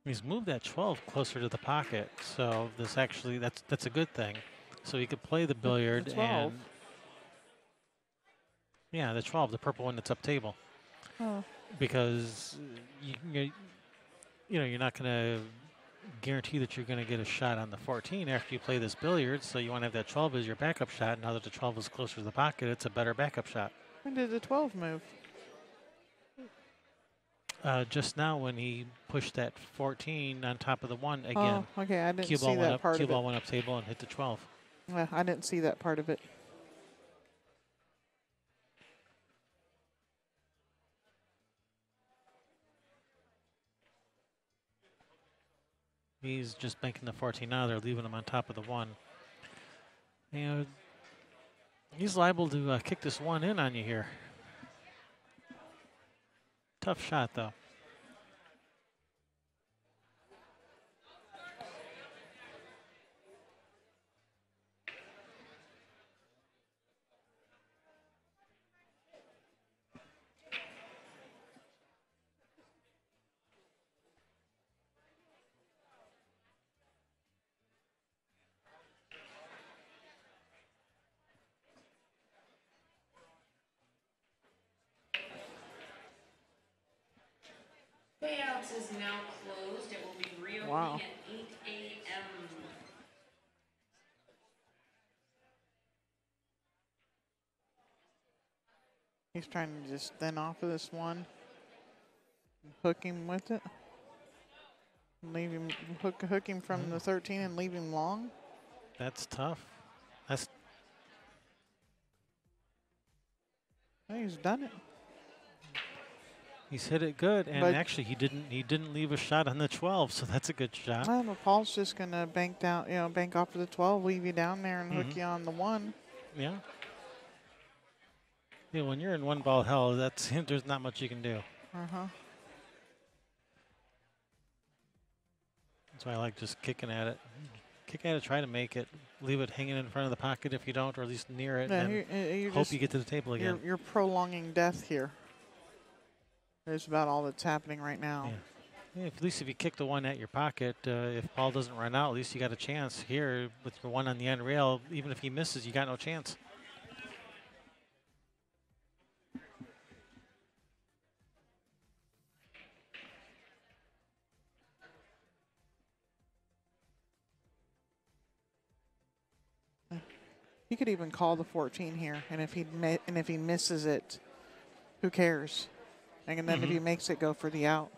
He's moved that 12 closer to the pocket, so this actually that's a good thing. So he could play the billiard The 12. and yeah, the 12, the purple one that's up table, Oh. because you're not going to guarantee that you're going to get a shot on the 14 after you play this billiard. So you want to have that 12 as your backup shot. Now that the 12 is closer to the pocket, it's a better backup shot. When did the 12 move? Just now when he pushed that 14 on top of the 1 again. Oh, okay. I didn't Cue see ball went that up. part Cue of it. ball went up table and hit the 12. Yeah, I didn't see that part of it. He's just banking the 14 now. They're leaving him on top of the 1. He's liable to kick this 1 in on you here. Tough shot, though. Payouts is now closed. It will be reopening Wow. at 8 a.m. He's trying to just thin off of this 1. Hook him with it. Leave him, hook him from the 13 and leave him long. That's tough. That's Hey, he's done it. He's hit it good, and But- actually he didn't leave a shot on the 12, so that's a good shot. Well, but Paul's just gonna bank down, bank off of the 12, leave you down there, and hook you on the 1. Yeah. Yeah, when you're in 1 ball hell, there's not much you can do. That's why I like just kicking at it. Kick at it, try to make it, leave it hanging in front of the pocket if you don't, or at least near it, Yeah, and you're hope just- you get to the table again. You're prolonging death here. That's about all that's happening right now. Yeah. Yeah, at least if you kick the 1 at your pocket, if Paul doesn't run out, at least you got a chance here with your 1 on the end rail. Even if he misses, you got no chance. He could even call the 14 here, and if he misses it, who cares? And then if he makes it, go for the out.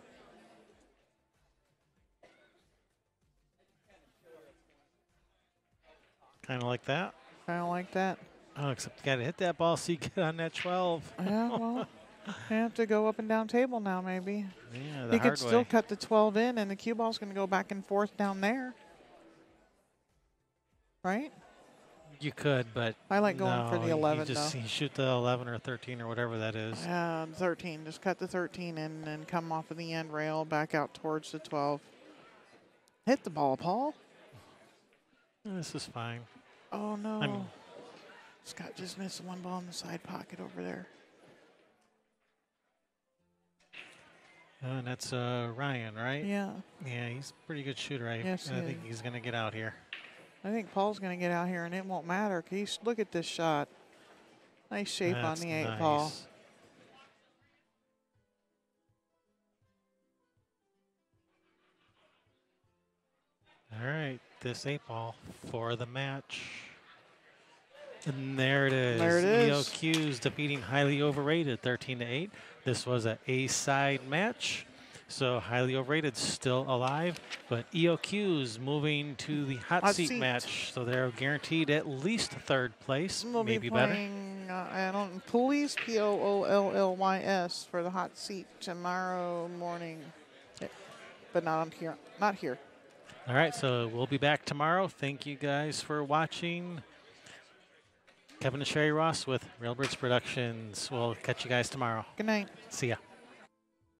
Kind of like that. Kind of like that. Oh, except you got to hit that ball so you get on that 12. Yeah, well, you have to go up and down table now, maybe. Yeah, the He hard could still way. cut the 12 in, and the cue ball's going to go back and forth down there. Right? You could, but I like going for the no, 11, you shoot the 11 or 13 or whatever that is. 13. Just cut the 13 in and come off of the end rail, back out towards the 12. Hit the ball, Paul. This is fine. Oh, no. I mean- Scott just missed 1 ball in the side pocket over there. And that's Ryan, right? Yeah. Yeah, he's a pretty good shooter. I Yes, he think is. he's going to get out here. I think Paul's going to get out here, and it won't matter. Look at this shot. Nice shape That's on the 8 nice. ball. All right, this 8 ball for the match. And there it is. There it is. EOQ's defeating Highly Overrated 13-8. This was a A-side match. So Highly Overrated still alive, but EOQ's moving to the hot seat match. So they're guaranteed at least 3rd place, We'll maybe be better. playing I don't, Police, P-O-O-L-L-Y-S, for the hot seat tomorrow morning. But not on here. Not here. All right, so we'll be back tomorrow. Thank you guys for watching. Kevin and Sherry Ross with Railbirds Productions. We'll catch you guys tomorrow. Good night. See ya.